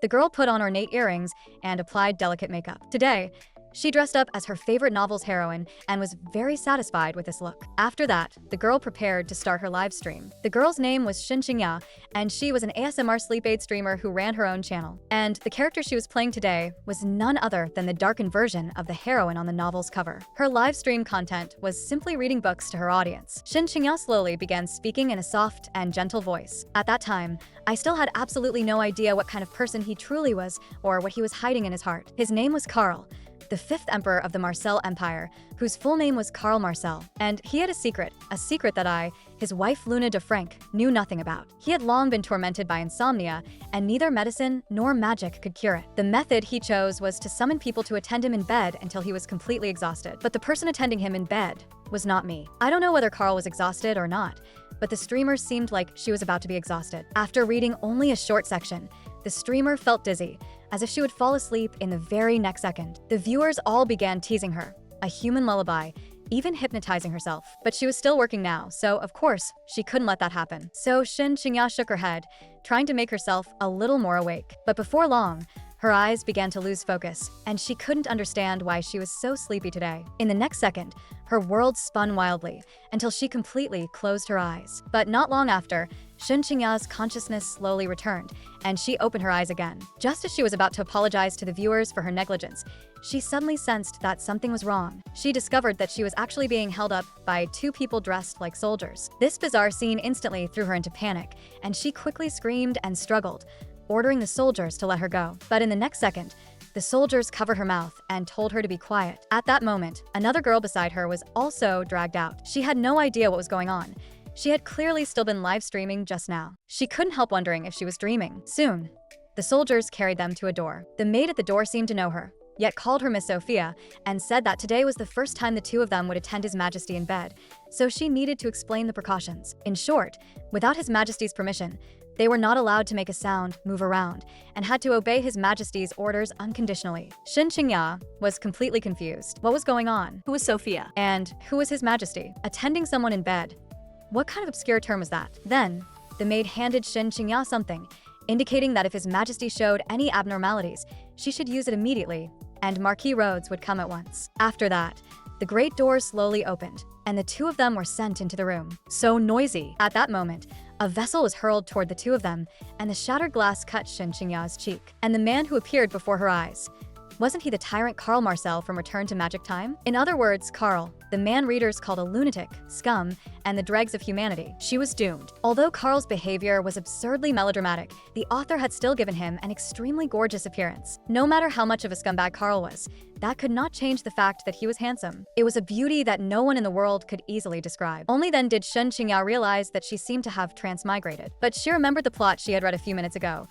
The girl put on ornate earrings and applied delicate makeup. Today, she dressed up as her favorite novel's heroine and was very satisfied with this look. After that, the girl prepared to start her live stream. The girl's name was Shin Ching-ya, and she was an ASMR sleep aid streamer who ran her own channel. And the character she was playing today was none other than the darkened version of the heroine on the novel's cover. Her live stream content was simply reading books to her audience. Shin Ching-ya slowly began speaking in a soft and gentle voice. At that time, I still had absolutely no idea what kind of person he truly was or what he was hiding in his heart. His name was Karl, the fifth emperor of the Marcel Empire, whose full name was Karl Marcel. And he had a secret that I, his wife Luna de Frank, knew nothing about. He had long been tormented by insomnia, and neither medicine nor magic could cure it. The method he chose was to summon people to attend him in bed until he was completely exhausted. But the person attending him in bed was not me. I don't know whether Karl was exhausted or not, but the streamer seemed like she was about to be exhausted. After reading only a short section, the streamer felt dizzy, as if she would fall asleep in the very next second. The viewers all began teasing her, a human lullaby, even hypnotizing herself. But she was still working now, so of course, she couldn't let that happen. So Shin Ching-ya shook her head, trying to make herself a little more awake. But before long, her eyes began to lose focus, and she couldn't understand why she was so sleepy today. In the next second, her world spun wildly until she completely closed her eyes. But not long after, Shin Ching-ya's consciousness slowly returned, and she opened her eyes again. Just as she was about to apologize to the viewers for her negligence, she suddenly sensed that something was wrong. She discovered that she was actually being held up by two people dressed like soldiers. This bizarre scene instantly threw her into panic, and she quickly screamed and struggled, ordering the soldiers to let her go. But in the next second, the soldiers covered her mouth and told her to be quiet. At that moment, another girl beside her was also dragged out. She had no idea what was going on. She had clearly still been live streaming just now. She couldn't help wondering if she was dreaming. Soon, the soldiers carried them to a door. The maid at the door seemed to know her, yet called her Miss Sophia and said that today was the first time the two of them would attend His Majesty in bed, so she needed to explain the precautions. In short, without His Majesty's permission, they were not allowed to make a sound, move around, and had to obey His Majesty's orders unconditionally. Shin Ching-ya was completely confused. What was going on? Who was Sophia? And who was His Majesty? Attending someone in bed. What kind of obscure term was that? Then, the maid handed Shin Ching-ya something, indicating that if His Majesty showed any abnormalities, she should use it immediately, and Marquis Rhodes would come at once. After that, the great door slowly opened, and the two of them were sent into the room. So noisy. At that moment, a vessel was hurled toward the two of them, and the shattered glass cut Shin Ching-ya's cheek. And the man who appeared before her eyes, wasn't he the tyrant Karl Marcel from Return to Magic Time? In other words, Karl, the man readers called a lunatic, scum, and the dregs of humanity. She was doomed. Although Karl's behavior was absurdly melodramatic, the author had still given him an extremely gorgeous appearance. No matter how much of a scumbag Karl was, that could not change the fact that he was handsome. It was a beauty that no one in the world could easily describe. Only then did Shin Ching-ya realize that she seemed to have transmigrated. But she remembered the plot she had read a few minutes ago.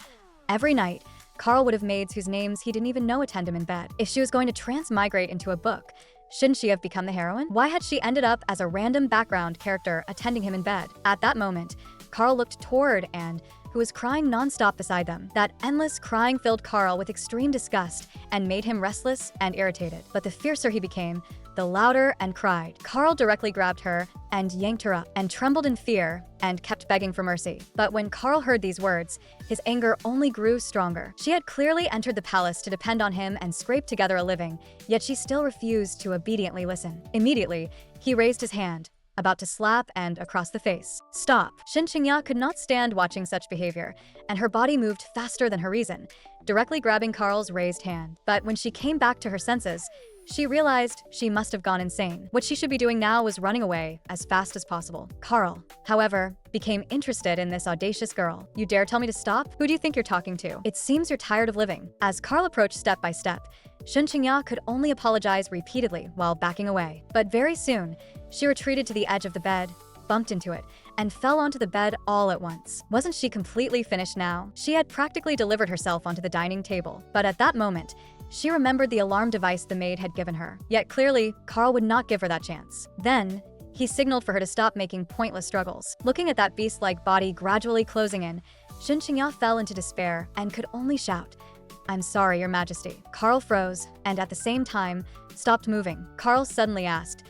Every night, Karl would have maids whose names he didn't even know attend him in bed. If she was going to transmigrate into a book, shouldn't she have become the heroine? Why had she ended up as a random background character attending him in bed? At that moment, Karl looked toward Anne, who was crying nonstop beside them. That endless crying filled Karl with extreme disgust and made him restless and irritated. But the fiercer he became, the louder and cried. Karl directly grabbed her and yanked her up and trembled in fear and kept begging for mercy. But when Karl heard these words, his anger only grew stronger. She had clearly entered the palace to depend on him and scrape together a living, yet she still refused to obediently listen. Immediately, he raised his hand, about to slap and across the face. Stop. Shin Ching-ya could not stand watching such behavior, and her body moved faster than her reason, directly grabbing Karl's raised hand. But when she came back to her senses, she realized she must have gone insane. What she should be doing now was running away as fast as possible. Karl, however, became interested in this audacious girl. You dare tell me to stop? Who do you think you're talking to? It seems you're tired of living. As Karl approached step by step, Shin Ching-ya could only apologize repeatedly while backing away. But very soon, she retreated to the edge of the bed, bumped into it, and fell onto the bed all at once. Wasn't she completely finished now? She had practically delivered herself onto the dining table. But at that moment, she remembered the alarm device the maid had given her. Yet clearly, Karl would not give her that chance. Then, he signaled for her to stop making pointless struggles. Looking at that beast-like body gradually closing in, Shin Ching-ya fell into despair and could only shout, "I'm sorry, Your Majesty." Karl froze, and at the same time, stopped moving. Karl suddenly asked,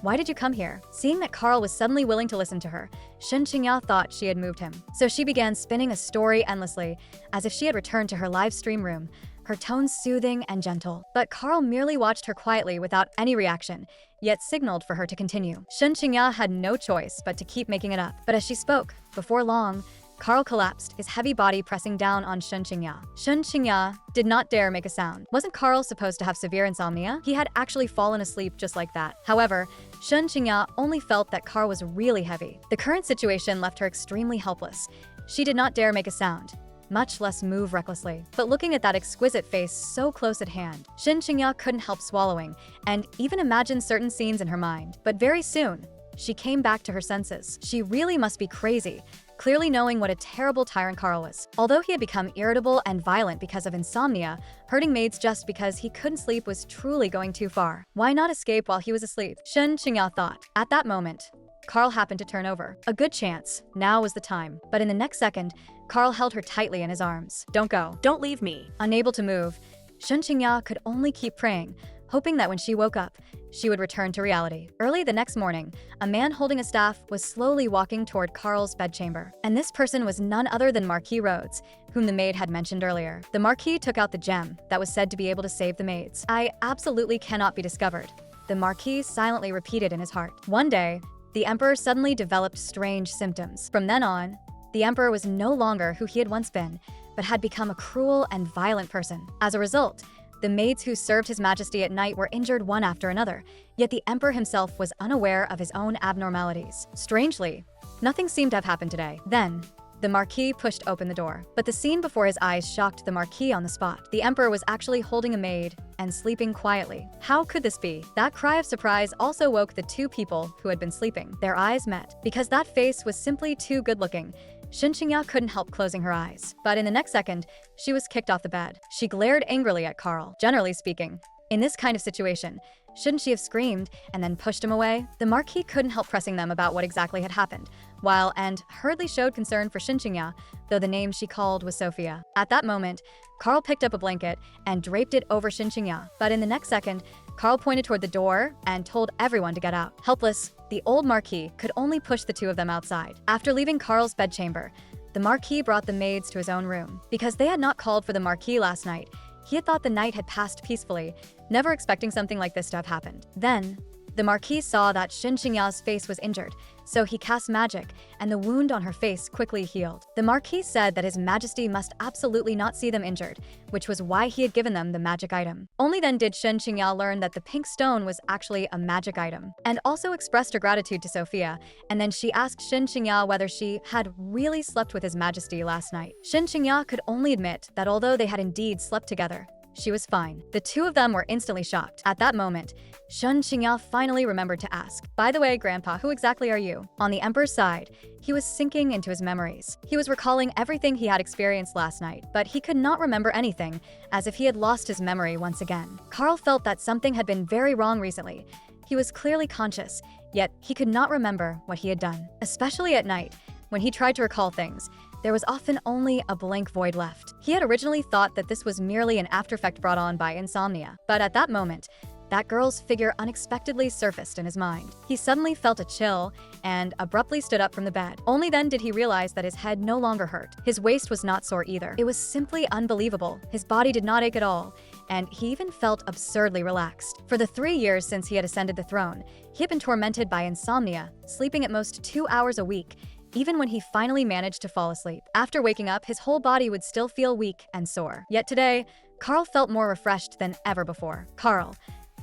Why did you come here? Seeing that Carl was suddenly willing to listen to her, Shen Qingya thought she had moved him. So she began spinning a story endlessly, as if she had returned to her live stream room, her tone soothing and gentle. But Carl merely watched her quietly without any reaction, yet signaled for her to continue. Shen Qingya had no choice but to keep making it up. But as she spoke, before long, Carl collapsed, his heavy body pressing down on Shen Qingya. Shen Qingya did not dare make a sound. Wasn't Carl supposed to have severe insomnia? He had actually fallen asleep just like that. However, Shen Qingya only felt that Carl was really heavy. The current situation left her extremely helpless. She did not dare make a sound, much less move recklessly. But looking at that exquisite face so close at hand, Shen Qingya couldn't help swallowing and even imagine certain scenes in her mind. But very soon, she came back to her senses. She really must be crazy, clearly knowing what a terrible tyrant Carl was. Although he had become irritable and violent because of insomnia, hurting maids just because he couldn't sleep was truly going too far. Why not escape while he was asleep? Shen Qingya thought. At that moment, Carl happened to turn over. A good chance. Now was the time. But in the next second, Carl held her tightly in his arms. Don't go. Don't leave me. Unable to move, Shen Qingya could only keep praying, hoping that when she woke up, she would return to reality. Early the next morning, a man holding a staff was slowly walking toward Carl's bedchamber. And this person was none other than Marquis Rhodes, whom the maid had mentioned earlier. The Marquis took out the gem that was said to be able to save the maids. I absolutely cannot be discovered, the Marquis silently repeated in his heart. One day, the Emperor suddenly developed strange symptoms. From then on, the Emperor was no longer who he had once been, but had become a cruel and violent person. As a result, the maids who served His Majesty at night were injured one after another, yet the Emperor himself was unaware of his own abnormalities. Strangely, nothing seemed to have happened today. Then, the Marquis pushed open the door, but the scene before his eyes shocked the Marquis on the spot. The Emperor was actually holding a maid and sleeping quietly. How could this be? That cry of surprise also woke the two people who had been sleeping. Their eyes met. Because that face was simply too good-looking, Shen Qingya couldn't help closing her eyes. But in the next second, she was kicked off the bed. She glared angrily at Carl. Generally speaking, in this kind of situation, shouldn't she have screamed and then pushed him away? The Marquis couldn't help pressing them about what exactly had happened, and hurriedly showed concern for Shen Qingya, though the name she called was Sophia. At that moment, Carl picked up a blanket and draped it over Shen Qingya. But in the next second, Carl pointed toward the door and told everyone to get out. Helpless, the old Marquis could only push the two of them outside. After leaving Carl's bedchamber, the Marquis brought the maids to his own room. Because they had not called for the Marquis last night, he had thought the night had passed peacefully, never expecting something like this to have happened. Then, the Marquis saw that Shen Qingya's face was injured, so he cast magic, and the wound on her face quickly healed. The Marquis said that His Majesty must absolutely not see them injured, which was why he had given them the magic item. Only then did Shen Qingya learn that the pink stone was actually a magic item, and also expressed her gratitude to Sophia, and then she asked Shen Qingya whether she had really slept with His Majesty last night. Shen Qingya could only admit that although they had indeed slept together, she was fine. The two of them were instantly shocked. At that moment, Shen Qingya finally remembered to ask, "By the way, Grandpa, who exactly are you?" On the Emperor's side, he was sinking into his memories. He was recalling everything he had experienced last night, but he could not remember anything, as if he had lost his memory once again. Carl felt that something had been very wrong recently. He was clearly conscious, yet he could not remember what he had done. Especially at night, when he tried to recall things, there was often only a blank void left. He had originally thought that this was merely an aftereffect brought on by insomnia, but at that moment, that girl's figure unexpectedly surfaced in his mind. He suddenly felt a chill and abruptly stood up from the bed. Only then did he realize that his head no longer hurt. His waist was not sore either. It was simply unbelievable. His body did not ache at all, and he even felt absurdly relaxed. For the 3 years since he had ascended the throne, he had been tormented by insomnia, sleeping at most 2 hours a week, even when he finally managed to fall asleep. After waking up, his whole body would still feel weak and sore. Yet today, Carl felt more refreshed than ever before. Carl,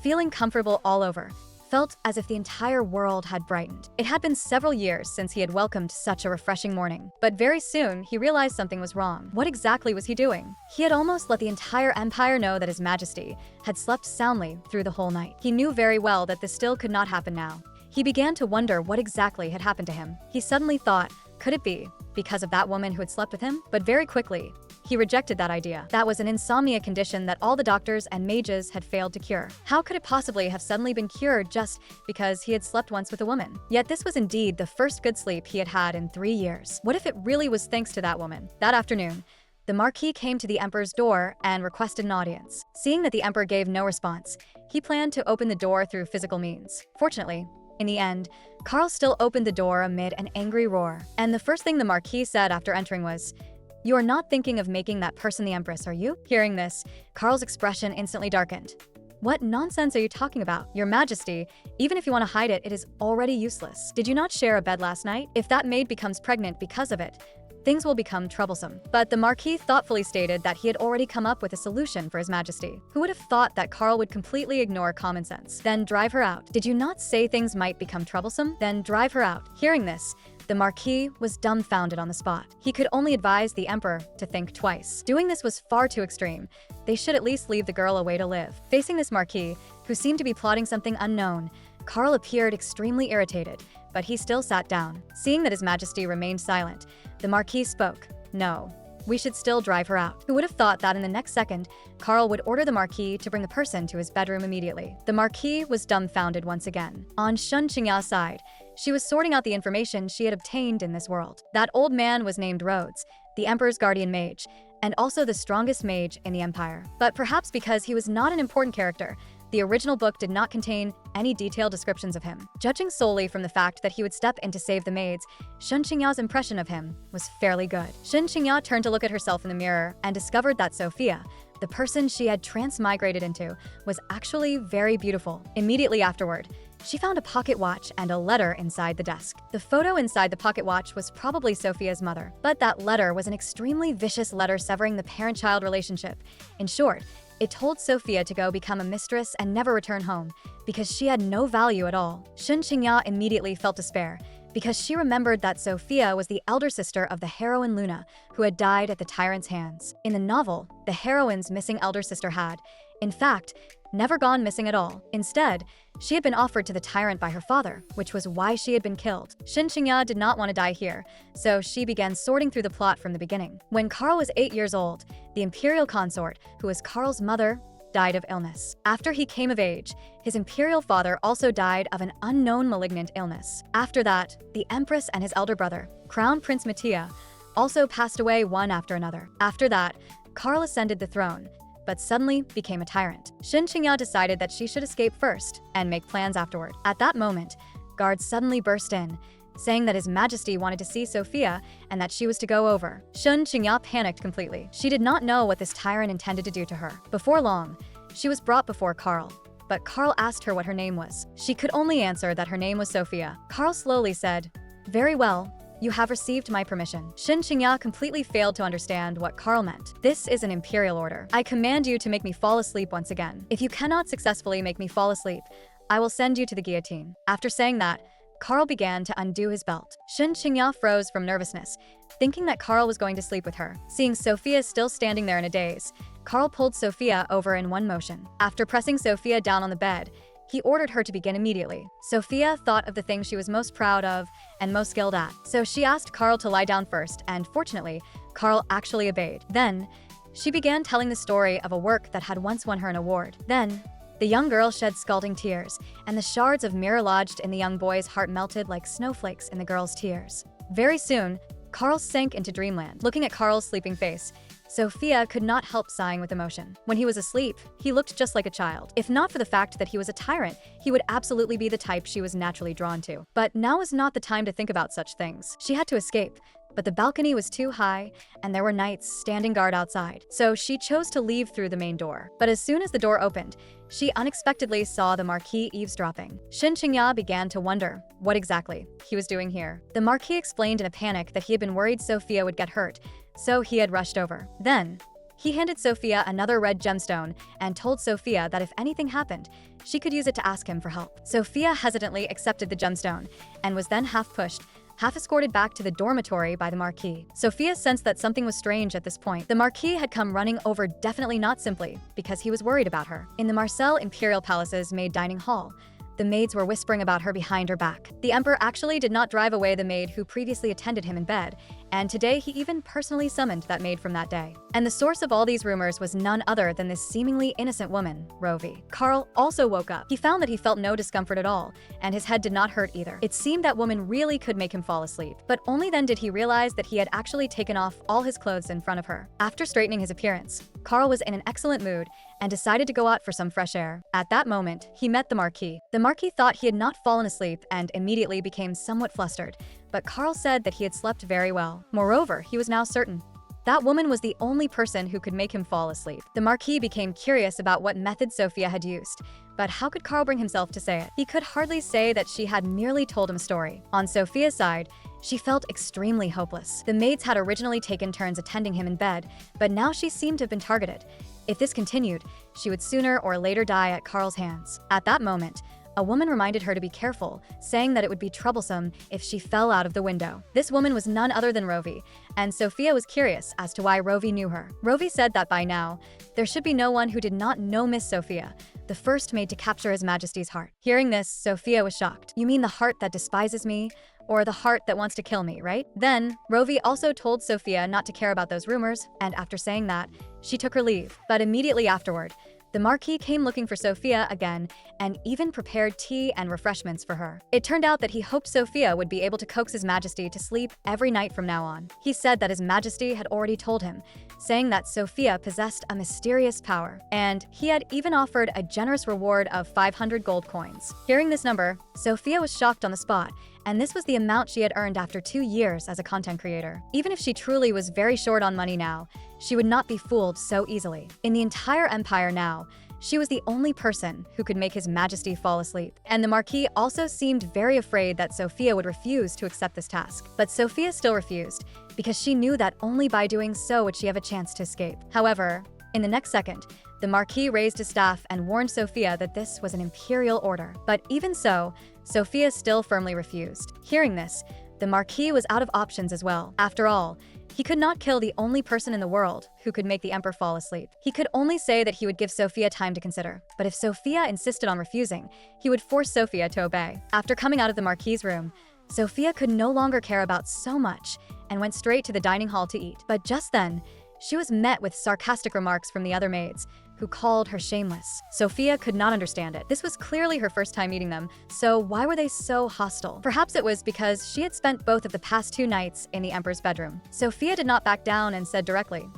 feeling comfortable all over, felt as if the entire world had brightened. It had been several years since he had welcomed such a refreshing morning, but very soon he realized something was wrong. What exactly was he doing? He had almost let the entire empire know that His Majesty had slept soundly through the whole night. He knew very well that this still could not happen now. He began to wonder what exactly had happened to him. He suddenly thought, could it be because of that woman who had slept with him? But very quickly, he rejected that idea. That was an insomnia condition that all the doctors and mages had failed to cure. How could it possibly have suddenly been cured just because he had slept once with a woman? Yet this was indeed the first good sleep he had had in 3 years. What if it really was thanks to that woman? That afternoon, the Marquis came to the Emperor's door and requested an audience. Seeing that the Emperor gave no response, he planned to open the door through physical means. Fortunately, In the end, Carl still opened the door amid an angry roar. And the first thing the Marquis said after entering was, "You are not thinking of making that person the Empress, are you?" Hearing this, Carl's expression instantly darkened. "What nonsense are you talking about? Your Majesty, even if you want to hide it, it is already useless. Did you not share a bed last night? If that maid becomes pregnant because of it, things will become troublesome." But the Marquis thoughtfully stated that he had already come up with a solution for His Majesty. Who would have thought that Carl would completely ignore common sense? "Then drive her out. Did you not say things might become troublesome? Then drive her out." Hearing this, the Marquis was dumbfounded on the spot. He could only advise the Emperor to think twice. Doing this was far too extreme. They should at least leave the girl a way to live. Facing this Marquis, who seemed to be plotting something unknown, Carl appeared extremely irritated, but he still sat down. Seeing that His Majesty remained silent, the Marquis spoke. "No, we should still drive her out." Who would have thought that in the next second, Carl would order the Marquis to bring the person to his bedroom immediately. The Marquis was dumbfounded once again. On Shun Qingya's side, she was sorting out the information she had obtained in this world. That old man was named Rhodes, the Emperor's guardian mage, and also the strongest mage in the Empire. But perhaps because he was not an important character, the original book did not contain any detailed descriptions of him. Judging solely from the fact that he would step in to save the maids, Shun Qingya's impression of him was fairly good. Shun Qingya turned to look at herself in the mirror and discovered that Sophia, the person she had transmigrated into, was actually very beautiful. Immediately afterward, she found a pocket watch and a letter inside the desk. The photo inside the pocket watch was probably Sophia's mother, but that letter was an extremely vicious letter severing the parent-child relationship. In short, it told Sophia to go become a mistress and never return home, because she had no value at all. Shun Qingya immediately felt despair, because she remembered that Sophia was the elder sister of the heroine Luna, who had died at the tyrant's hands. In the novel, the heroine's missing elder sister had, in fact, never gone missing at all. Instead, she had been offered to the tyrant by her father, which was why she had been killed. Shun Qingya did not want to die here, so she began sorting through the plot from the beginning. When Carl was 8 years old, the imperial consort, who was Carl's mother, died of illness. After he came of age, his imperial father also died of an unknown malignant illness. After that, the empress and his elder brother, Crown Prince Mattia, also passed away one after another. After that, Carl ascended the throne, but suddenly became a tyrant. Shun Qingya decided that she should escape first and make plans afterward. At that moment, guards suddenly burst in, saying that His Majesty wanted to see Sophia and that she was to go over. Shun Qingya panicked completely. She did not know what this tyrant intended to do to her. Before long, she was brought before Carl, but Carl asked her what her name was. She could only answer that her name was Sophia. Carl slowly said, "Very well. You have received my permission." Shun Qingya completely failed to understand what Carl meant. "This is an imperial order. I command you to make me fall asleep once again. If you cannot successfully make me fall asleep, I will send you to the guillotine." After saying that, Carl began to undo his belt. Shun Qingya froze from nervousness, thinking that Carl was going to sleep with her. Seeing Sophia still standing there in a daze, Carl pulled Sophia over in one motion. After pressing Sophia down on the bed, he ordered her to begin immediately. Sophia thought of the thing she was most proud of and most skilled at, so she asked Carl to lie down first, and fortunately, Carl actually obeyed. Then, she began telling the story of a work that had once won her an award. Then, the young girl shed scalding tears, and the shards of mirror lodged in the young boy's heart melted like snowflakes in the girl's tears. Very soon, Carl sank into dreamland. Looking at Carl's sleeping face, Sophia could not help sighing with emotion. When he was asleep, he looked just like a child. If not for the fact that he was a tyrant, he would absolutely be the type she was naturally drawn to. But now was not the time to think about such things. She had to escape, but the balcony was too high, and there were knights standing guard outside. So she chose to leave through the main door. But as soon as the door opened, she unexpectedly saw the Marquis eavesdropping. Shun Qingya began to wonder what exactly he was doing here. The Marquis explained in a panic that he had been worried Sophia would get hurt, so he had rushed over. Then, he handed Sophia another red gemstone and told Sophia that if anything happened, she could use it to ask him for help. Sophia hesitantly accepted the gemstone and was then half pushed, half escorted back to the dormitory by the Marquis. Sophia sensed that something was strange at this point. The Marquis had come running over, definitely not simply because he was worried about her. In the Marcel Imperial Palace's maid dining hall, the maids were whispering about her behind her back. The Emperor actually did not drive away the maid who previously attended him in bed. and today he even personally summoned that maid from that day. And the source of all these rumors was none other than this seemingly innocent woman, Rovi. Carl also woke up. He found that he felt no discomfort at all, and his head did not hurt either. It seemed that woman really could make him fall asleep, but only then did he realize that he had actually taken off all his clothes in front of her. After straightening his appearance, Carl was in an excellent mood and decided to go out for some fresh air. At that moment, he met the Marquis. The Marquis thought he had not fallen asleep and immediately became somewhat flustered, but Carl said that he had slept very well. Moreover, he was now certain that woman was the only person who could make him fall asleep. The Marquis became curious about what method Sophia had used, but how could Carl bring himself to say it? He could hardly say that she had merely told him a story. On Sophia's side, she felt extremely hopeless. The maids had originally taken turns attending him in bed, but now she seemed to have been targeted. If this continued, she would sooner or later die at Carl's hands. At that moment, a woman reminded her to be careful, saying that it would be troublesome if she fell out of the window. This woman was none other than Rovi, and Sophia was curious as to why Rovi knew her. Rovi said that by now, there should be no one who did not know Miss Sophia, the first maid to capture His Majesty's heart. Hearing this, Sophia was shocked. "You mean the heart that despises me? Or the heart that wants to kill me, right?" Then, Rovi also told Sophia not to care about those rumors, and after saying that, she took her leave. But immediately afterward, the Marquis came looking for Sophia again and even prepared tea and refreshments for her. It turned out that he hoped Sophia would be able to coax His Majesty to sleep every night from now on. He said that His Majesty had already told him, saying that Sophia possessed a mysterious power, and he had even offered a generous reward of 500 gold coins. Hearing this number, Sophia was shocked on the spot, and this was the amount she had earned after 2 years as a content creator. Even if she truly was very short on money now, she would not be fooled so easily. In the entire empire now, she was the only person who could make His Majesty fall asleep. And the Marquis also seemed very afraid that Sophia would refuse to accept this task. But Sophia still refused, because she knew that only by doing so would she have a chance to escape. However, in the next second, the Marquis raised his staff and warned Sophia that this was an imperial order. But even so, Sophia still firmly refused. Hearing this, the Marquis was out of options as well. After all, he could not kill the only person in the world who could make the Emperor fall asleep. He could only say that he would give Sophia time to consider. But if Sophia insisted on refusing, he would force Sophia to obey. After coming out of the Marquis's room, Sophia could no longer care about so much and went straight to the dining hall to eat. But just then, she was met with sarcastic remarks from the other maids, who called her shameless. Sophia could not understand it. This was clearly her first time meeting them, so why were they so hostile? Perhaps it was because she had spent both of the past 2 nights in the Emperor's bedroom. Sophia did not back down and said directly,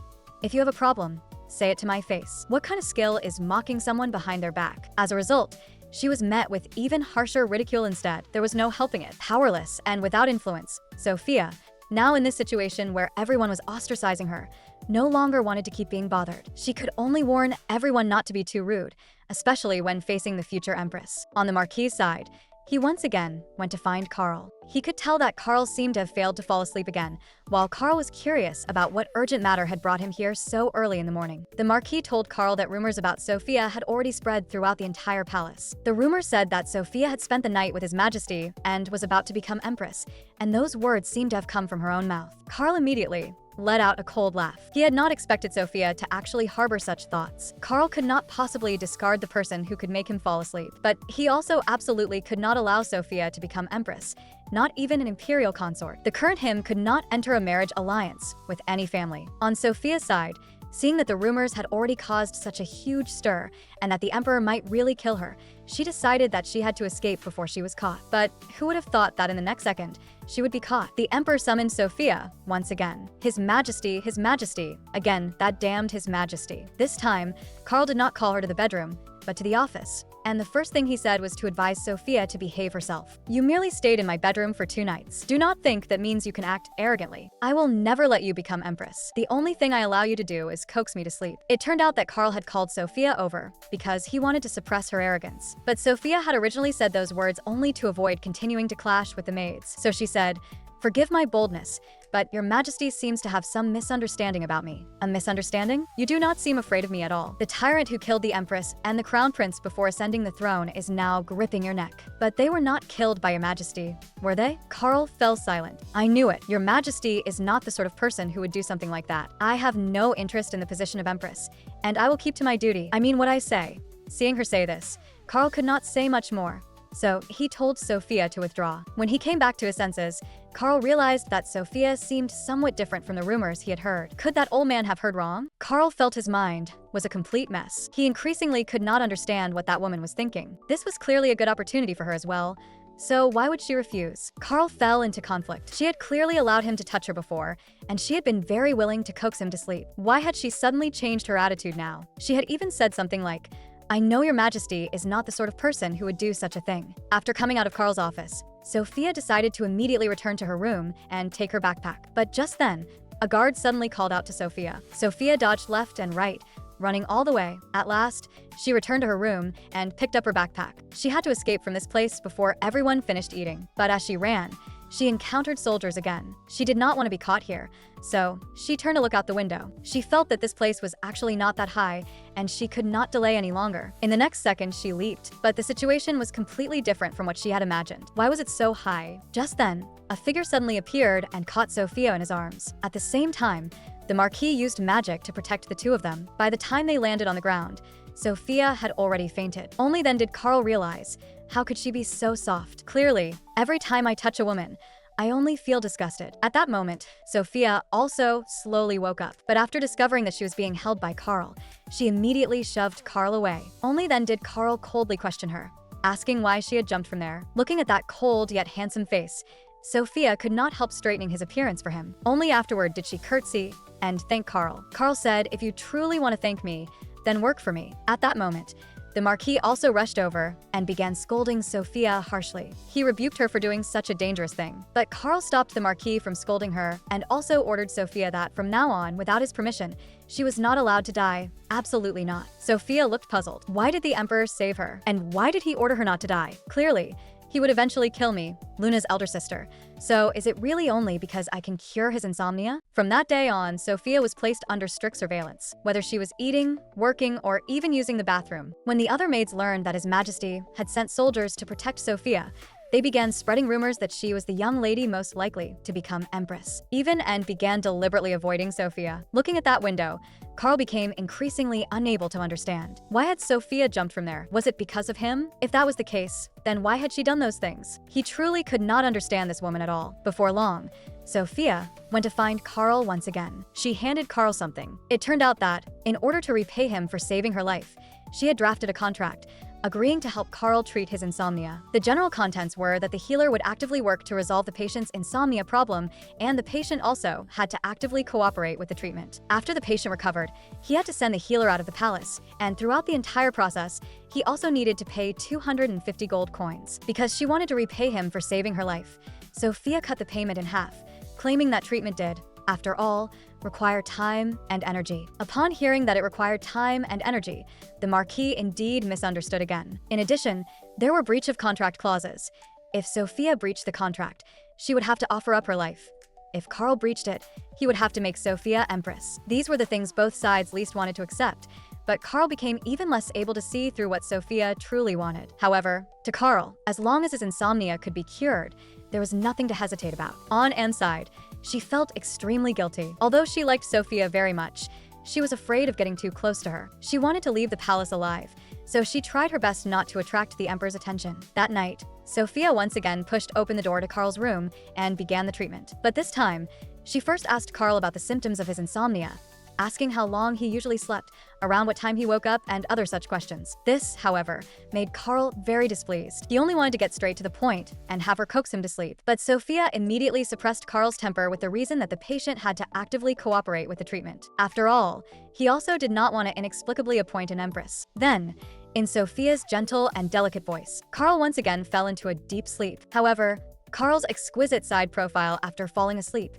"If you have a problem, say it to my face." What kind of skill is mocking someone behind their back? As a result, she was met with even harsher ridicule instead. There was no helping it. Powerless and without influence, Sophia, now in this situation where everyone was ostracizing her, no longer wanted to keep being bothered. She could only warn everyone not to be too rude, especially when facing the future Empress. On the Marquis's side, he once again went to find Carl. He could tell that Carl seemed to have failed to fall asleep again, while Carl was curious about what urgent matter had brought him here so early in the morning. The Marquis told Carl that rumors about Sophia had already spread throughout the entire palace. The rumor said that Sophia had spent the night with His Majesty and was about to become Empress, and those words seemed to have come from her own mouth. Carl immediately let out a cold laugh. He had not expected Sophia to actually harbor such thoughts. Carl could not possibly discard the person who could make him fall asleep, but he also absolutely could not allow Sophia to become Empress, not even an imperial consort. The current him could not enter a marriage alliance with any family. On Sophia's side, seeing that the rumors had already caused such a huge stir and that the Emperor might really kill her, she decided that she had to escape before she was caught. But who would have thought that in the next second, she would be caught? The Emperor summoned Sophia once again. His Majesty, His Majesty. Again, that damned His Majesty. This time, Carl did not call her to the bedroom, but to the office. And the first thing he said was to advise Sophia to behave herself. "You merely stayed in my bedroom for 2 nights. Do not think that means you can act arrogantly. I will never let you become Empress. The only thing I allow you to do is coax me to sleep." It turned out that Carl had called Sophia over because he wanted to suppress her arrogance. But Sophia had originally said those words only to avoid continuing to clash with the maids. So she said, "Forgive my boldness, but Your Majesty seems to have some misunderstanding about me." "A misunderstanding? You do not seem afraid of me at all. The tyrant who killed the Empress and the Crown Prince before ascending the throne is now gripping your neck." "But they were not killed by Your Majesty, were they?" Carl fell silent. "I knew it. Your Majesty is not the sort of person who would do something like that. I have no interest in the position of Empress, and I will keep to my duty. I mean what I say." Seeing her say this, Carl could not say much more. so he told Sophia to withdraw. When he came back to his senses, Carl realized that Sophia seemed somewhat different from the rumors he had heard. Could that old man have heard wrong? Carl felt his mind was a complete mess. He increasingly could not understand what that woman was thinking. This was clearly a good opportunity for her as well, so why would she refuse? Carl fell into conflict. She had clearly allowed him to touch her before, and she had been very willing to coax him to sleep. Why had she suddenly changed her attitude now? She had even said something like, "I know your majesty is not the sort of person who would do such a thing." After coming out of Carl's office, Sophia decided to immediately return to her room and take her backpack. But just then, a guard suddenly called out to Sophia. Sophia dodged left and right, running all the way. At last, she returned to her room and picked up her backpack. She had to escape from this place before everyone finished eating. But as she ran, she encountered soldiers again. She did not want to be caught here, so she turned to look out the window. She felt that this place was actually not that high, and she could not delay any longer. In the next second, she leaped, but the situation was completely different from what she had imagined. Why was it so high? Just then, a figure suddenly appeared and caught Sophia in his arms. At the same time, the Marquis used magic to protect the two of them. By the time they landed on the ground, Sophia had already fainted. Only then did Carl realize, how could she be so soft? Clearly, every time I touch a woman, I only feel disgusted. At that moment, Sophia also slowly woke up. But after discovering that she was being held by Carl, she immediately shoved Carl away. Only then did Carl coldly question her, asking why she had jumped from there. Looking at that cold yet handsome face, Sophia could not help straightening his appearance for him. Only afterward did she curtsy and thank Carl. Carl said, "If you truly want to thank me, then work for me." At that moment, the Marquis also rushed over and began scolding Sophia harshly. He rebuked her for doing such a dangerous thing. But Carl stopped the Marquis from scolding her and also ordered Sophia that from now on, without his permission, she was not allowed to die. Absolutely not. Sophia looked puzzled. Why did the Emperor save her? And why did he order her not to die? Clearly, he would eventually kill me, Luna's elder sister. So is it really only because I can cure his insomnia? From that day on, Sophia was placed under strict surveillance, whether she was eating, working, or even using the bathroom. When the other maids learned that His Majesty had sent soldiers to protect Sophia, they began spreading rumors that she was the young lady most likely to become empress, and began deliberately avoiding Sophia. Looking at that window, Carl became increasingly unable to understand. Why had Sophia jumped from there? Was it because of him? If that was the case, then why had she done those things? He truly could not understand this woman at all. Before long, Sophia went to find Carl once again. She handed Carl something. It turned out that, in order to repay him for saving her life, she had drafted a contract, agreeing to help Carl treat his insomnia. The general contents were that the healer would actively work to resolve the patient's insomnia problem, and the patient also had to actively cooperate with the treatment. After the patient recovered, he had to send the healer out of the palace, and throughout the entire process, he also needed to pay 250 gold coins. Because she wanted to repay him for saving her life, Sophia cut the payment in half, claiming that treatment did, after all, require time and energy. Upon hearing that it required time and energy, the Marquis indeed misunderstood again. In addition, there were breach of contract clauses. If Sophia breached the contract, she would have to offer up her life. If Carl breached it, he would have to make Sophia empress. These were the things both sides least wanted to accept, but Carl became even less able to see through what Sophia truly wanted. However, to Carl, as long as his insomnia could be cured, there was nothing to hesitate about. On Anne's side, she felt extremely guilty. Although she liked Sophia very much, she was afraid of getting too close to her. She wanted to leave the palace alive, so she tried her best not to attract the Emperor's attention. That night, Sophia once again pushed open the door to Carl's room and began the treatment. But this time, she first asked Carl about the symptoms of his insomnia, asking how long he usually slept, around what time he woke up, and other such questions. This, however, made Carl very displeased. He only wanted to get straight to the point and have her coax him to sleep. But Sophia immediately suppressed Carl's temper with the reason that the patient had to actively cooperate with the treatment. After all, he also did not want to inexplicably appoint an empress. Then, in Sophia's gentle and delicate voice, Carl once again fell into a deep sleep. However, Carl's exquisite side profile after falling asleep,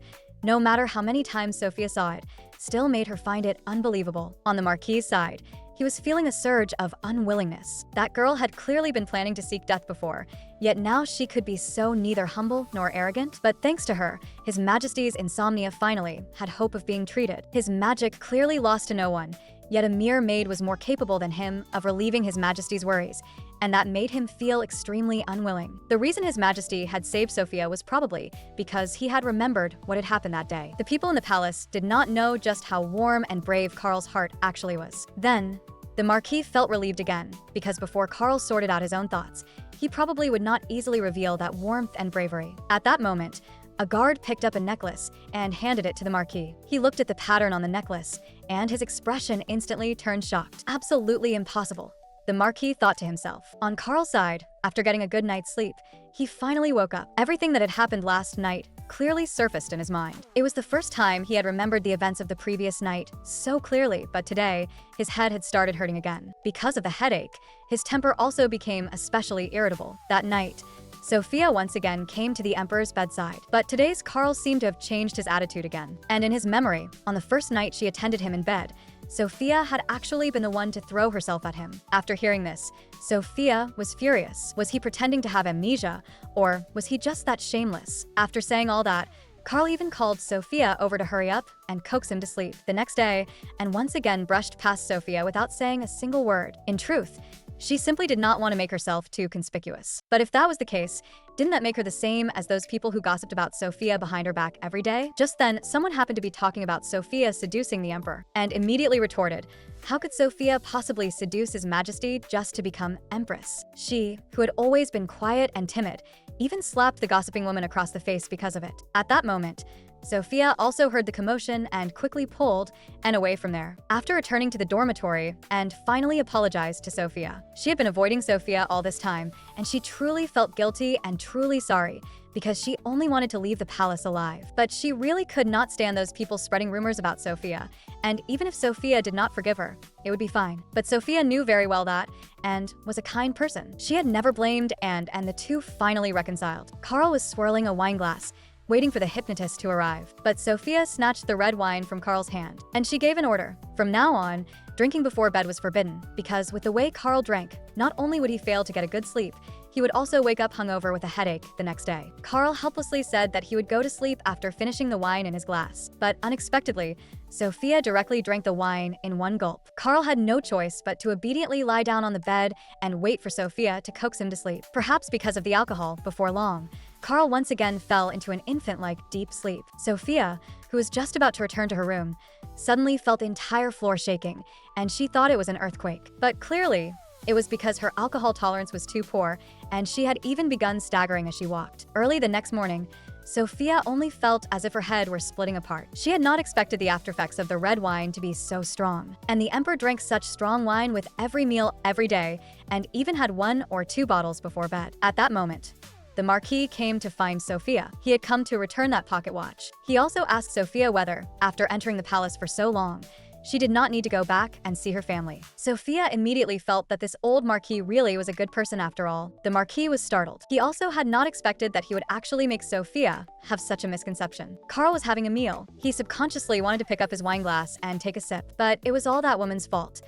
no matter how many times Sophia saw it, still made her find it unbelievable. On the Marquis' side, he was feeling a surge of unwillingness. That girl had clearly been planning to seek death before, yet now she could be so neither humble nor arrogant. But thanks to her, His Majesty's insomnia finally had hope of being treated. His magic clearly lost to no one, yet a mere maid was more capable than him of relieving His Majesty's worries, and that made him feel extremely unwilling. The reason His Majesty had saved Sophia was probably because he had remembered what had happened that day. The people in the palace did not know just how warm and brave Carl's heart actually was. Then, The Marquis felt relieved again, because before Carl sorted out his own thoughts, he probably would not easily reveal that warmth and bravery. At that moment, a guard picked up a necklace and handed it to the Marquis. He looked at the pattern on the necklace, and his expression instantly turned shocked. Absolutely impossible, the Marquis thought to himself. On Carl's side, after getting a good night's sleep, he finally woke up. Everything that had happened last night clearly surfaced in his mind. It was the first time he had remembered the events of the previous night so clearly, but today, his head had started hurting again. Because of the headache, his temper also became especially irritable. That night, Sophia once again came to the Emperor's bedside, but today's Carl seemed to have changed his attitude again. And in his memory, on the first night she attended him in bed, Sophia had actually been the one to throw herself at him. After hearing this, Sophia was furious. Was he pretending to have amnesia, or was he just that shameless? After saying all that, Carl even called Sophia over to hurry up and coax him to sleep. The next day, and once again brushed past Sophia without saying a single word. In truth, she simply did not want to make herself too conspicuous. But if that was the case, didn't that make her the same as those people who gossiped about Sophia behind her back every day? Just then, someone happened to be talking about Sophia seducing the Emperor, and immediately retorted, how could Sophia possibly seduce His Majesty just to become Empress? She, who had always been quiet and timid, even slapped the gossiping woman across the face because of it. At that moment, Sophia also heard the commotion and quickly pulled and away from there. After returning to the dormitory and finally apologized to Sophia. She had been avoiding Sophia all this time, and she truly felt guilty and truly sorry because she only wanted to leave the palace alive. But she really could not stand those people spreading rumors about Sophia, and even if Sophia did not forgive her, it would be fine. But Sophia knew very well that, and was a kind person. She had never blamed, and the two finally reconciled. Carl was swirling a wine glass, waiting for the hypnotist to arrive. But Sophia snatched the red wine from Carl's hand, and she gave an order. From now on, drinking before bed was forbidden, because with the way Carl drank, not only would he fail to get a good sleep, he would also wake up hungover with a headache the next day. Carl helplessly said that he would go to sleep after finishing the wine in his glass. But unexpectedly, Sophia directly drank the wine in one gulp. Carl had no choice but to obediently lie down on the bed and wait for Sophia to coax him to sleep. Perhaps because of the alcohol, before long, Carl once again fell into an infant-like deep sleep. Sophia, who was just about to return to her room, suddenly felt the entire floor shaking, and she thought it was an earthquake. But clearly, it was because her alcohol tolerance was too poor, and she had even begun staggering as she walked. Early the next morning, Sophia only felt as if her head were splitting apart. She had not expected the aftereffects of the red wine to be so strong. And the Emperor drank such strong wine with every meal every day, and even had 1 or 2 bottles before bed. At that moment, the Marquis came to find Sophia. He had come to return that pocket watch. He also asked Sophia whether, after entering the palace for so long, she did not need to go back and see her family. Sophia immediately felt that this old Marquis really was a good person after all. The Marquis was startled. He also had not expected that he would actually make Sophia have such a misconception. Carl was having a meal. He subconsciously wanted to pick up his wine glass and take a sip, but it was all that woman's fault.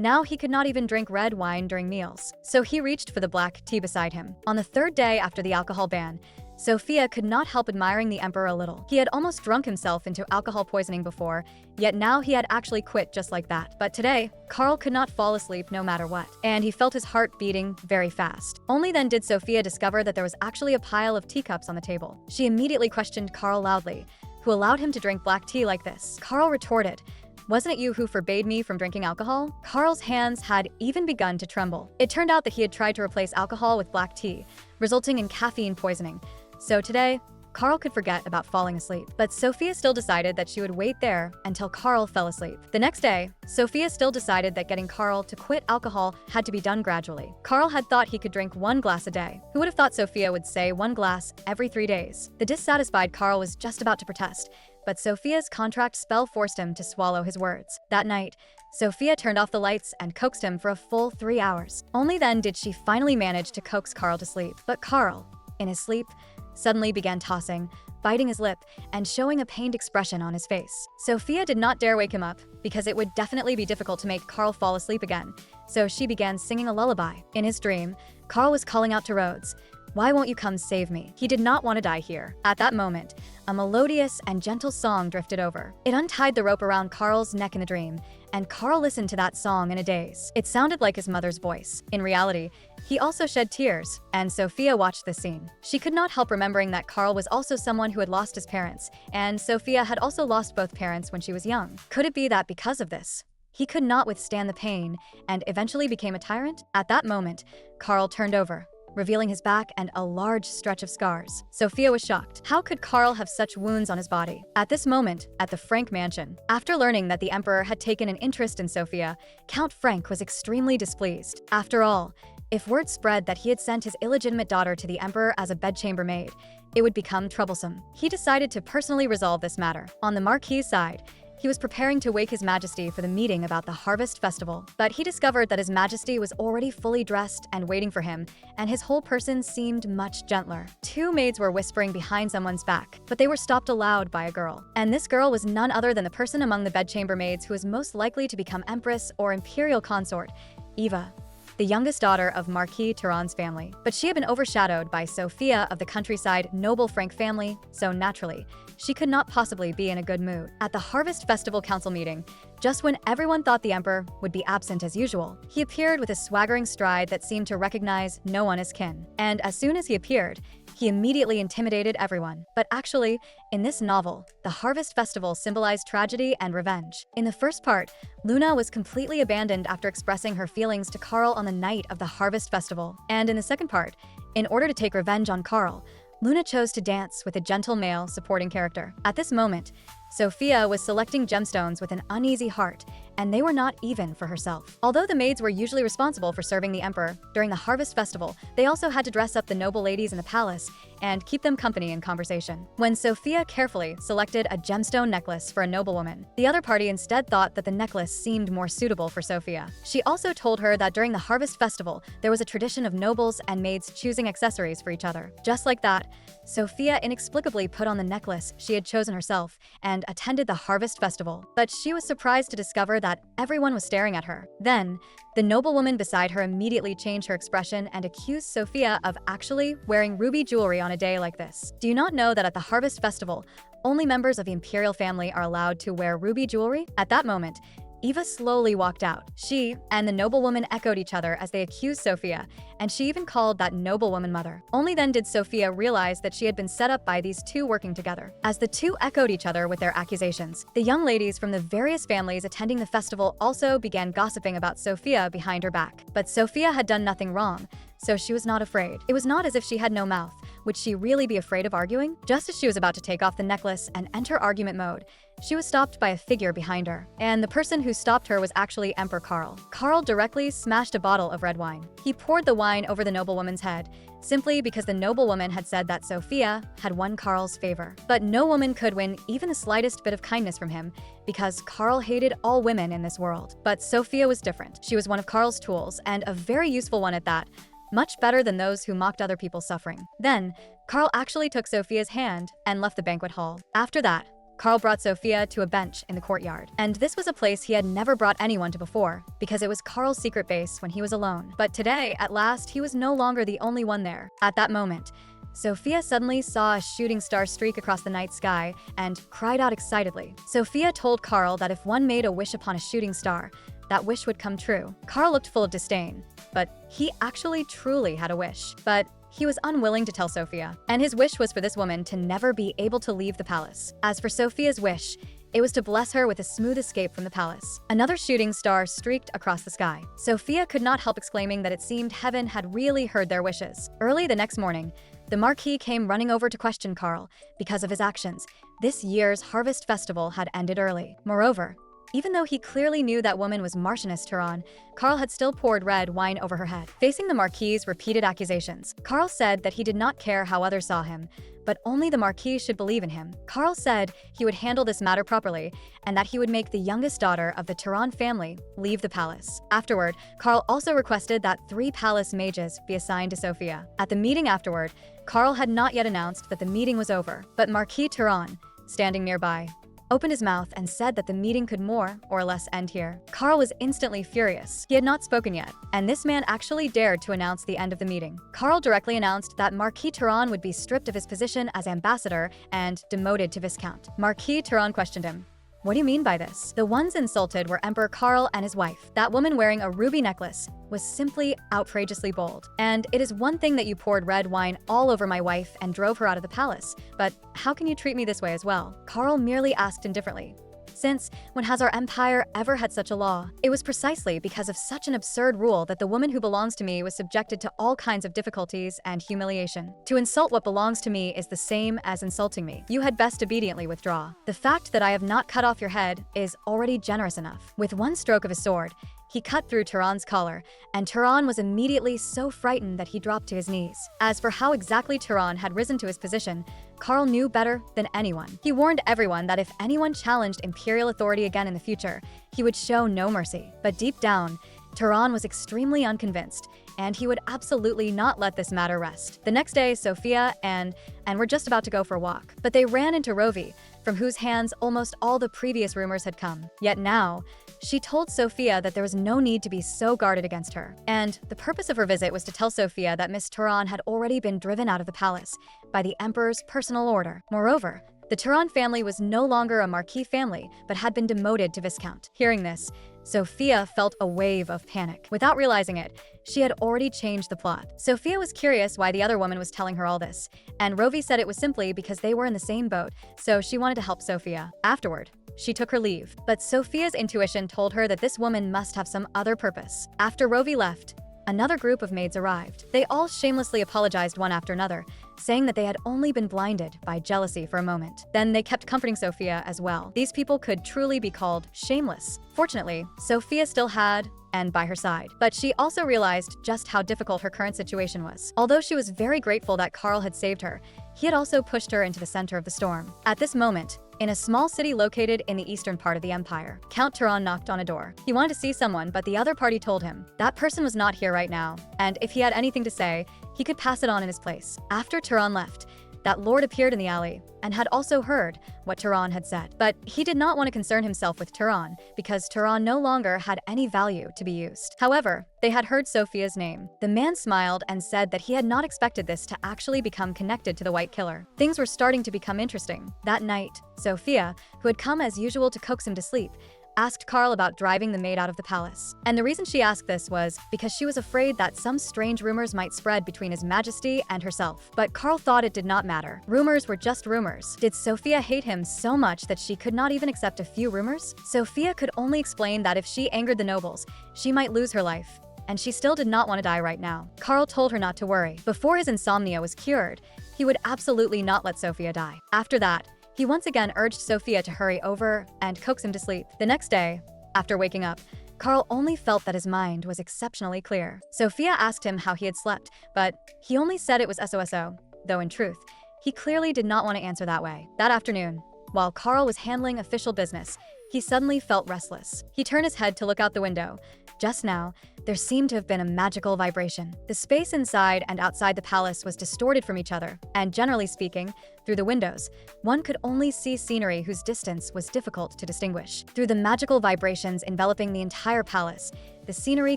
Now he could not even drink red wine during meals, so he reached for the black tea beside him. On the 3rd day after the alcohol ban, Sophia could not help admiring the Emperor a little. He had almost drunk himself into alcohol poisoning before, yet now he had actually quit just like that. But today, Carl could not fall asleep no matter what, and he felt his heart beating very fast. Only then did Sophia discover that there was actually a pile of teacups on the table. She immediately questioned Carl loudly, who allowed him to drink black tea like this. Carl retorted, "Wasn't it you who forbade me from drinking alcohol?" Carl's hands had even begun to tremble. It turned out that he had tried to replace alcohol with black tea, resulting in caffeine poisoning. So today, Carl could forget about falling asleep. But Sophia still decided that she would wait there until Carl fell asleep. The next day, Sophia still decided that getting Carl to quit alcohol had to be done gradually. Carl had thought he could drink 1 glass a day. Who would have thought Sophia would say 1 glass every 3 days? The dissatisfied Carl was just about to protest, but Sophia's contract spell forced him to swallow his words. That night, Sophia turned off the lights and coaxed him for a full 3 hours. Only then did she finally manage to coax Carl to sleep. But Carl, in his sleep, suddenly began tossing, biting his lip, and showing a pained expression on his face. Sophia did not dare wake him up, because it would definitely be difficult to make Carl fall asleep again, so she began singing a lullaby. In his dream, Carl was calling out to Rhodes, "Why won't you come save me?" He did not want to die here. At that moment, a melodious and gentle song drifted over. It untied the rope around Carl's neck in the dream, and Carl listened to that song in a daze. It sounded like his mother's voice. In reality, he also shed tears, and Sophia watched this scene. She could not help remembering that Carl was also someone who had lost his parents, and Sophia had also lost both parents when she was young. Could it be that because of this, He could not withstand the pain and eventually became a tyrant. At that moment, Karl turned over, revealing his back and a large stretch of scars. Sophia was shocked. How could Karl have such wounds on his body? At this moment, at the Frank mansion, after learning that the emperor had taken an interest in Sophia, Count Frank was extremely displeased. After all, if word spread that he had sent his illegitimate daughter to the emperor as a bedchamber maid, it would become troublesome. He decided to personally resolve this matter. On the Marquis's side, he was preparing to wake His Majesty for the meeting about the Harvest Festival, but he discovered that His Majesty was already fully dressed and waiting for him, and his whole person seemed much gentler. Two maids were whispering behind someone's back, but they were stopped aloud by a girl. And this girl was none other than the person among the bedchamber maids who was most likely to become empress or imperial consort, Eva, the youngest daughter of Marquis Turan's family. But she had been overshadowed by Sophia of the countryside noble Frank family, so naturally, she could not possibly be in a good mood. At the Harvest Festival Council meeting, just when everyone thought the emperor would be absent as usual, he appeared with a swaggering stride that seemed to recognize no one as kin. And as soon as he appeared, he immediately intimidated everyone. But actually, in this novel, the Harvest Festival symbolized tragedy and revenge. In the first part, Luna was completely abandoned after expressing her feelings to Karl on the night of the Harvest Festival. And in the second part, in order to take revenge on Karl, Luna chose to dance with a gentle male supporting character. At this moment, Sophia was selecting gemstones with an uneasy heart, and they were not even for herself. Although the maids were usually responsible for serving the emperor during the Harvest Festival, they also had to dress up the noble ladies in the palace and keep them company in conversation. When Sophia carefully selected a gemstone necklace for a noblewoman, the other party instead thought that the necklace seemed more suitable for Sophia. She also told her that during the Harvest Festival, there was a tradition of nobles and maids choosing accessories for each other. Just like that, Sophia inexplicably put on the necklace she had chosen herself and attended the Harvest Festival. But she was surprised to discover that everyone was staring at her. Then, the noblewoman beside her immediately changed her expression and accused Sophia of actually wearing ruby jewelry on a day like this. Do you not know that at the Harvest Festival, only members of the imperial family are allowed to wear ruby jewelry? At that moment, Eva slowly walked out. She and the noblewoman echoed each other as they accused Sophia, and she even called that noblewoman mother. Only then did Sophia realize that she had been set up by these two working together. As the two echoed each other with their accusations, the young ladies from the various families attending the festival also began gossiping about Sophia behind her back. But Sophia had done nothing wrong, so she was not afraid. It was not as if she had no mouth. Would she really be afraid of arguing? Just as she was about to take off the necklace and enter argument mode, she was stopped by a figure behind her. And the person who stopped her was actually Emperor Karl. Karl directly smashed a bottle of red wine. He poured the wine over the noblewoman's head, simply because the noblewoman had said that Sophia had won Karl's favor. But no woman could win even the slightest bit of kindness from him, because Karl hated all women in this world. But Sophia was different. She was one of Karl's tools, and a very useful one at that. Much better than those who mocked other people's suffering. Then, Karl actually took Sophia's hand and left the banquet hall. After that, Karl brought Sophia to a bench in the courtyard. And this was a place he had never brought anyone to before, because it was Karl's secret base when he was alone. But today, at last, he was no longer the only one there. At that moment, Sophia suddenly saw a shooting star streak across the night sky and cried out excitedly. Sophia told Karl that if one made a wish upon a shooting star, that wish would come true. Karl looked full of disdain, but he actually truly had a wish. But he was unwilling to tell Sophia, and his wish was for this woman to never be able to leave the palace. As for Sophia's wish, it was to bless her with a smooth escape from the palace. Another shooting star streaked across the sky. Sophia could not help exclaiming that it seemed heaven had really heard their wishes. Early the next morning, the Marquis came running over to question Karl because of his actions. This year's Harvest Festival had ended early. Moreover, even though he clearly knew that woman was Marchioness Turan, Karl had still poured red wine over her head. Facing the Marquis's repeated accusations, Karl said that he did not care how others saw him, but only the Marquis should believe in him. Karl said he would handle this matter properly, and that he would make the youngest daughter of the Turan family leave the palace. Afterward, Karl also requested that 3 palace mages be assigned to Sophia. At the meeting afterward, Karl had not yet announced that the meeting was over, but Marquis Turan, standing nearby, opened his mouth and said that the meeting could more or less end here. Karl was instantly furious. He had not spoken yet, and this man actually dared to announce the end of the meeting. Karl directly announced that Marquis Turan would be stripped of his position as ambassador and demoted to viscount. Marquis Turan questioned him. What do you mean by this? The ones insulted were Emperor Karl and his wife. That woman wearing a ruby necklace was simply outrageously bold. And it is one thing that you poured red wine all over my wife and drove her out of the palace, but how can you treat me this way as well? Karl merely asked indifferently. Since when has our empire ever had such a law? It was precisely because of such an absurd rule that the woman who belongs to me was subjected to all kinds of difficulties and humiliation. To insult what belongs to me is the same as insulting me. You had best obediently withdraw. The fact that I have not cut off your head is already generous enough." With one stroke of his sword, he cut through Turan's collar, and Turan was immediately so frightened that he dropped to his knees. As for how exactly Turan had risen to his position, Karl knew better than anyone. He warned everyone that if anyone challenged imperial authority again in the future, he would show no mercy. But deep down, Turan was extremely unconvinced, and he would absolutely not let this matter rest. The next day, Sophia and were just about to go for a walk, but they ran into Rovi, from whose hands almost all the previous rumors had come. Yet now, she told Sophia that there was no need to be so guarded against her. And the purpose of her visit was to tell Sophia that Miss Turan had already been driven out of the palace by the emperor's personal order. Moreover, the Turan family was no longer a marquis family, but had been demoted to viscount. Hearing this, Sophia felt a wave of panic. Without realizing it, she had already changed the plot. Sophia was curious why the other woman was telling her all this, and Rovi said it was simply because they were in the same boat, so she wanted to help Sophia. Afterward, she took her leave, but Sophia's intuition told her that this woman must have some other purpose. After Rovi left, another group of maids arrived. They all shamelessly apologized one after another, saying that they had only been blinded by jealousy for a moment. Then they kept comforting Sophia as well. These people could truly be called shameless. Fortunately, Sophia still had and by her side, but she also realized just how difficult her current situation was. Although she was very grateful that Karl had saved her, he had also pushed her into the center of the storm. At this moment, in a small city located in the eastern part of the empire, Count Turan knocked on a door. He wanted to see someone, but the other party told him that person was not here right now, and if he had anything to say, he could pass it on in his place. After Turan left, that lord appeared in the alley and had also heard what Turan had said. But he did not want to concern himself with Turan because Turan no longer had any value to be used. However, they had heard Sophia's name. The man smiled and said that he had not expected this to actually become connected to the White Killer. Things were starting to become interesting. That night, Sophia, who had come as usual to coax him to sleep, asked Karl about driving the maid out of the palace. And the reason she asked this was because she was afraid that some strange rumors might spread between His Majesty and herself. But Karl thought it did not matter. Rumors were just rumors. Did Sophia hate him so much that she could not even accept a few rumors? Sophia could only explain that if she angered the nobles, she might lose her life. And she still did not want to die right now. Karl told her not to worry. Before his insomnia was cured, he would absolutely not let Sophia die. After that, he once again urged Sophia to hurry over and coax him to sleep. The next day, after waking up, Karl only felt that his mind was exceptionally clear. Sophia asked him how he had slept, but he only said it was SOSO, though in truth, he clearly did not want to answer that way. That afternoon, while Karl was handling official business, he suddenly felt restless. He turned his head to look out the window. Just now, there seemed to have been a magical vibration. The space inside and outside the palace was distorted from each other, and generally speaking, through the windows, one could only see scenery whose distance was difficult to distinguish. Through the magical vibrations enveloping the entire palace, the scenery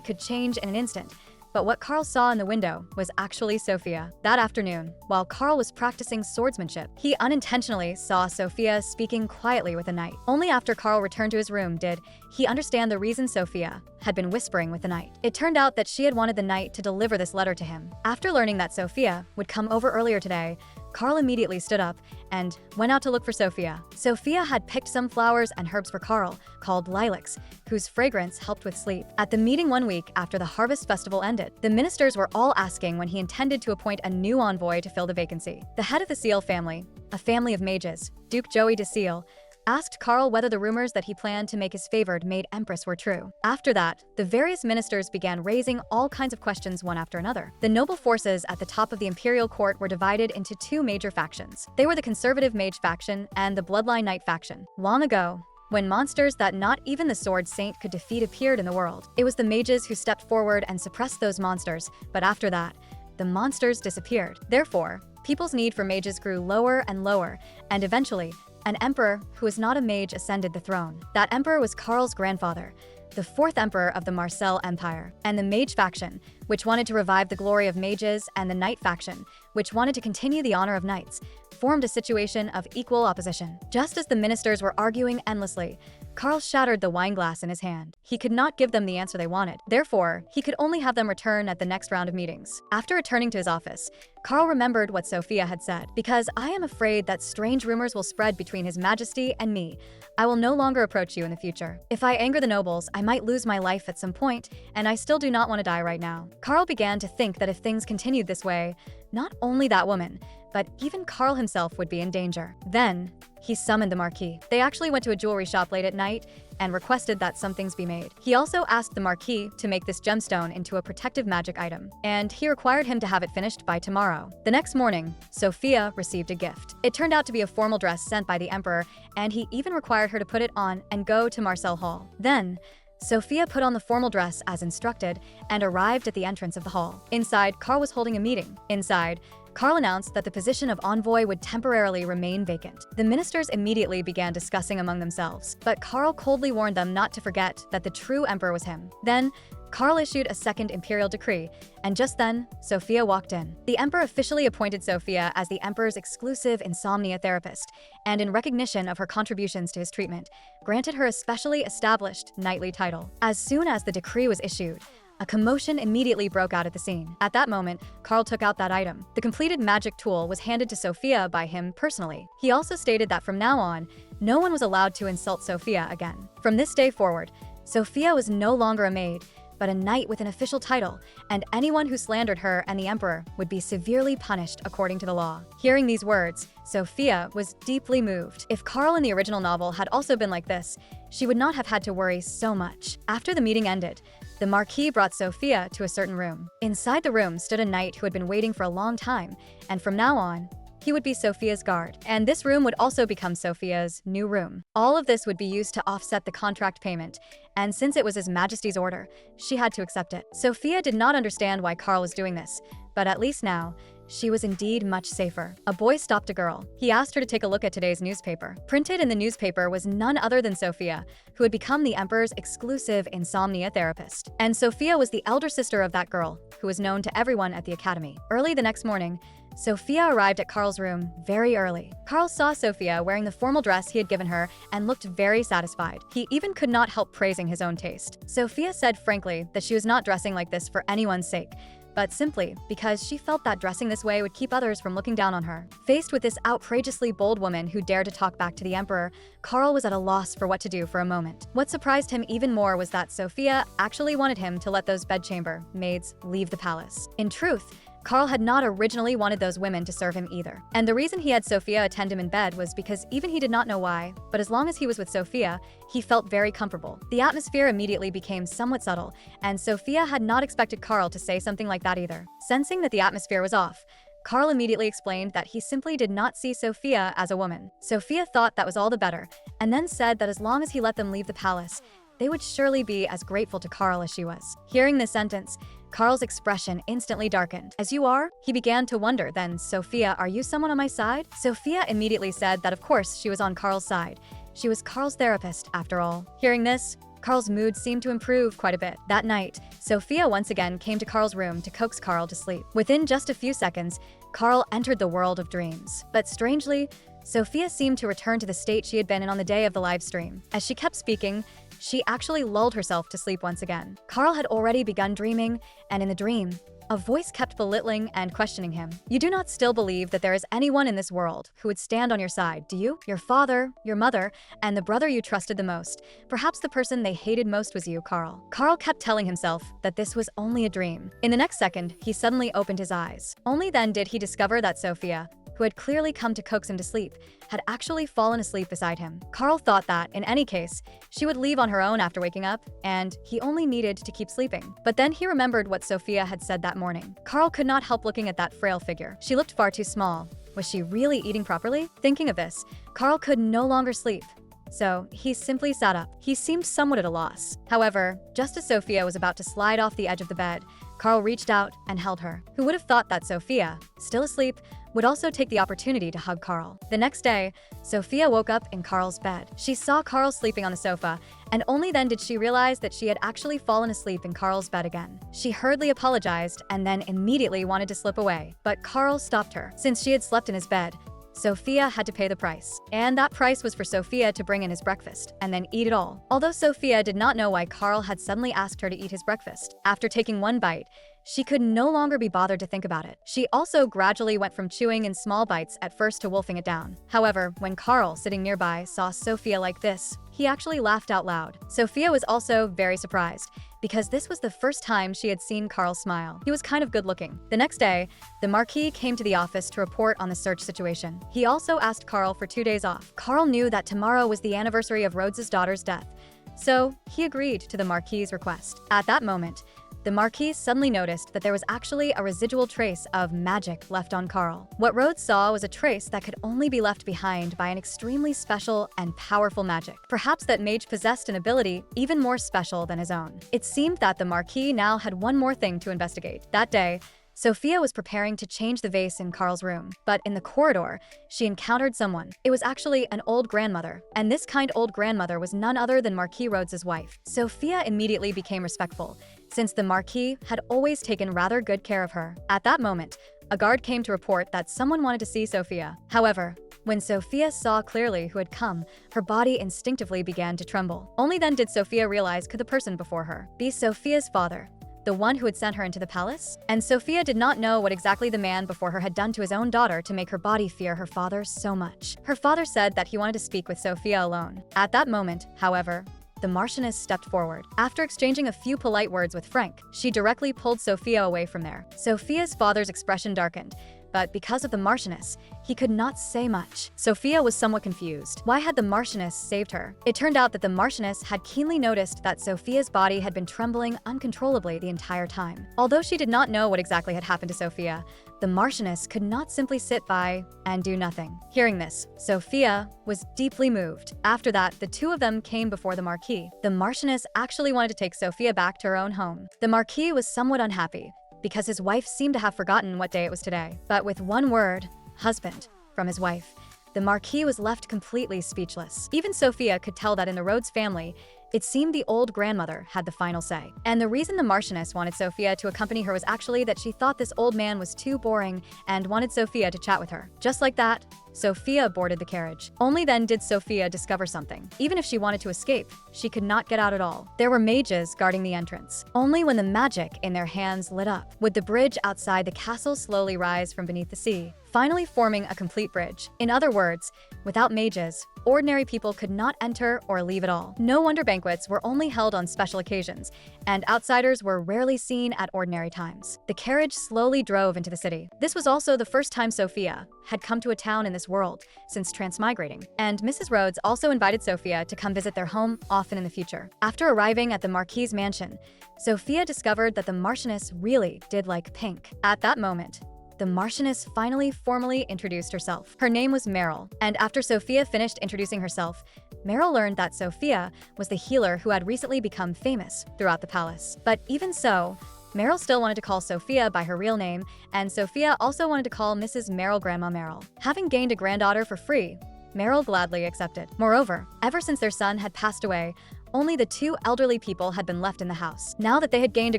could change in an instant, but what Karl saw in the window was actually Sophia. That afternoon, while Karl was practicing swordsmanship, he unintentionally saw Sophia speaking quietly with a knight. Only after Karl returned to his room did he understand the reason Sophia had been whispering with the knight. It turned out that she had wanted the knight to deliver this letter to him. After learning that Sophia would come over earlier today, Karl immediately stood up and went out to look for Sophia. Sophia had picked some flowers and herbs for Karl, called lilacs, whose fragrance helped with sleep. At the meeting 1 week after the harvest festival ended, the ministers were all asking when he intended to appoint a new envoy to fill the vacancy. The head of the Seal family, a family of mages, Duke Joey de Seal, asked Karl whether the rumors that he planned to make his favored maid empress were true. After that, the various ministers began raising all kinds of questions one after another. The noble forces at the top of the imperial court were divided into two major factions. They were the conservative mage faction and the bloodline knight faction. Long ago, when monsters that not even the sword saint could defeat appeared in the world, it was the mages who stepped forward and suppressed those monsters, but after that, the monsters disappeared. Therefore, people's need for mages grew lower and lower, and eventually, an emperor who was not a mage ascended the throne. That emperor was Karl's grandfather, the fourth emperor of the Marcel Empire. And the mage faction, which wanted to revive the glory of mages, and the knight faction, which wanted to continue the honor of knights, formed a situation of equal opposition. Just as the ministers were arguing endlessly, Carl shattered the wine glass in his hand. He could not give them the answer they wanted. Therefore, he could only have them return at the next round of meetings. After returning to his office, Carl remembered what Sophia had said. "Because I am afraid that strange rumors will spread between His Majesty and me, I will no longer approach you in the future. If I anger the nobles, I might lose my life at some point, and I still do not want to die right now." Carl began to think that if things continued this way, not only that woman, but even Carl himself would be in danger. Then, he summoned the Marquis. They actually went to a jewelry shop late at night and requested that some things be made. He also asked the Marquis to make this gemstone into a protective magic item, and he required him to have it finished by tomorrow. The next morning, Sophia received a gift. It turned out to be a formal dress sent by the Emperor, and he even required her to put it on and go to Marcel Hall. Then, Sophia put on the formal dress as instructed and arrived at the entrance of the hall. Inside, Carl was holding a meeting. Inside, Carl announced that the position of envoy would temporarily remain vacant. The ministers immediately began discussing among themselves, but Carl coldly warned them not to forget that the true emperor was him. Then, Carl issued a second imperial decree, and just then, Sophia walked in. The emperor officially appointed Sophia as the emperor's exclusive insomnia therapist, and in recognition of her contributions to his treatment, granted her a specially established knightly title. As soon as the decree was issued, a commotion immediately broke out at the scene. At that moment, Carl took out that item. The completed magic tool was handed to Sophia by him personally. He also stated that from now on, no one was allowed to insult Sophia again. From this day forward, Sophia was no longer a maid, but a knight with an official title, and anyone who slandered her and the emperor would be severely punished according to the law. Hearing these words, Sophia was deeply moved. If Carl in the original novel had also been like this, she would not have had to worry so much. After the meeting ended, the Marquis brought Sophia to a certain room. Inside the room stood a knight who had been waiting for a long time, and from now on, he would be Sophia's guard. And this room would also become Sophia's new room. All of this would be used to offset the contract payment, and since it was His Majesty's order, she had to accept it. Sophia did not understand why Carl was doing this, but at least now, she was indeed much safer. A boy stopped a girl. He asked her to take a look at today's newspaper. Printed in the newspaper was none other than Sophia, who had become the emperor's exclusive insomnia therapist. And Sophia was the elder sister of that girl, who was known to everyone at the academy. Early the next morning, Sophia arrived at Carl's room very early. Carl saw Sophia wearing the formal dress he had given her and looked very satisfied. He even could not help praising his own taste. Sophia said frankly that she was not dressing like this for anyone's sake, but simply because she felt that dressing this way would keep others from looking down on her. Faced with this outrageously bold woman who dared to talk back to the emperor, Carl was at a loss for what to do for a moment. What surprised him even more was that Sophia actually wanted him to let those bedchamber maids leave the palace. In truth, Carl had not originally wanted those women to serve him either. And the reason he had Sophia attend him in bed was because even he did not know why, but as long as he was with Sophia, he felt very comfortable. The atmosphere immediately became somewhat subtle, and Sophia had not expected Carl to say something like that either. Sensing that the atmosphere was off, Carl immediately explained that he simply did not see Sophia as a woman. Sophia thought that was all the better, and then said that as long as he let them leave the palace, they would surely be as grateful to Carl as she was. Hearing this sentence, Carl's expression instantly darkened. "As you are?" He began to wonder. Then, "Sophia, are you someone on my side?" Sophia immediately said that of course she was on Carl's side. She was Carl's therapist, after all. Hearing this, Carl's mood seemed to improve quite a bit. That night, Sophia once again came to Carl's room to coax Carl to sleep. Within just a few seconds, Carl entered the world of dreams. But strangely, Sophia seemed to return to the state she had been in on the day of the live stream. As she kept speaking, she actually lulled herself to sleep once again. Carl had already begun dreaming, and in the dream, a voice kept belittling and questioning him. "You do not still believe that there is anyone in this world who would stand on your side, do you? Your father, your mother, and the brother you trusted the most. Perhaps the person they hated most was you, Carl." Carl kept telling himself that this was only a dream. In the next second, he suddenly opened his eyes. Only then did he discover that Sophia, who had clearly come to coax him to sleep, had actually fallen asleep beside him. Carl thought that, in any case, she would leave on her own after waking up, and he only needed to keep sleeping. But then he remembered what Sophia had said that morning. Carl could not help looking at that frail figure. She looked far too small. Was she really eating properly? Thinking of this, Carl could no longer sleep. So he simply sat up. He seemed somewhat at a loss. However, just as Sophia was about to slide off the edge of the bed, Carl reached out and held her. Who would have thought that Sophia, still asleep, would also take the opportunity to hug Carl? The next day, Sophia woke up in Carl's bed. She saw Carl sleeping on the sofa, and only then did she realize that she had actually fallen asleep in Carl's bed again. She hurriedly apologized and then immediately wanted to slip away, but Carl stopped her. Since she had slept in his bed, Sophia had to pay the price. And that price was for Sophia to bring in his breakfast and then eat it all. Although Sophia did not know why Carl had suddenly asked her to eat his breakfast, after taking one bite, she could no longer be bothered to think about it. She also gradually went from chewing in small bites at first to wolfing it down. However, when Carl, sitting nearby, saw Sophia like this, he actually laughed out loud. Sophia was also very surprised, because this was the first time she had seen Carl smile. He was kind of good looking. The next day, the Marquis came to the office to report on the search situation. He also asked Carl for 2 days off. Carl knew that tomorrow was the anniversary of Rhodes's daughter's death, so he agreed to the Marquis's request. At that moment, the Marquis suddenly noticed that there was actually a residual trace of magic left on Carl. What Rhodes saw was a trace that could only be left behind by an extremely special and powerful magic. Perhaps that mage possessed an ability even more special than his own. It seemed that the Marquis now had one more thing to investigate. That day, Sophia was preparing to change the vase in Carl's room, but in the corridor, she encountered someone. It was actually an old grandmother, and this kind old grandmother was none other than Marquis Rhodes's wife. Sophia immediately became respectful, since the Marquis had always taken rather good care of her. At that moment, a guard came to report that someone wanted to see Sophia. However, when Sophia saw clearly who had come, her body instinctively began to tremble. Only then did Sophia realize could the person before her be Sophia's father, the one who had sent her into the palace? And Sophia did not know what exactly the man before her had done to his own daughter to make her body fear her father so much. Her father said that he wanted to speak with Sophia alone. At that moment, however, the Marchioness stepped forward. After exchanging a few polite words with Frank, she directly pulled Sophia away from there. Sophia's father's expression darkened, but because of the Marchioness, he could not say much. Sophia was somewhat confused. Why had the Marchioness saved her? It turned out that the Marchioness had keenly noticed that Sophia's body had been trembling uncontrollably the entire time. Although she did not know what exactly had happened to Sophia, the Marchioness could not simply sit by and do nothing. Hearing this, Sophia was deeply moved. After that, the two of them came before the Marquis. The Marchioness actually wanted to take Sophia back to her own home. The Marquis was somewhat unhappy, because his wife seemed to have forgotten what day it was today. But with one word, husband, from his wife, the Marquis was left completely speechless. Even Sophia could tell that in the Rhodes family, it seemed the old grandmother had the final say. And the reason the Marchioness wanted Sophia to accompany her was actually that she thought this old man was too boring and wanted Sophia to chat with her. Just like that, Sophia boarded the carriage. Only then did Sophia discover something. Even if she wanted to escape, she could not get out at all. There were mages guarding the entrance. Only when the magic in their hands lit up would the bridge outside the castle slowly rise from beneath the sea, finally forming a complete bridge. In other words, without mages, ordinary people could not enter or leave at all. No wonder banquets were only held on special occasions, and outsiders were rarely seen at ordinary times. The carriage slowly drove into the city. This was also the first time Sophia had come to a town in this world since transmigrating, and Mrs. Rhodes also invited Sophia to come visit their home often in the future. After arriving at the Marquis's mansion, Sophia discovered that the Marchioness really did like pink. At that moment, the Marchioness finally formally introduced herself. Her name was Meryl, and after Sophia finished introducing herself, Meryl learned that Sophia was the healer who had recently become famous throughout the palace. But even so, Meryl still wanted to call Sophia by her real name, and Sophia also wanted to call Mrs. Meryl Grandma Meryl. Having gained a granddaughter for free, Meryl gladly accepted. Moreover, ever since their son had passed away, only the two elderly people had been left in the house. Now that they had gained a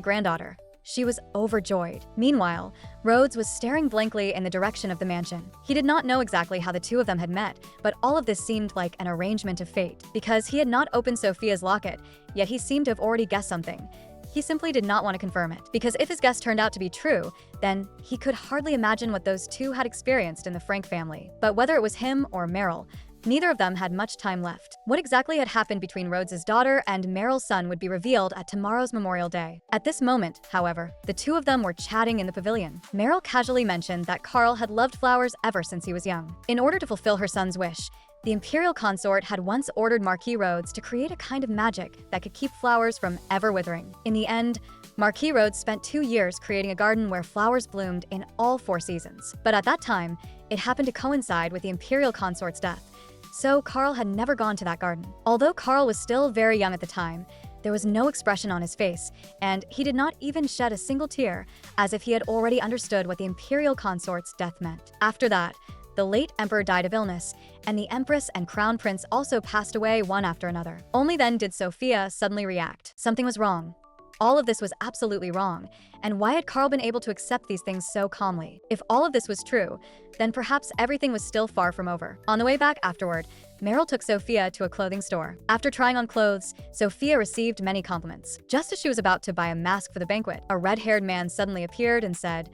granddaughter, she was overjoyed. Meanwhile, Rhodes was staring blankly in the direction of the mansion. He did not know exactly how the two of them had met, but all of this seemed like an arrangement of fate. Because he had not opened Sophia's locket, yet he seemed to have already guessed something. He simply did not want to confirm it, because if his guess turned out to be true, then he could hardly imagine what those two had experienced in the Frank family. But whether it was him or Meryl, neither of them had much time left. What exactly had happened between Rhodes's daughter and Meryl's son would be revealed at tomorrow's Memorial Day. At this moment, however, the two of them were chatting in the pavilion. Meryl casually mentioned that Carl had loved flowers ever since he was young. In order to fulfill her son's wish, the imperial consort had once ordered Marquis Rhodes to create a kind of magic that could keep flowers from ever withering. In the end, Marquis Rhodes spent 2 years creating a garden where flowers bloomed in all 4 seasons. But at that time, it happened to coincide with the imperial consort's death, so Carl had never gone to that garden. Although Carl was still very young at the time, there was no expression on his face, and he did not even shed a single tear, as if he had already understood what the imperial consort's death meant. After that, the late emperor died of illness, and the empress and crown prince also passed away one after another. Only then did Sophia suddenly react. Something was wrong. All of this was absolutely wrong, and why had Carl been able to accept these things so calmly? If all of this was true, then perhaps everything was still far from over. On the way back afterward, Meryl took Sophia to a clothing store. After trying on clothes, Sophia received many compliments. Just as she was about to buy a mask for the banquet, a red-haired man suddenly appeared and said,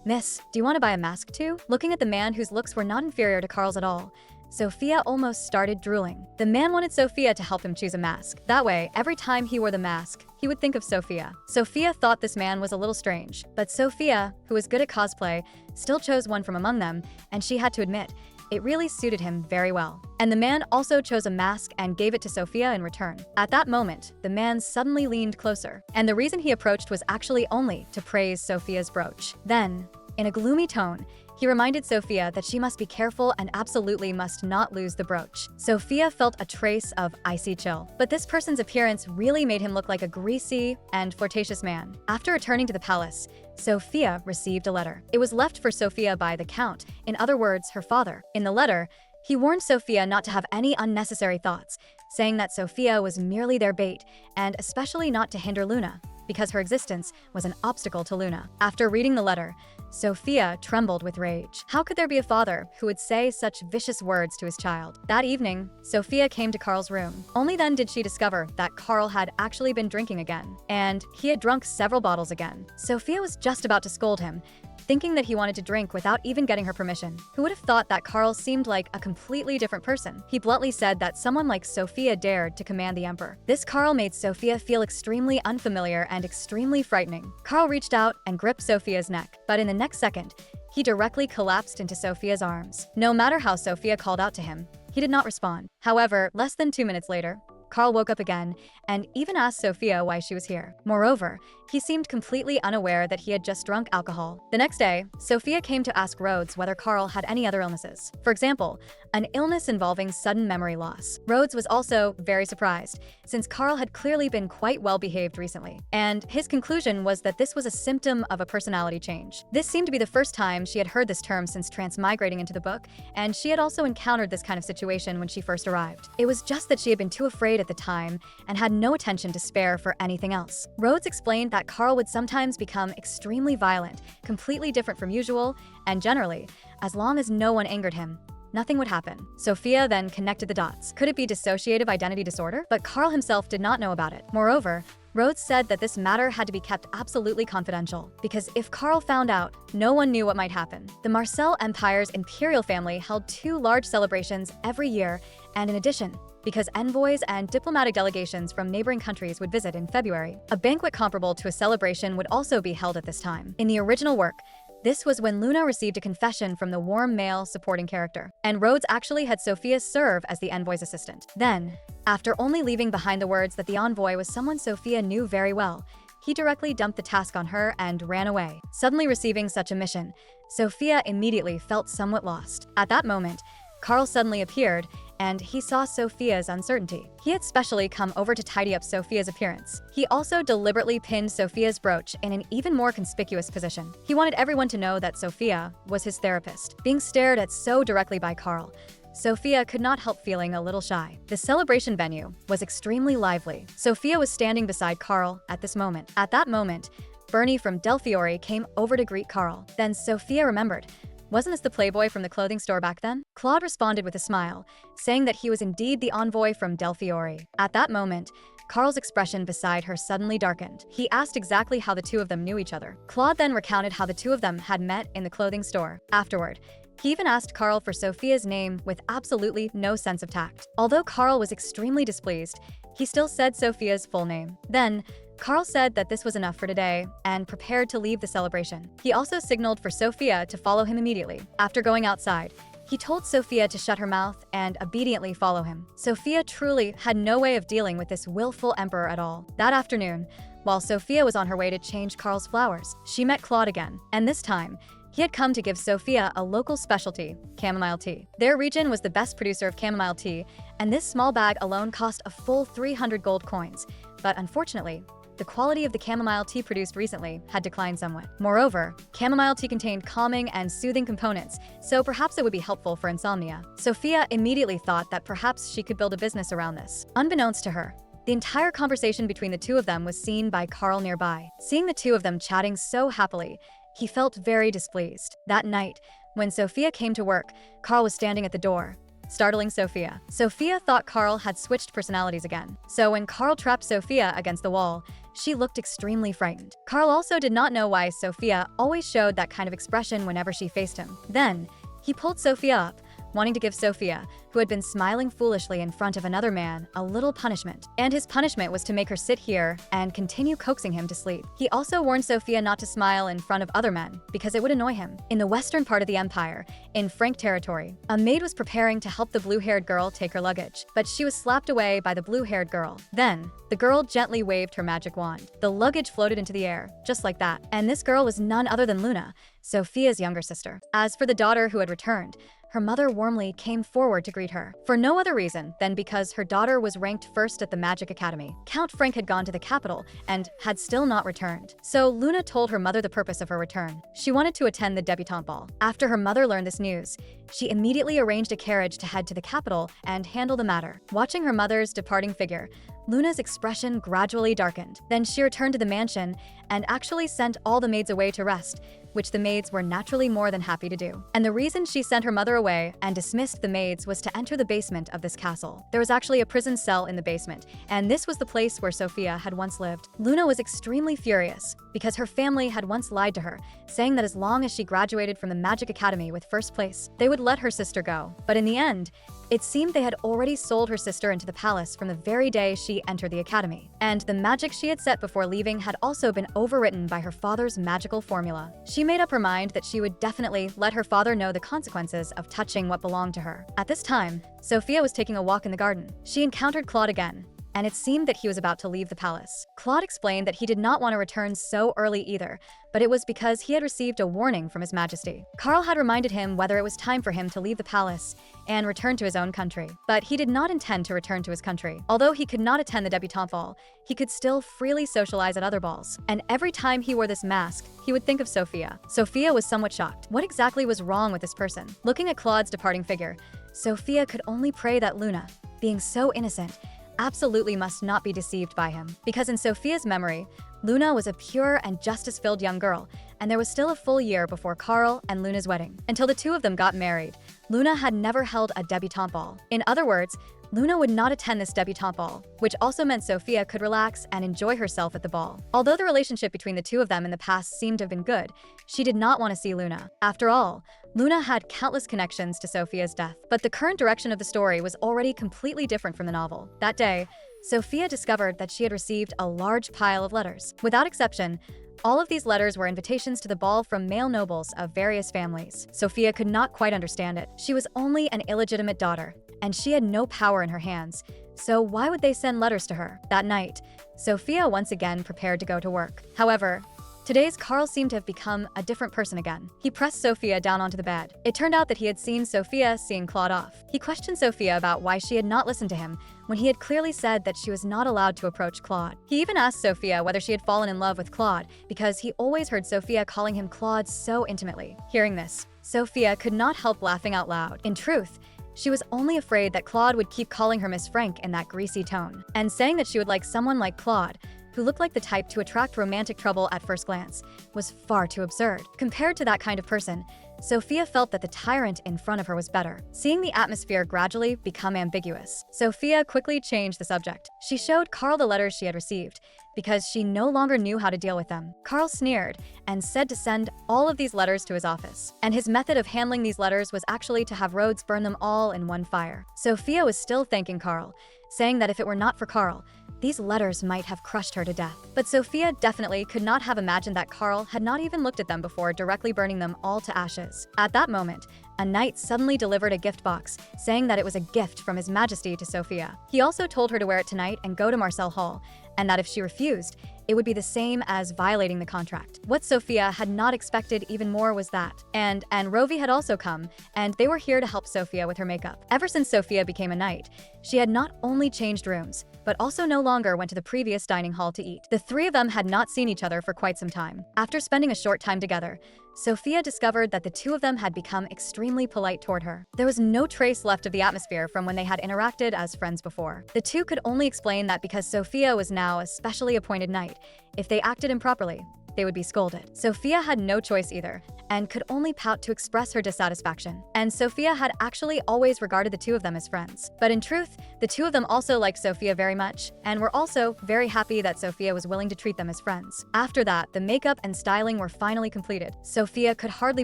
"Miss, do you want to buy a mask too?" Looking at the man whose looks were not inferior to Carl's at all, Sophia almost started drooling. The man wanted Sophia to help him choose a mask. That way, every time he wore the mask, he would think of Sophia. Sophia thought this man was a little strange, but Sophia, who was good at cosplay, still chose one from among them, and she had to admit, it really suited him very well. And the man also chose a mask and gave it to Sophia in return. At that moment, the man suddenly leaned closer, and the reason he approached was actually only to praise Sophia's brooch. Then, in a gloomy tone, he reminded Sophia that she must be careful and absolutely must not lose the brooch. Sophia felt a trace of icy chill, but this person's appearance really made him look like a greasy and flirtatious man. After returning to the palace, Sophia received a letter. It was left for Sophia by the Count, in other words, her father. In the letter, he warned Sophia not to have any unnecessary thoughts, saying that Sophia was merely their bait, and especially not to hinder Luna, because her existence was an obstacle to Luna. After reading the letter, Sophia trembled with rage. How could there be a father who would say such vicious words to his child? That evening, Sophia came to Carl's room. Only then did she discover that Carl had actually been drinking again, and he had drunk several bottles again. Sophia was just about to scold him, thinking that he wanted to drink without even getting her permission. Who would have thought that Carl seemed like a completely different person? He bluntly said that someone like Sophia dared to command the emperor. This Carl made Sophia feel extremely unfamiliar and extremely frightening. Carl reached out and gripped Sophia's neck, but in the next second, he directly collapsed into Sophia's arms. No matter how Sophia called out to him, he did not respond. However, less than 2 minutes later, Carl woke up again and even asked Sophia why she was here. Moreover, he seemed completely unaware that he had just drunk alcohol. The next day, Sophia came to ask Rhodes whether Carl had any other illnesses. For example, an illness involving sudden memory loss. Rhodes was also very surprised, since Carl had clearly been quite well behaved recently, and his conclusion was that this was a symptom of a personality change. This seemed to be the first time she had heard this term since transmigrating into the book, and she had also encountered this kind of situation when she first arrived. It was just that she had been too afraid at the time and had no attention to spare for anything else. Rhodes explained that Carl would sometimes become extremely violent, completely different from usual, and generally, as long as no one angered him, nothing would happen. Sophia then connected the dots. Could it be dissociative identity disorder? But Carl himself did not know about it. Moreover, Rhodes said that this matter had to be kept absolutely confidential, because if Carl found out, no one knew what might happen. The Marcel Empire's imperial family held 2 large celebrations every year, and in addition, because envoys and diplomatic delegations from neighboring countries would visit in February, a banquet comparable to a celebration would also be held at this time. In the original work, this was when Luna received a confession from the warm male supporting character, and Rhodes actually had Sophia serve as the envoy's assistant. Then, after only leaving behind the words that the envoy was someone Sophia knew very well, he directly dumped the task on her and ran away. Suddenly receiving such a mission, Sophia immediately felt somewhat lost. At that moment, Carl suddenly appeared, and he saw Sophia's uncertainty. He had specially come over to tidy up Sophia's appearance. He also deliberately pinned Sophia's brooch in an even more conspicuous position. He wanted everyone to know that Sophia was his therapist. Being stared at so directly by Carl, Sophia could not help feeling a little shy. The celebration venue was extremely lively. Sophia was standing beside Carl at this moment. At that moment, Bernie from Delfiore came over to greet Carl. Then Sophia remembered, wasn't this the playboy from the clothing store back then? Claude responded with a smile, saying that he was indeed the envoy from Delfiore. At that moment, Carl's expression beside her suddenly darkened. He asked exactly how the two of them knew each other. Claude then recounted how the two of them had met in the clothing store. Afterward, he even asked Carl for Sophia's name with absolutely no sense of tact. Although Carl was extremely displeased, he still said Sophia's full name. Then, Carl said that this was enough for today and prepared to leave the celebration. He also signaled for Sophia to follow him immediately. After going outside, he told Sophia to shut her mouth and obediently follow him. Sophia truly had no way of dealing with this willful emperor at all. That afternoon, while Sophia was on her way to change Carl's flowers, she met Claude again, and this time, he had come to give Sophia a local specialty, chamomile tea. Their region was the best producer of chamomile tea, and this small bag alone cost a full 300 gold coins. But unfortunately, the quality of the chamomile tea produced recently had declined somewhat. Moreover, chamomile tea contained calming and soothing components, so perhaps it would be helpful for insomnia. Sophia immediately thought that perhaps she could build a business around this. Unbeknownst to her, The entire conversation between the two of them was seen by Carl nearby. Seeing the two of them chatting so happily, he felt very displeased. That night, when Sophia came to work, Carl was standing at the door, startling Sophia. Sophia thought Carl had switched personalities again. So when Carl trapped Sophia against the wall, she looked extremely frightened. Carl also did not know why Sophia always showed that kind of expression whenever she faced him. Then, he pulled Sophia up, wanting to give Sophia, who had been smiling foolishly in front of another man, a little punishment. And his punishment was to make her sit here and continue coaxing him to sleep. He also warned Sophia not to smile in front of other men, because it would annoy him. In the western part of the empire, in Frank territory, a maid was preparing to help the blue-haired girl take her luggage, but she was slapped away by the blue-haired girl. Then, the girl gently waved her magic wand. The luggage floated into the air, just like that. And this girl was none other than Luna, Sophia's younger sister. As for the daughter who had returned, her mother warmly came forward to greet her, for no other reason than because her daughter was ranked first at the Magic Academy. Count Frank had gone to the capital and had still not returned. So Luna told her mother the purpose of her return. She wanted to attend the debutante ball. After her mother learned this news, she immediately arranged a carriage to head to the capital and handle the matter. Watching her mother's departing figure, Luna's expression gradually darkened. Then she returned to the mansion and actually sent all the maids away to rest, which the maids were naturally more than happy to do. And the reason she sent her mother away and dismissed the maids was to enter the basement of this castle. There was actually a prison cell in the basement, and this was the place where Sophia had once lived. Luna was extremely furious because her family had once lied to her, saying that as long as she graduated from the Magic Academy with first place, they would let her sister go. But in the end, it seemed they had already sold her sister into the palace from the very day she entered the academy. And the magic she had set before leaving had also been overwritten by her father's magical formula. She made up her mind that she would definitely let her father know the consequences of touching what belonged to her. At this time, Sophia was taking a walk in the garden. She encountered Claude again, and it seemed that he was about to leave the palace. Claude explained that he did not want to return so early either, but it was because he had received a warning from His Majesty. Carl had reminded him whether it was time for him to leave the palace and return to his own country. But he did not intend to return to his country. Although he could not attend the debutante ball, he could still freely socialize at other balls. And every time he wore this mask, he would think of Sophia. Sophia was somewhat shocked. What exactly was wrong with this person? Looking at Claude's departing figure, Sophia could only pray that Luna, being so innocent, absolutely must not be deceived by him. Because in Sophia's memory, Luna was a pure and justice-filled young girl, and there was still a full year before Carl and Luna's wedding. Until the two of them got married, Luna had never held a debutante ball. In other words, Luna would not attend this debutante ball, which also meant Sophia could relax and enjoy herself at the ball. Although the relationship between the two of them in the past seemed to have been good, she did not want to see Luna. After all, Luna had countless connections to Sophia's death. But the current direction of the story was already completely different from the novel. That day, Sophia discovered that she had received a large pile of letters. Without exception, all of these letters were invitations to the ball from male nobles of various families. Sophia could not quite understand it. She was only an illegitimate daughter, and she had no power in her hands, so why would they send letters to her? That night, Sophia once again prepared to go to work. However, today's Carl seemed to have become a different person again. He pressed Sophia down onto the bed. It turned out that he had seen Sophia seeing Claude off. He questioned Sophia about why she had not listened to him when he had clearly said that she was not allowed to approach Claude. He even asked Sophia whether she had fallen in love with Claude because he always heard Sophia calling him Claude so intimately. Hearing this, Sophia could not help laughing out loud. In truth, she was only afraid that Claude would keep calling her Miss Frank in that greasy tone, and saying that she would like someone like Claude, who looked like the type to attract romantic trouble at first glance, was far too absurd. Compared to that kind of person, Sophia felt that the tyrant in front of her was better. Seeing the atmosphere gradually become ambiguous, Sophia quickly changed the subject. She showed Carl the letters she had received, because she no longer knew how to deal with them. Carl sneered and said to send all of these letters to his office. And his method of handling these letters was actually to have Rhodes burn them all in one fire. Sophia was still thanking Carl, saying that if it were not for Carl, these letters might have crushed her to death. But Sophia definitely could not have imagined that Carl had not even looked at them before directly burning them all to ashes. At that moment, a knight suddenly delivered a gift box, saying that it was a gift from His Majesty to Sophia. He also told her to wear it tonight and go to Marcel Hall, and that if she refused, it would be the same as violating the contract. What Sophia had not expected even more was that. And Rovi had also come, and they were here to help Sophia with her makeup. Ever since Sophia became a knight, she had not only changed rooms, but also no longer went to the previous dining hall to eat. The three of them had not seen each other for quite some time. After spending a short time together, Sophia discovered that the two of them had become extremely polite toward her. There was no trace left of the atmosphere from when they had interacted as friends before. The two could only explain that because Sophia was now a specially appointed knight, if they acted improperly, they would be scolded. Sophia had no choice either, and could only pout to express her dissatisfaction. And Sophia had actually always regarded the two of them as friends. But in truth, the two of them also liked Sophia very much, and were also very happy that Sophia was willing to treat them as friends. After that, the makeup and styling were finally completed. Sophia could hardly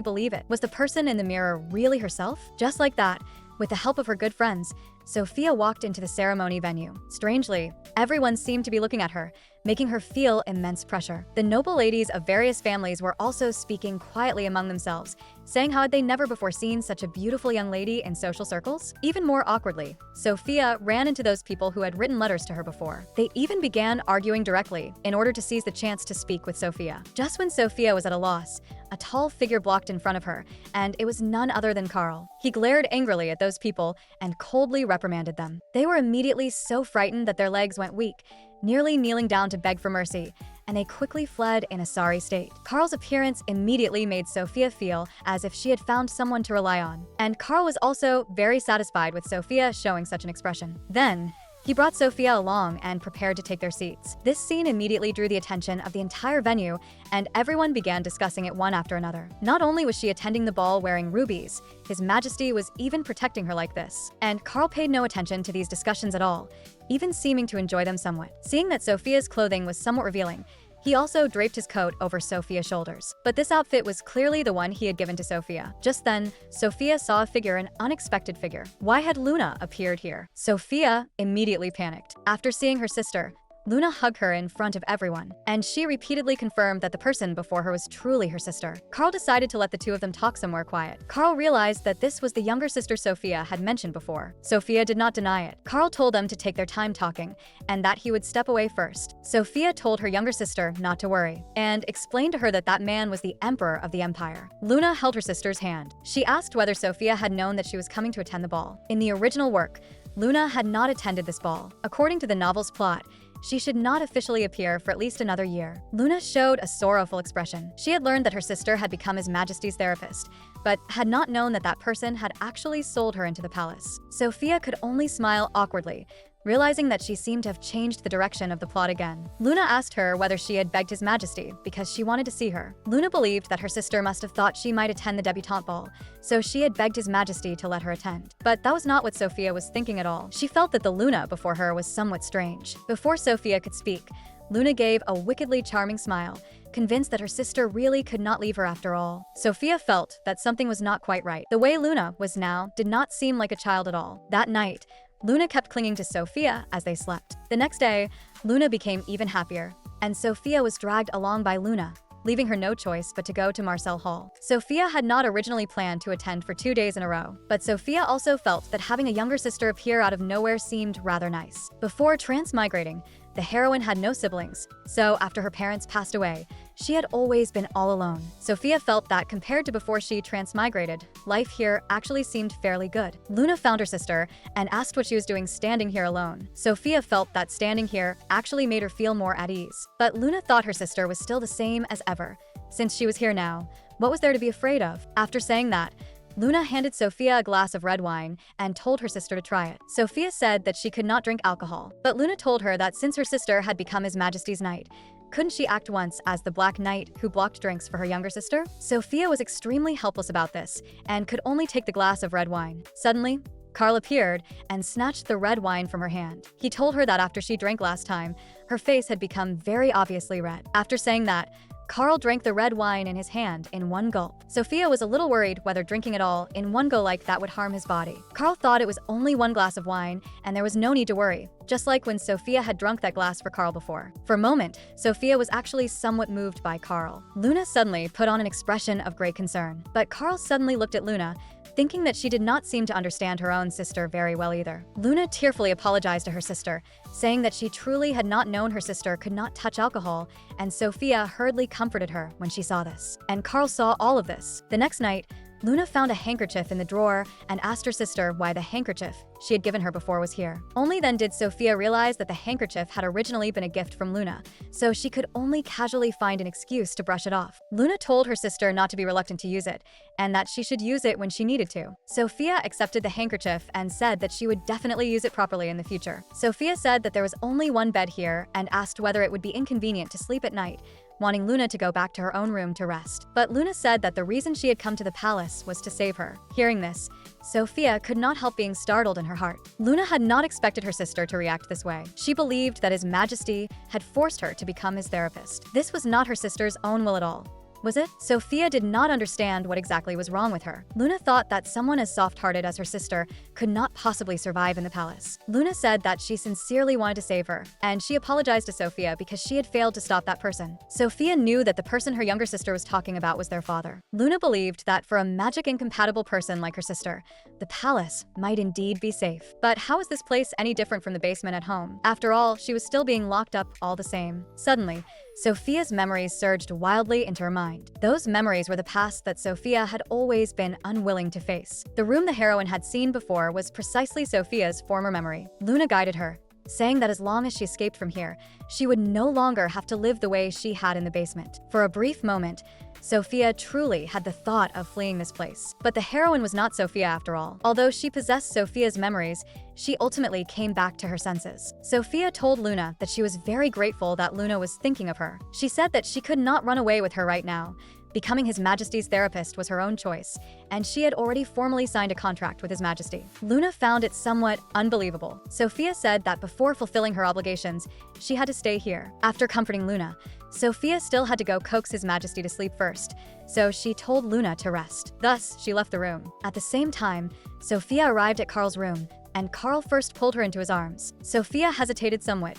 believe it. Was the person in the mirror really herself? Just like that, with the help of her good friends, Sophia walked into the ceremony venue. Strangely, everyone seemed to be looking at her, making her feel immense pressure. The noble ladies of various families were also speaking quietly among themselves, saying how had they never before seen such a beautiful young lady in social circles? Even more awkwardly, Sophia ran into those people who had written letters to her before. They even began arguing directly in order to seize the chance to speak with Sophia. Just when Sophia was at a loss, a tall figure blocked in front of her, and it was none other than Carl. He glared angrily at those people and coldly reprimanded them. They were immediately so frightened that their legs went weak, nearly kneeling down to beg for mercy, and they quickly fled in a sorry state. Carl's appearance immediately made Sophia feel as if she had found someone to rely on, and Carl was also very satisfied with Sophia showing such an expression. Then, he brought Sophia along and prepared to take their seats. This scene immediately drew the attention of the entire venue, and everyone began discussing it one after another. Not only was she attending the ball wearing rubies, His Majesty was even protecting her like this. And Carl paid no attention to these discussions at all, even seeming to enjoy them somewhat. Seeing that Sophia's clothing was somewhat revealing, he also draped his coat over Sophia's shoulders. But this outfit was clearly the one he had given to Sophia. Just then, Sophia saw a figure, an unexpected figure. Why had Luna appeared here? Sophia immediately panicked. After seeing her sister, Luna hugged her in front of everyone, and she repeatedly confirmed that the person before her was truly her sister. Carl decided to let the two of them talk somewhere quiet. Carl realized that this was the younger sister Sophia had mentioned before. Sophia did not deny it. Carl told them to take their time talking, and that he would step away first. Sophia told her younger sister not to worry, and explained to her that that man was the emperor of the empire. Luna held her sister's hand. She asked whether Sophia had known that she was coming to attend the ball. In the original work, Luna had not attended this ball. According to the novel's plot, she should not officially appear for at least another year. Luna showed a sorrowful expression. She had learned that her sister had become His Majesty's therapist, but had not known that that person had actually sold her into the palace. Sophia could only smile awkwardly, realizing that she seemed to have changed the direction of the plot again. Luna asked her whether she had begged His Majesty because she wanted to see her. Luna believed that her sister must have thought she might attend the debutante ball, so she had begged His Majesty to let her attend. But that was not what Sophia was thinking at all. She felt that the Luna before her was somewhat strange. Before Sophia could speak, Luna gave a wickedly charming smile, convinced that her sister really could not leave her after all. Sophia felt that something was not quite right. The way Luna was now did not seem like a child at all. That night, Luna kept clinging to Sophia as they slept. The next day, Luna became even happier, and Sophia was dragged along by Luna, leaving her no choice but to go to Marcel Hall. Sophia had not originally planned to attend for 2 days in a row, but Sophia also felt that having a younger sister appear out of nowhere seemed rather nice. Before transmigrating, the heroine had no siblings, so after her parents passed away, she had always been all alone. Sophia felt that compared to before she transmigrated, life here actually seemed fairly good. Luna found her sister and asked what she was doing standing here alone. Sophia felt that standing here actually made her feel more at ease. But Luna thought her sister was still the same as ever. Since she was here now, what was there to be afraid of? After saying that, Luna handed Sophia a glass of red wine and told her sister to try it. Sophia said that she could not drink alcohol, but Luna told her that since her sister had become His Majesty's knight, couldn't she act once as the Black Knight who blocked drinks for her younger sister? Sophia was extremely helpless about this and could only take the glass of red wine. Suddenly, Carl appeared and snatched the red wine from her hand. He told her that after she drank last time, her face had become very obviously red. After saying that, Carl drank the red wine in his hand in one gulp. Sophia was a little worried whether drinking it all in one go like that would harm his body. Carl thought it was only one glass of wine, and there was no need to worry, just like when Sophia had drunk that glass for Carl before. For a moment, Sophia was actually somewhat moved by Carl. Luna suddenly put on an expression of great concern, but Carl suddenly looked at Luna, thinking that she did not seem to understand her own sister very well either. Luna tearfully apologized to her sister, saying that she truly had not known her sister could not touch alcohol, and Sophia hurriedly comforted her when she saw this. And Carl saw all of this. The next night, Luna found a handkerchief in the drawer and asked her sister why the handkerchief she had given her before was here. Only then did Sophia realize that the handkerchief had originally been a gift from Luna, so she could only casually find an excuse to brush it off. Luna told her sister not to be reluctant to use it, and that she should use it when she needed to. Sophia accepted the handkerchief and said that she would definitely use it properly in the future. Sophia said that there was only one bed here and asked whether it would be inconvenient to sleep at night, wanting Luna to go back to her own room to rest. But Luna said that the reason she had come to the palace was to save her. Hearing this, Sophia could not help being startled in her heart. Luna had not expected her sister to react this way. She believed that His Majesty had forced her to become his therapist. This was not her sister's own will at all, was it? Sophia did not understand what exactly was wrong with her. Luna thought that someone as soft-hearted as her sister could not possibly survive in the palace. Luna said that she sincerely wanted to save her, and she apologized to Sophia because she had failed to stop that person. Sophia knew that the person her younger sister was talking about was their father. Luna believed that for a magic-incompatible person like her sister, the palace might indeed be safe. But how is this place any different from the basement at home? After all, she was still being locked up all the same. Suddenly, Sophia's memories surged wildly into her mind. Those memories were the past that Sophia had always been unwilling to face. The room the heroine had seen before was precisely Sophia's former memory. Luna guided her, saying that as long as she escaped from here, she would no longer have to live the way she had in the basement. For a brief moment, Sophia truly had the thought of fleeing this place. But the heroine was not Sophia after all. Although she possessed Sophia's memories, she ultimately came back to her senses. Sophia told Luna that she was very grateful that Luna was thinking of her. She said that she could not run away with her right now. Becoming His Majesty's therapist was her own choice, and she had already formally signed a contract with His Majesty. Luna found it somewhat unbelievable. Sophia said that before fulfilling her obligations, she had to stay here. After comforting Luna, Sophia still had to go coax His Majesty to sleep first, so she told Luna to rest. Thus, she left the room. At the same time, Sophia arrived at Carl's room, and Carl first pulled her into his arms. Sophia hesitated somewhat,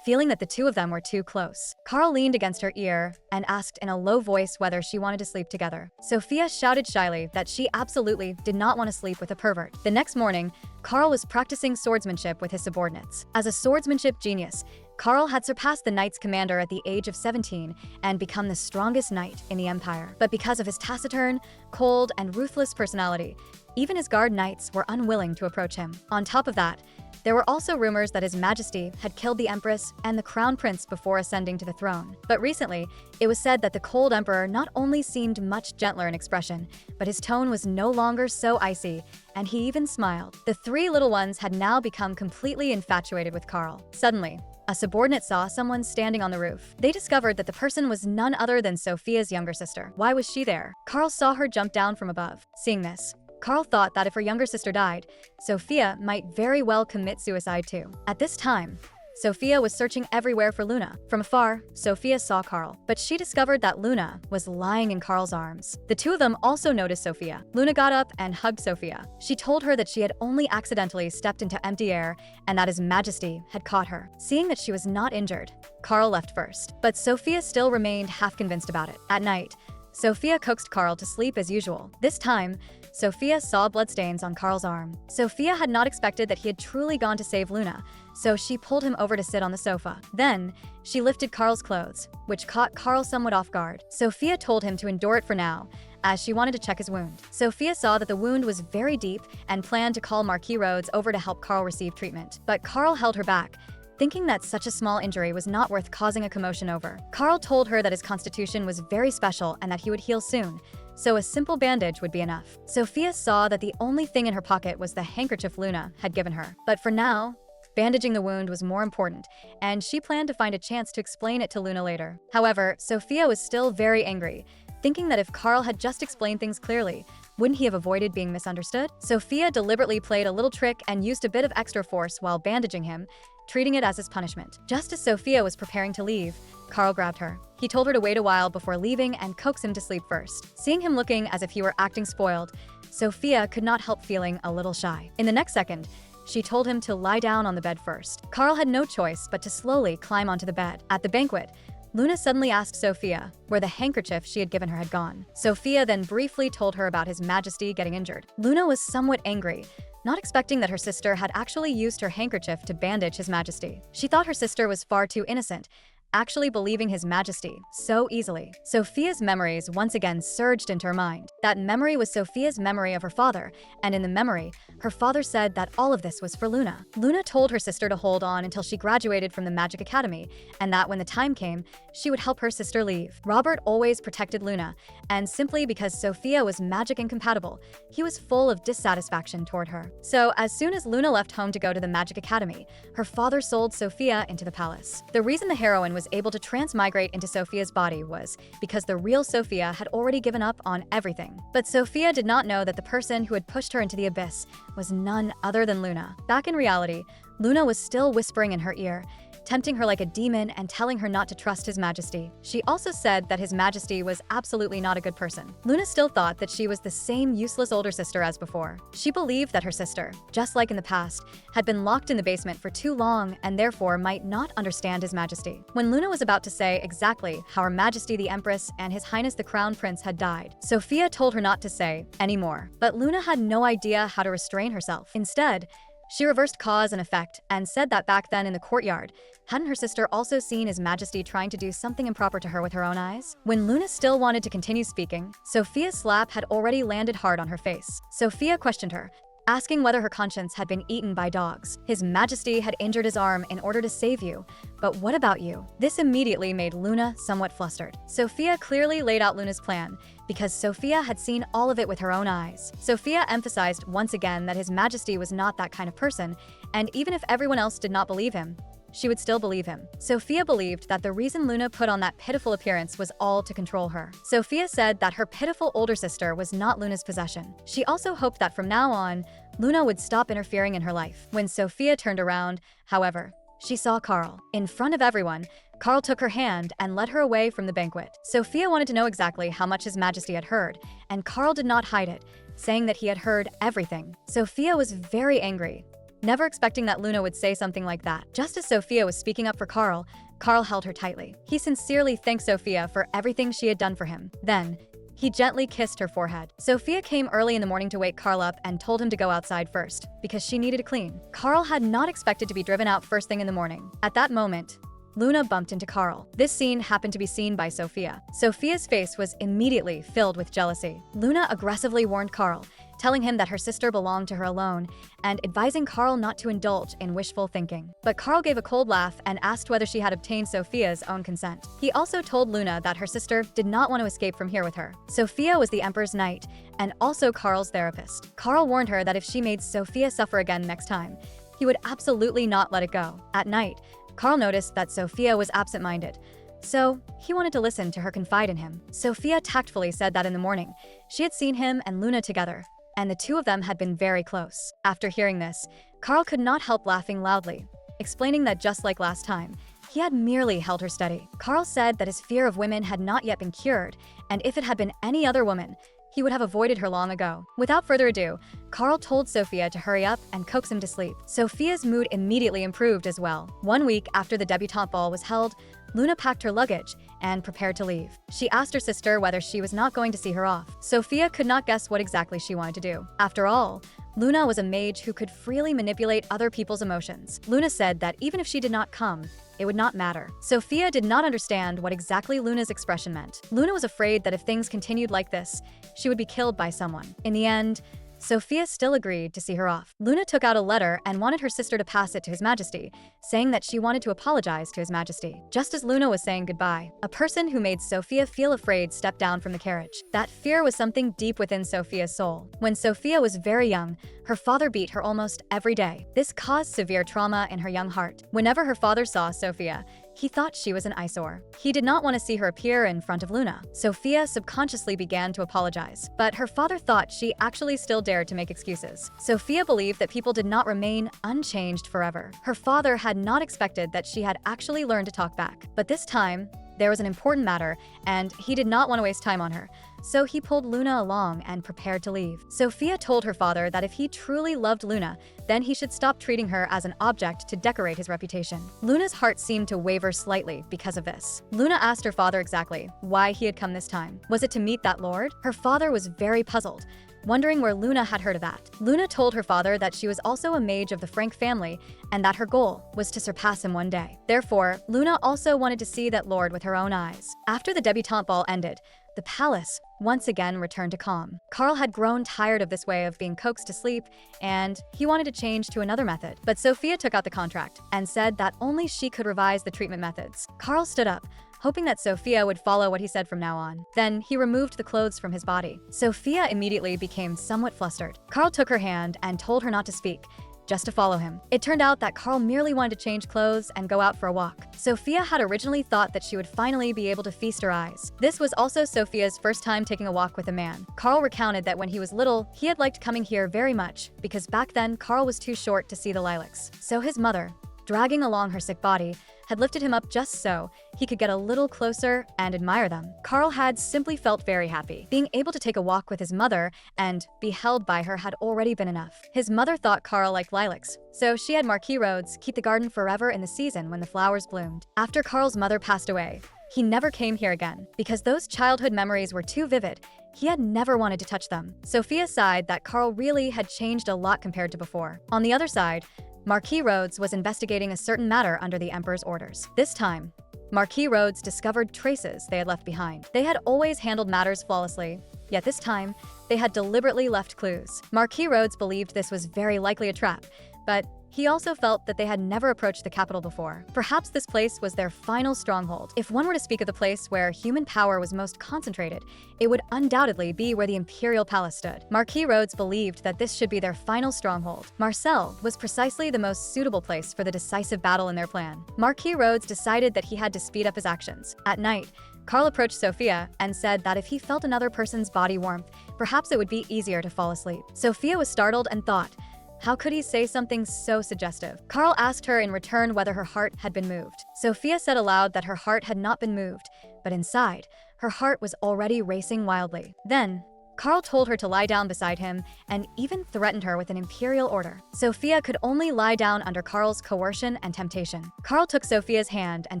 feeling that the two of them were too close. Carl leaned against her ear and asked in a low voice whether she wanted to sleep together. Sophia shouted shyly that she absolutely did not want to sleep with a pervert. The next morning, Carl was practicing swordsmanship with his subordinates. As a swordsmanship genius, Carl had surpassed the Knights Commander at the age of 17 and become the strongest knight in the Empire. But because of his taciturn, cold, and ruthless personality, even his guard knights were unwilling to approach him. On top of that, there were also rumors that His Majesty had killed the Empress and the Crown Prince before ascending to the throne. But recently, it was said that the cold Emperor not only seemed much gentler in expression, but his tone was no longer so icy, and he even smiled. The three little ones had now become completely infatuated with Carl. Suddenly, a subordinate saw someone standing on the roof. They discovered that the person was none other than Sophia's younger sister. Why was she there? Carl saw her jump down from above. Seeing this, Carl thought that if her younger sister died, Sophia might very well commit suicide too. At this time, Sophia was searching everywhere for Luna. From afar, Sophia saw Carl, but she discovered that Luna was lying in Carl's arms. The two of them also noticed Sophia. Luna got up and hugged Sophia. She told her that she had only accidentally stepped into empty air and that His Majesty had caught her. Seeing that she was not injured, Carl left first, but Sophia still remained half convinced about it. At night, Sophia coaxed Carl to sleep as usual. This time, Sophia saw bloodstains on Carl's arm. Sophia had not expected that he had truly gone to save Luna, so she pulled him over to sit on the sofa. Then, she lifted Carl's clothes, which caught Carl somewhat off guard. Sophia told him to endure it for now, as she wanted to check his wound. Sophia saw that the wound was very deep and planned to call Marquis Rhodes over to help Carl receive treatment. But Carl held her back, thinking that such a small injury was not worth causing a commotion over. Carl told her that his constitution was very special and that he would heal soon, so a simple bandage would be enough. Sophia saw that the only thing in her pocket was the handkerchief Luna had given her. But for now, bandaging the wound was more important, and she planned to find a chance to explain it to Luna later. However, Sophia was still very angry, thinking that if Carl had just explained things clearly, wouldn't he have avoided being misunderstood? Sophia deliberately played a little trick and used a bit of extra force while bandaging him, treating it as his punishment. Just as Sophia was preparing to leave, Carl grabbed her. He told her to wait a while before leaving and coax him to sleep first. Seeing him looking as if he were acting spoiled, Sophia could not help feeling a little shy. In the next second, she told him to lie down on the bed first. Carl had no choice but to slowly climb onto the bed. At the banquet, Luna suddenly asked Sophia where the handkerchief she had given her had gone. Sophia then briefly told her about His Majesty getting injured. Luna was somewhat angry, not expecting that her sister had actually used her handkerchief to bandage His Majesty. She thought her sister was far too innocent, actually believing His Majesty so easily. Sophia's memories once again surged into her mind. That memory was Sophia's memory of her father, and in the memory, her father said that all of this was for Luna. Luna told her sister to hold on until she graduated from the Magic Academy, and that when the time came, she would help her sister leave. Robert always protected Luna, and simply because Sophia was magic incompatible, he was full of dissatisfaction toward her. So as soon as Luna left home to go to the Magic Academy, her father sold Sophia into the palace. The reason the heroine was able to transmigrate into Sophia's body was because the real Sophia had already given up on everything. But Sophia did not know that the person who had pushed her into the abyss was none other than Luna. Back in reality, Luna was still whispering in her ear, tempting her like a demon and telling her not to trust His Majesty. She also said that His Majesty was absolutely not a good person. Luna still thought that she was the same useless older sister as before. She believed that her sister, just like in the past, had been locked in the basement for too long and therefore might not understand His Majesty. When Luna was about to say exactly how Her Majesty the Empress and His Highness the Crown Prince had died, Sophia told her not to say anymore. But Luna had no idea how to restrain herself. Instead, she reversed cause and effect and said that back then in the courtyard, hadn't her sister also seen His Majesty trying to do something improper to her with her own eyes? When Luna still wanted to continue speaking, Sophia's slap had already landed hard on her face. Sophia questioned her, asking whether her conscience had been eaten by dogs. His Majesty had injured his arm in order to save you, but what about you? This immediately made Luna somewhat flustered. Sophia clearly laid out Luna's plan, because Sophia had seen all of it with her own eyes. Sophia emphasized once again that His Majesty was not that kind of person, and even if everyone else did not believe him, she would still believe him. Sophia believed that the reason Luna put on that pitiful appearance was all to control her. Sophia said that her pitiful older sister was not Luna's possession. She also hoped that from now on, Luna would stop interfering in her life. When Sophia turned around, however, she saw Carl. In front of everyone, Carl took her hand and led her away from the banquet. Sophia wanted to know exactly how much His Majesty had heard, and Carl did not hide it, saying that he had heard everything. Sophia was very angry, never expecting that Luna would say something like that. Just as Sophia was speaking up for Carl, Carl held her tightly. He sincerely thanked Sophia for everything she had done for him. Then, he gently kissed her forehead. Sophia came early in the morning to wake Carl up and told him to go outside first, because she needed to clean. Carl had not expected to be driven out first thing in the morning. At that moment, Luna bumped into Carl. This scene happened to be seen by Sophia. Sophia's face was immediately filled with jealousy. Luna aggressively warned Carl, telling him that her sister belonged to her alone and advising Carl not to indulge in wishful thinking. But Carl gave a cold laugh and asked whether she had obtained Sophia's own consent. He also told Luna that her sister did not want to escape from here with her. Sophia was the Emperor's knight and also Carl's therapist. Carl warned her that if she made Sophia suffer again next time, he would absolutely not let it go. At night, Carl noticed that Sophia was absent-minded, so he wanted to listen to her confide in him. Sophia tactfully said that in the morning, she had seen him and Luna together, and the two of them had been very close. After hearing this, Carl could not help laughing loudly, explaining that just like last time, he had merely held her steady. Carl said that his fear of women had not yet been cured, and if it had been any other woman, he would have avoided her long ago. Without further ado, Carl told Sophia to hurry up and coax him to sleep. Sophia's mood immediately improved as well. 1 week after the debutante ball was held, Luna packed her luggage and prepared to leave. She asked her sister whether she was not going to see her off. Sophia could not guess what exactly she wanted to do. After all, Luna was a mage who could freely manipulate other people's emotions. Luna said that even if she did not come, it would not matter. Sophia did not understand what exactly Luna's expression meant. Luna was afraid that if things continued like this, she would be killed by someone. In the end, Sophia still agreed to see her off. Luna took out a letter and wanted her sister to pass it to His Majesty, saying that she wanted to apologize to His Majesty. Just as Luna was saying goodbye, a person who made Sophia feel afraid stepped down from the carriage. That fear was something deep within Sophia's soul. When Sophia was very young, her father beat her almost every day. This caused severe trauma in her young heart. Whenever her father saw Sophia, he thought she was an eyesore. He did not want to see her appear in front of Luna. Sophia subconsciously began to apologize, but her father thought she actually still dared to make excuses. Sophia believed that people did not remain unchanged forever. Her father had not expected that she had actually learned to talk back. But this time, There was an important matter, and he did not want to waste time on her. So he pulled Luna along and prepared to leave. Sophia told her father that if he truly loved Luna, then he should stop treating her as an object to decorate his reputation. Luna's heart seemed to waver slightly because of this. Luna asked her father exactly why he had come this time. Was it to meet that lord? Her father was very puzzled, wondering where Luna had heard of that. Luna told her father that she was also a mage of the Frank family and that her goal was to surpass him one day. Therefore, Luna also wanted to see that lord with her own eyes. After the debutante ball ended, the palace once again returned to calm. Carl had grown tired of this way of being coaxed to sleep, and he wanted to change to another method. But Sophia took out the contract and said that only she could revise the treatment methods. Carl stood up, hoping that Sophia would follow what he said from now on. Then he removed the clothes from his body. Sophia immediately became somewhat flustered. Carl took her hand and told her not to speak, just to follow him. It turned out that Carl merely wanted to change clothes and go out for a walk. Sophia had originally thought that she would finally be able to feast her eyes. This was also Sophia's first time taking a walk with a man. Carl recounted that when he was little, he had liked coming here very much because back then Carl was too short to see the lilacs. So his mother, dragging along her sick body, had lifted him up just so he could get a little closer and admire them. Carl had simply felt very happy. Being able to take a walk with his mother and be held by her had already been enough. His mother thought Carl liked lilacs, so she had Marquis Rhodes keep the garden forever in the season when the flowers bloomed. After Carl's mother passed away, he never came here again. Because those childhood memories were too vivid, he had never wanted to touch them. Sophia sighed that Carl really had changed a lot compared to before. On the other side, Marquis Rhodes was investigating a certain matter under the Emperor's orders. This time, Marquis Rhodes discovered traces they had left behind. They had always handled matters flawlessly, yet this time, they had deliberately left clues. Marquis Rhodes believed this was very likely a trap, but he also felt that they had never approached the capital before. Perhaps this place was their final stronghold. If one were to speak of the place where human power was most concentrated, it would undoubtedly be where the Imperial Palace stood. Marquis Rhodes believed that this should be their final stronghold. Marseille was precisely the most suitable place for the decisive battle in their plan. Marquis Rhodes decided that he had to speed up his actions. At night, Carl approached Sophia and said that if he felt another person's body warmth, perhaps it would be easier to fall asleep. Sophia was startled and thought, how could he say something so suggestive? Carl asked her in return whether her heart had been moved. Sophia said aloud that her heart had not been moved, but inside, her heart was already racing wildly. Then, Carl told her to lie down beside him and even threatened her with an imperial order. Sophia could only lie down under Carl's coercion and temptation. Carl took Sophia's hand and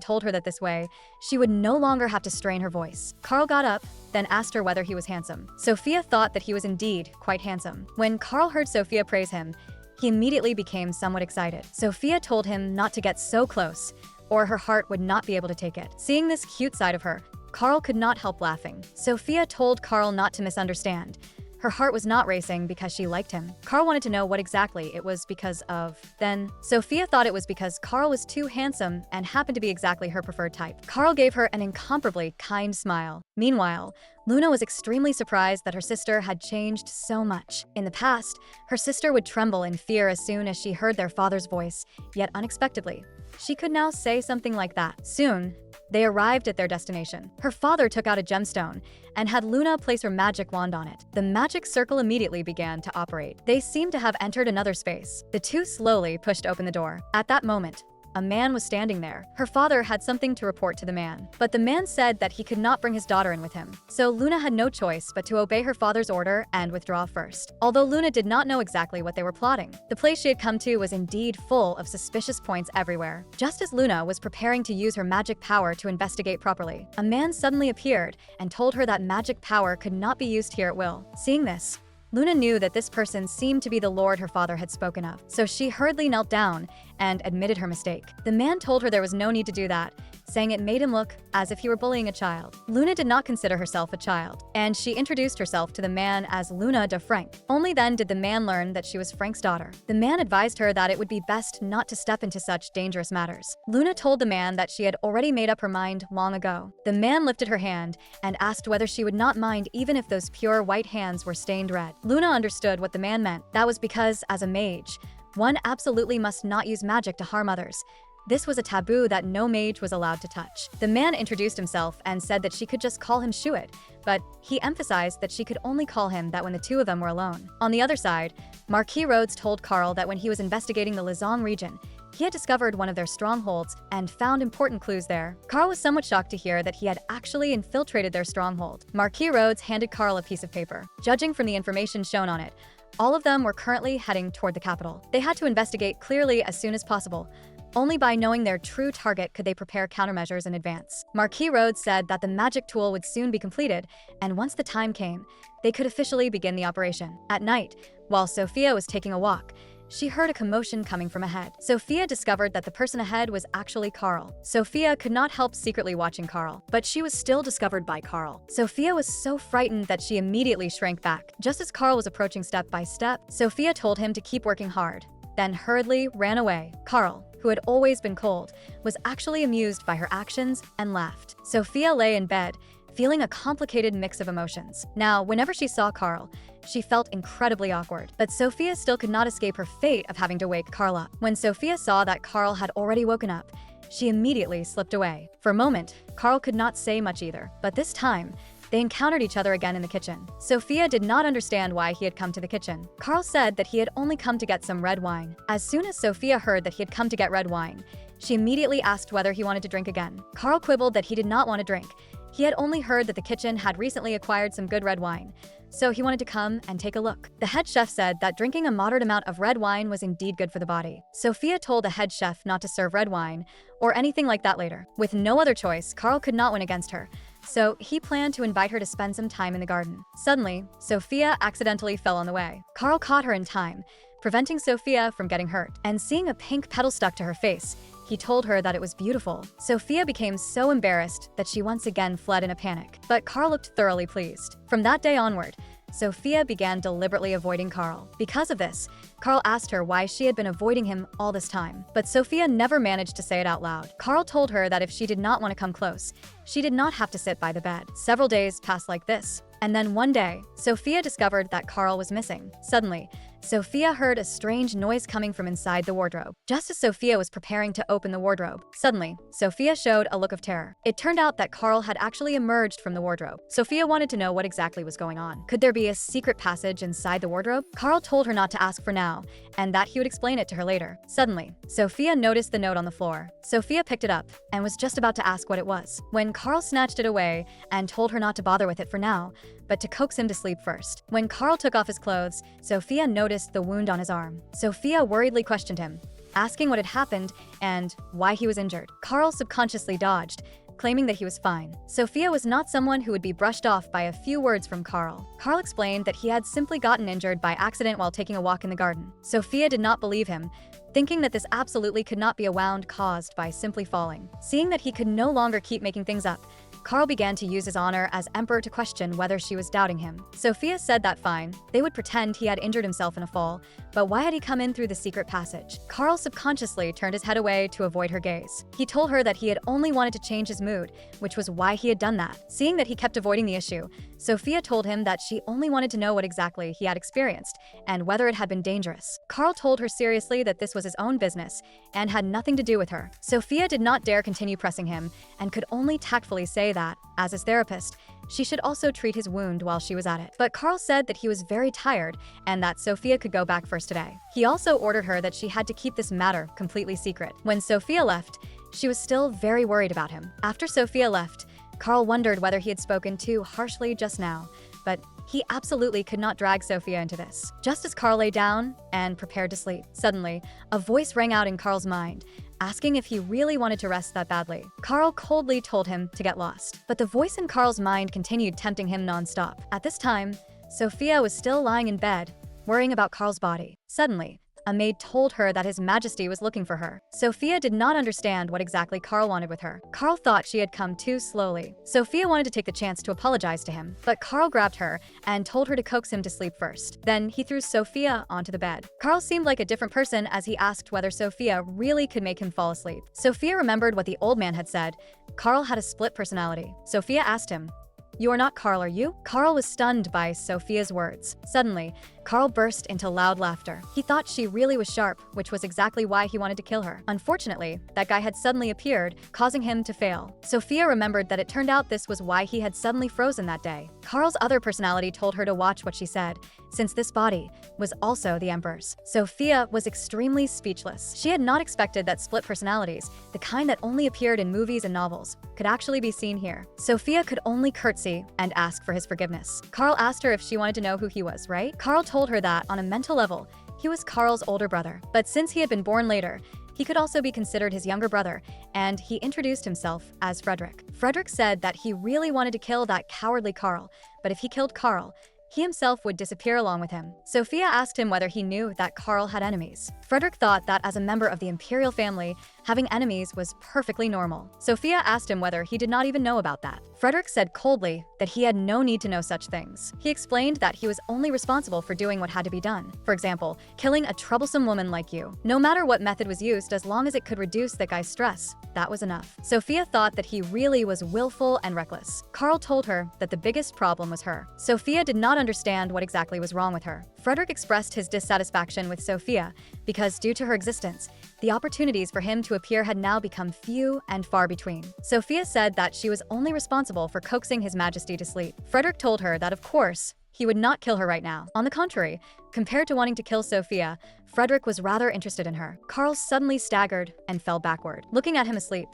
told her that this way, she would no longer have to strain her voice. Carl got up, then asked her whether he was handsome. Sophia thought that he was indeed quite handsome. When Carl heard Sophia praise him, he immediately became somewhat excited. Sophia told him not to get so close, or her heart would not be able to take it. Seeing this cute side of her, Carl could not help laughing. Sophia told Carl not to misunderstand. Her heart was not racing because she liked him. Carl wanted to know what exactly it was because of. Then, Sophia thought it was because Carl was too handsome and happened to be exactly her preferred type. Carl gave her an incomparably kind smile. Meanwhile, Luna was extremely surprised that her sister had changed so much. In the past, her sister would tremble in fear as soon as she heard their father's voice, yet unexpectedly, she could now say something like that. Soon, they arrived at their destination. Her father took out a gemstone and had Luna place her magic wand on it. The magic circle immediately began to operate. They seemed to have entered another space. The two slowly pushed open the door. At that moment, a man was standing there. Her father had something to report to the man, but the man said that he could not bring his daughter in with him. So Luna had no choice but to obey her father's order and withdraw first. Although Luna did not know exactly what they were plotting, the place she had come to was indeed full of suspicious points everywhere. Just as Luna was preparing to use her magic power to investigate properly, a man suddenly appeared and told her that magic power could not be used here at will. Seeing this, Luna knew that this person seemed to be the lord her father had spoken of, so she hurriedly knelt down and admitted her mistake. The man told her there was no need to do that, saying it made him look as if he were bullying a child. Luna did not consider herself a child, and she introduced herself to the man as Luna de Frank. Only then did the man learn that she was Frank's daughter. The man advised her that it would be best not to step into such dangerous matters. Luna told the man that she had already made up her mind long ago. The man lifted her hand and asked whether she would not mind even if those pure white hands were stained red. Luna understood what the man meant. That was because, as a mage, one absolutely must not use magic to harm others. This was a taboo that no mage was allowed to touch. The man introduced himself and said that she could just call him Shuit, but he emphasized that she could only call him that when the two of them were alone. On the other side, Marquis Rhodes told Carl that when he was investigating the Lizong region, He had discovered one of their strongholds and found important clues there. Carl was somewhat shocked to hear that he had actually infiltrated their stronghold. Marquis Rhodes handed Carl a piece of paper. Judging from the information shown on it, all of them were currently heading toward the capital. They had to investigate clearly as soon as possible. Only by knowing their true target could they prepare countermeasures in advance. Marquis Rhodes said that the magic tool would soon be completed, and once the time came, they could officially begin the operation. At night, while Sophia was taking a walk, she heard a commotion coming from ahead. Sophia discovered that the person ahead was actually Carl. Sophia could not help secretly watching Carl, but she was still discovered by Carl. Sophia was so frightened that she immediately shrank back. Just as Carl was approaching step by step, Sophia told him to keep working hard, then hurriedly ran away. Carl, who had always been cold, was actually amused by her actions and laughed. Sophia lay in bed, feeling a complicated mix of emotions. Now, whenever she saw Carl, she felt incredibly awkward, but Sophia still could not escape her fate of having to wake Carl up. When Sophia saw that Carl had already woken up, she immediately slipped away. For a moment, Carl could not say much either, but this time, they encountered each other again in the kitchen. Sophia did not understand why he had come to the kitchen. Carl said that he had only come to get some red wine. As soon as Sophia heard that he had come to get red wine, she immediately asked whether he wanted to drink again. Carl quibbled that he did not want to drink. He had only heard that the kitchen had recently acquired some good red wine, so he wanted to come and take a look. The head chef said that drinking a moderate amount of red wine was indeed good for the body. Sophia told the head chef not to serve red wine or anything like that later. With no other choice, Carl could not win against her, so he planned to invite her to spend some time in the garden. Suddenly, Sophia accidentally fell on the way. Carl caught her in time, preventing Sophia from getting hurt. And seeing a pink petal stuck to her face, he told her that it was beautiful. Sophia became so embarrassed that she once again fled in a panic. But Carl looked thoroughly pleased. From that day onward, Sophia began deliberately avoiding Carl. Because of this, Carl asked her why she had been avoiding him all this time. But Sophia never managed to say it out loud. Carl told her that if she did not want to come close, she did not have to sit by the bed. Several days passed like this. And then one day, Sophia discovered that Carl was missing. Suddenly, Sophia heard a strange noise coming from inside the wardrobe. Just as Sophia was preparing to open the wardrobe, suddenly, Sophia showed a look of terror. It turned out that Carl had actually emerged from the wardrobe. Sophia wanted to know what exactly was going on. Could there be a secret passage inside the wardrobe? Carl told her not to ask for now, and that he would explain it to her later. Suddenly, Sophia noticed the note on the floor. Sophia picked it up and was just about to ask what it was, when Carl snatched it away and told her not to bother with it for now, but to coax him to sleep first. When Carl took off his clothes, Sophia noticed the wound on his arm. Sophia worriedly questioned him, asking what had happened and why he was injured. Carl subconsciously dodged, claiming that he was fine. Sophia was not someone who would be brushed off by a few words from Carl. Carl explained that he had simply gotten injured by accident while taking a walk in the garden. Sophia did not believe him, thinking that this absolutely could not be a wound caused by simply falling. Seeing that he could no longer keep making things up, Carl began to use his honor as emperor to question whether she was doubting him. Sophia said that fine, they would pretend he had injured himself in a fall, but why had he come in through the secret passage? Carl subconsciously turned his head away to avoid her gaze. He told her that he had only wanted to change his mood, which was why he had done that. Seeing that he kept avoiding the issue, Sophia told him that she only wanted to know what exactly he had experienced and whether it had been dangerous. Carl told her seriously that this was his own business and had nothing to do with her. Sophia did not dare continue pressing him and could only tactfully say that, as his therapist, she should also treat his wound while she was at it. But Carl said that he was very tired and that Sophia could go back first today. He also ordered her that she had to keep this matter completely secret. When Sophia left, she was still very worried about him. After Sophia left, Carl wondered whether he had spoken too harshly just now, but he absolutely could not drag Sophia into this. Just as Carl lay down and prepared to sleep, suddenly, a voice rang out in Carl's mind, asking if he really wanted to rest that badly. Carl coldly told him to get lost, but the voice in Carl's mind continued tempting him non-stop. At this time, Sophia was still lying in bed, worrying about Carl's body. Suddenly, a maid told her that His Majesty was looking for her. Sophia did not understand what exactly Carl wanted with her. Carl thought she had come too slowly. Sophia wanted to take the chance to apologize to him, but Carl grabbed her and told her to coax him to sleep first. Then he threw Sophia onto the bed. Carl seemed like a different person as he asked whether Sophia really could make him fall asleep. Sophia remembered what the old man had said. Carl had a split personality. Sophia asked him, You are not Carl, are you? Carl was stunned by Sophia's words. Suddenly, Carl burst into loud laughter. He thought she really was sharp, which was exactly why he wanted to kill her. Unfortunately, that guy had suddenly appeared, causing him to fail. Sophia remembered that it turned out this was why he had suddenly frozen that day. Carl's other personality told her to watch what she said, since this body was also the Emperor's. Sophia was extremely speechless. She had not expected that split personalities, the kind that only appeared in movies and novels, could actually be seen here. Sophia could only curtsy and ask for his forgiveness. Carl asked her if she wanted to know who he was, right? Carl told her that, on a mental level, he was Carl's older brother. But since he had been born later, he could also be considered his younger brother, and he introduced himself as Frederick. Frederick said that he really wanted to kill that cowardly Carl, but if he killed Carl, he himself would disappear along with him. Sophia asked him whether he knew that Carl had enemies. Frederick thought that as a member of the imperial family, having enemies was perfectly normal. Sophia asked him whether he did not even know about that. Frederick said coldly that he had no need to know such things. He explained that he was only responsible for doing what had to be done. For example, killing a troublesome woman like you. No matter what method was used, as long as it could reduce the guy's stress, that was enough. Sophia thought that he really was willful and reckless. Carl told her that the biggest problem was her. Sophia did not understand what exactly was wrong with her. Frederick expressed his dissatisfaction with Sophia because due to her existence, the opportunities for him to appear had now become few and far between. Sophia said that she was only responsible for coaxing His Majesty to sleep. Frederick told her that, of course, he would not kill her right now. On the contrary, compared to wanting to kill Sophia, Frederick was rather interested in her. Carl suddenly staggered and fell backward. Looking at him asleep,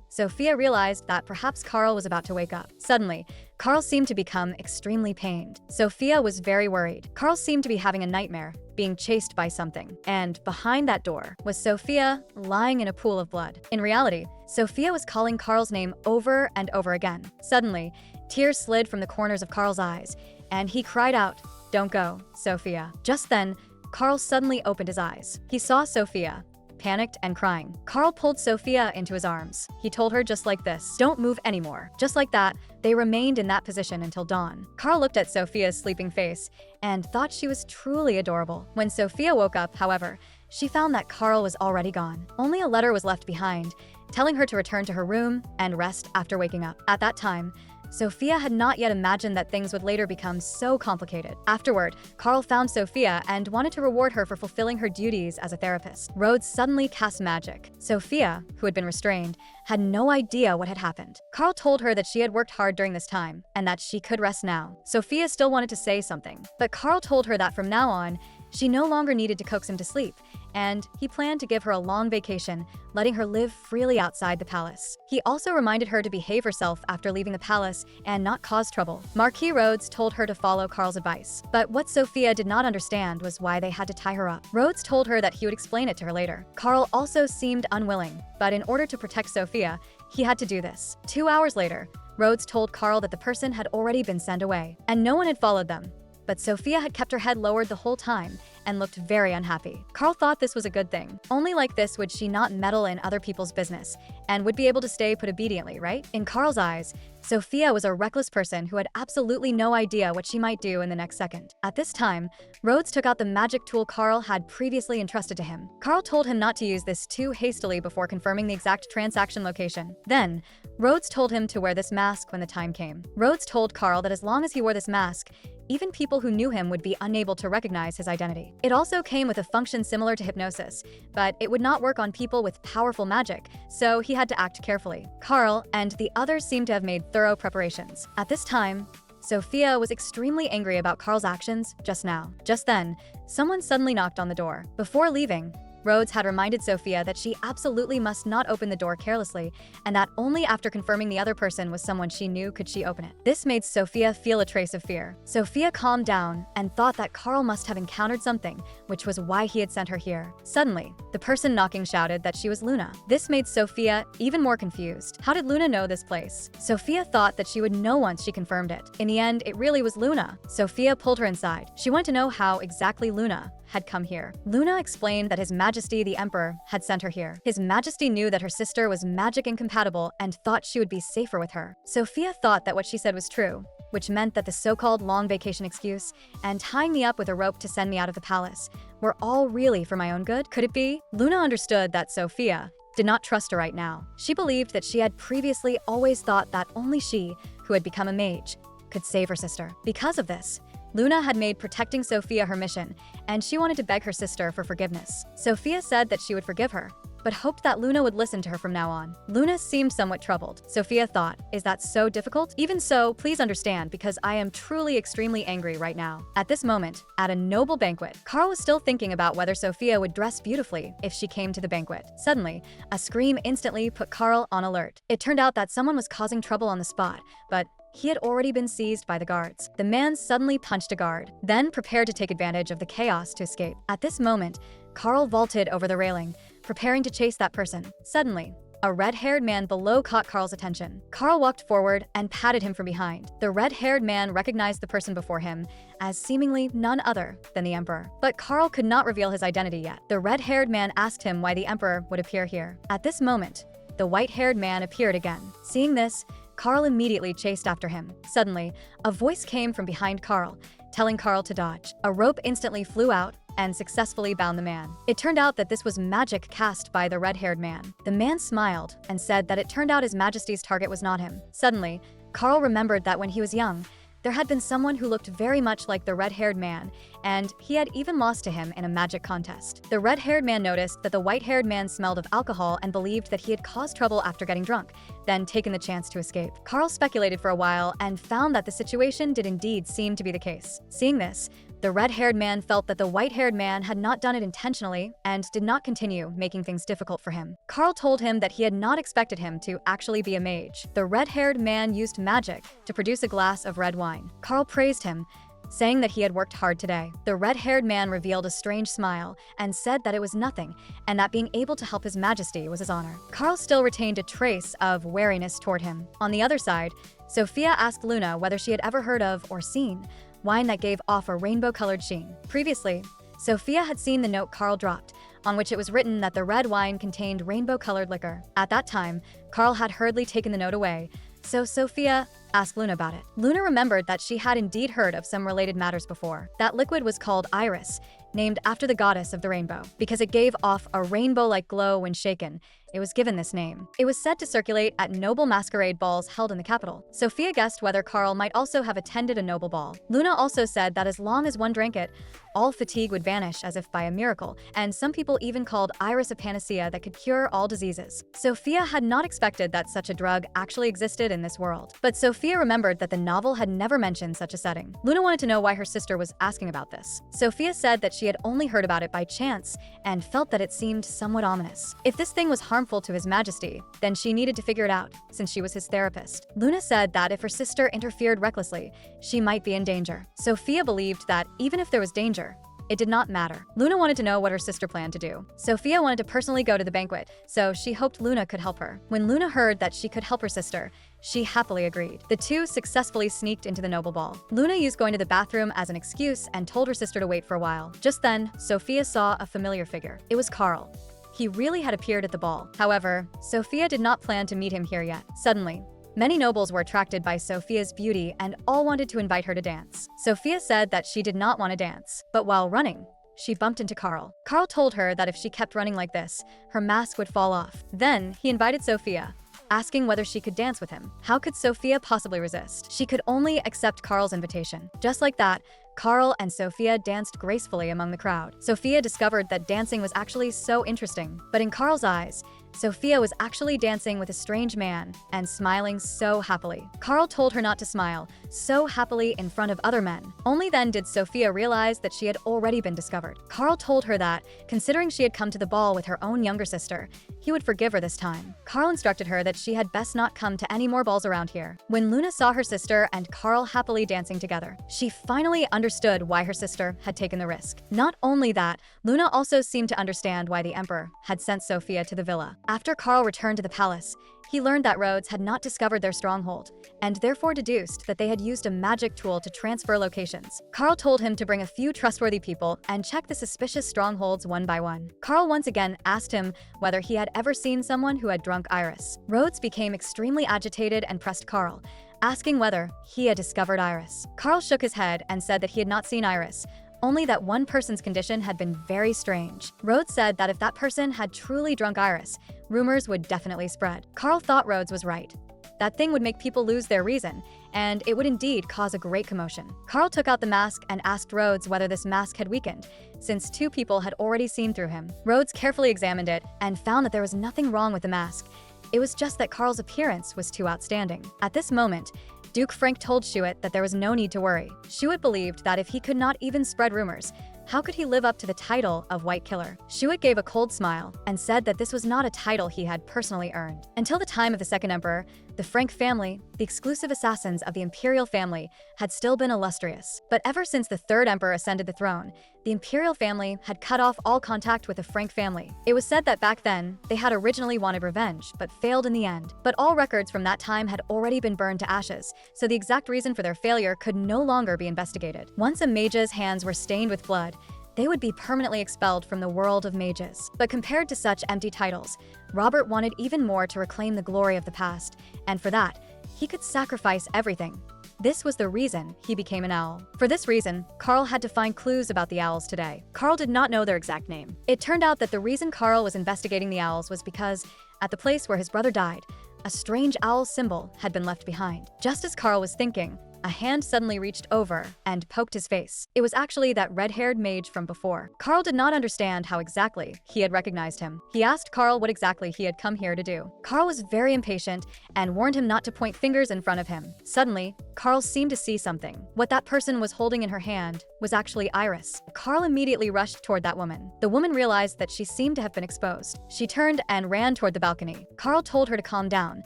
Sophia realized that perhaps Carl was about to wake up. Suddenly, Carl seemed to become extremely pained. Sophia was very worried. Carl seemed to be having a nightmare, being chased by something. And behind that door was Sophia lying in a pool of blood. In reality, Sophia was calling Carl's name over and over again. Suddenly, tears slid from the corners of Carl's eyes, and he cried out, "Don't go, Sophia." Just then, Carl suddenly opened his eyes. He saw Sophia, panicked and crying. Carl pulled Sophia into his arms. He told her just like this, "Don't move anymore." Just like that, they remained in that position until dawn. Carl looked at Sophia's sleeping face and thought she was truly adorable. When Sophia woke up, however, she found that Carl was already gone. Only a letter was left behind, telling her to return to her room and rest after waking up. At that time, Sophia had not yet imagined that things would later become so complicated. Afterward, Carl found Sophia and wanted to reward her for fulfilling her duties as a therapist. Rhodes suddenly cast magic. Sophia, who had been restrained, had no idea what had happened. Carl told her that she had worked hard during this time and that she could rest now. Sophia still wanted to say something, but Carl told her that from now on, she no longer needed to coax him to sleep, and he planned to give her a long vacation, letting her live freely outside the palace. He also reminded her to behave herself after leaving the palace and not cause trouble. Marquis Rhodes told her to follow Carl's advice, but what Sophia did not understand was why they had to tie her up. Rhodes told her that he would explain it to her later. Carl also seemed unwilling, but in order to protect Sophia, he had to do this. 2 hours later, Rhodes told Carl that the person had already been sent away, and no one had followed them. But Sophia had kept her head lowered the whole time and looked very unhappy. Carl thought this was a good thing. Only like this would she not meddle in other people's business and would be able to stay put obediently, right? In Carl's eyes, Sophia was a reckless person who had absolutely no idea what she might do in the next second. At this time, Rhodes took out the magic tool Carl had previously entrusted to him. Carl told him not to use this too hastily before confirming the exact transaction location. Then, Rhodes told him to wear this mask when the time came. Rhodes told Carl that as long as he wore this mask, even people who knew him would be unable to recognize his identity. It also came with a function similar to hypnosis, but it would not work on people with powerful magic, so he had to act carefully. Carl and the others seemed to have made thorough preparations. At this time, Sophia was extremely angry about Carl's actions just now. Just then, someone suddenly knocked on the door. Before leaving, Rhodes had reminded Sophia that she absolutely must not open the door carelessly, and that only after confirming the other person was someone she knew could she open it. This made Sophia feel a trace of fear. Sophia calmed down and thought that Carl must have encountered something, which was why he had sent her here. Suddenly, the person knocking shouted that she was Luna. This made Sophia even more confused. How did Luna know this place? Sophia thought that she would know once she confirmed it. In the end, it really was Luna. Sophia pulled her inside. She wanted to know how exactly Luna had come here. Luna explained that His Majesty the Emperor had sent her here. His Majesty knew that her sister was magic incompatible and thought she would be safer with her. Sophia thought that what she said was true, which meant that the so-called long vacation excuse and tying me up with a rope to send me out of the palace were all really for my own good. Could it be? Luna understood that Sophia did not trust her right now. She believed that she had previously always thought that only she, who had become a mage, could save her sister. Because of this, Luna had made protecting Sophia her mission, and she wanted to beg her sister for forgiveness. Sophia said that she would forgive her, but hoped that Luna would listen to her from now on. Luna seemed somewhat troubled. Sophia thought, "Is that so difficult? Even so, please understand, because I am truly extremely angry right now." At this moment, at a noble banquet, Carl was still thinking about whether Sophia would dress beautifully if she came to the banquet. Suddenly, a scream instantly put Carl on alert. It turned out that someone was causing trouble on the spot, but he had already been seized by the guards. The man suddenly punched a guard, then prepared to take advantage of the chaos to escape. At this moment, Carl vaulted over the railing, preparing to chase that person. Suddenly, a red-haired man below caught Carl's attention. Carl walked forward and patted him from behind. The red-haired man recognized the person before him as seemingly none other than the Emperor. But Carl could not reveal his identity yet. The red-haired man asked him why the Emperor would appear here. At this moment, the white-haired man appeared again. Seeing this, Carl immediately chased after him. Suddenly, a voice came from behind Carl, telling Carl to dodge. A rope instantly flew out and successfully bound the man. It turned out that this was magic cast by the red-haired man. The man smiled and said that it turned out His Majesty's target was not him. Suddenly, Carl remembered that when he was young, there had been someone who looked very much like the red-haired man, and he had even lost to him in a magic contest. The red-haired man noticed that the white-haired man smelled of alcohol and believed that he had caused trouble after getting drunk, then taken the chance to escape. Carl speculated for a while and found that the situation did indeed seem to be the case. Seeing this, the red-haired man felt that the white-haired man had not done it intentionally and did not continue making things difficult for him. Carl told him that he had not expected him to actually be a mage. The red-haired man used magic to produce a glass of red wine. Carl praised him, saying that he had worked hard today. The red-haired man revealed a strange smile and said that it was nothing, and that being able to help His Majesty was his honor. Carl still retained a trace of wariness toward him. On the other side, Sophia asked Luna whether she had ever heard of or seen wine that gave off a rainbow-colored sheen. Previously, Sophia had seen the note Carl dropped, on which it was written that the red wine contained rainbow-colored liquor. At that time, Carl had hurriedly taken the note away, so Sophia asked Luna about it. Luna remembered that she had indeed heard of some related matters before. That liquid was called iris, named after the goddess of the rainbow. Because it gave off a rainbow-like glow when shaken, it was given this name. It was said to circulate at noble masquerade balls held in the capital. Sophia guessed whether Carl might also have attended a noble ball. Luna also said that as long as one drank it, all fatigue would vanish as if by a miracle, and some people even called iris a panacea that could cure all diseases. Sophia had not expected that such a drug actually existed in this world. But Sophia remembered that the novel had never mentioned such a setting. Luna wanted to know why her sister was asking about this. Sophia said that she had only heard about it by chance and felt that it seemed somewhat ominous. If this thing was harmful to His Majesty, then she needed to figure it out, since she was his therapist. Luna said that if her sister interfered recklessly, she might be in danger. Sophia believed that even if there was danger, it did not matter. Luna wanted to know what her sister planned to do. Sophia wanted to personally go to the banquet, so she hoped Luna could help her. When Luna heard that she could help her sister, she happily agreed. The two successfully sneaked into the noble ball. Luna used going to the bathroom as an excuse and told her sister to wait for a while. Just then, Sophia saw a familiar figure. It was Carl. He really had appeared at the ball. However, Sophia did not plan to meet him here yet. Suddenly, many nobles were attracted by Sophia's beauty and all wanted to invite her to dance. Sophia said that she did not want to dance, but while running, she bumped into Carl. Carl told her that if she kept running like this, her mask would fall off. Then, he invited Sophia, asking whether she could dance with him. How could Sophia possibly resist? She could only accept Carl's invitation. Just like that, Carl and Sophia danced gracefully among the crowd. Sophia discovered that dancing was actually so interesting, but in Carl's eyes, Sophia was actually dancing with a strange man and smiling so happily. Carl told her not to smile so happily in front of other men. Only then did Sophia realize that she had already been discovered. Carl told her that, considering she had come to the ball with her own younger sister, he would forgive her this time. Carl instructed her that she had best not come to any more balls around here. When Luna saw her sister and Carl happily dancing together, she finally understood why her sister had taken the risk. Not only that, Luna also seemed to understand why the Emperor had sent Sophia to the villa. After Carl returned to the palace, he learned that Rhodes had not discovered their stronghold, and therefore deduced that they had used a magic tool to transfer locations. Carl told him to bring a few trustworthy people and check the suspicious strongholds one by one. Carl once again asked him whether he had ever seen someone who had drunk Iris. Rhodes became extremely agitated and pressed Carl, asking whether he had discovered Iris. Carl shook his head and said that he had not seen Iris, only that one person's condition had been very strange. Rhodes said that if that person had truly drunk Iris, rumors would definitely spread. Carl thought Rhodes was right. That thing would make people lose their reason, and it would indeed cause a great commotion. Carl took out the mask and asked Rhodes whether this mask had weakened, since two people had already seen through him. Rhodes carefully examined it and found that there was nothing wrong with the mask. It was just that Carl's appearance was too outstanding. At this moment, Duke Frank told Shuit that there was no need to worry. Shuit believed that if he could not even spread rumors, how could he live up to the title of White Killer? Shuit gave a cold smile and said that this was not a title he had personally earned. Until the time of the second emperor, the Frank family, the exclusive assassins of the imperial family, had still been illustrious. But ever since the third emperor ascended the throne, the imperial family had cut off all contact with the Frank family. It was said that back then, they had originally wanted revenge, but failed in the end. But all records from that time had already been burned to ashes, so the exact reason for their failure could no longer be investigated. Once a mage's hands were stained with blood, they would be permanently expelled from the world of mages. But compared to such empty titles, Robert wanted even more to reclaim the glory of the past, and for that, he could sacrifice everything. This was the reason he became an owl. For this reason, Carl had to find clues about the owls today. Carl did not know their exact name. It turned out that the reason Carl was investigating the owls was because, at the place where his brother died, a strange owl symbol had been left behind. Just as Carl was thinking, a hand suddenly reached over and poked his face. It was actually that red-haired mage from before. Carl did not understand how exactly he had recognized him. He asked Carl what exactly he had come here to do. Carl was very impatient and warned him not to point fingers in front of him. Suddenly, Carl seemed to see something. What that person was holding in her hand was actually Iris. Carl immediately rushed toward that woman. The woman realized that she seemed to have been exposed. She turned and ran toward the balcony. Carl told her to calm down,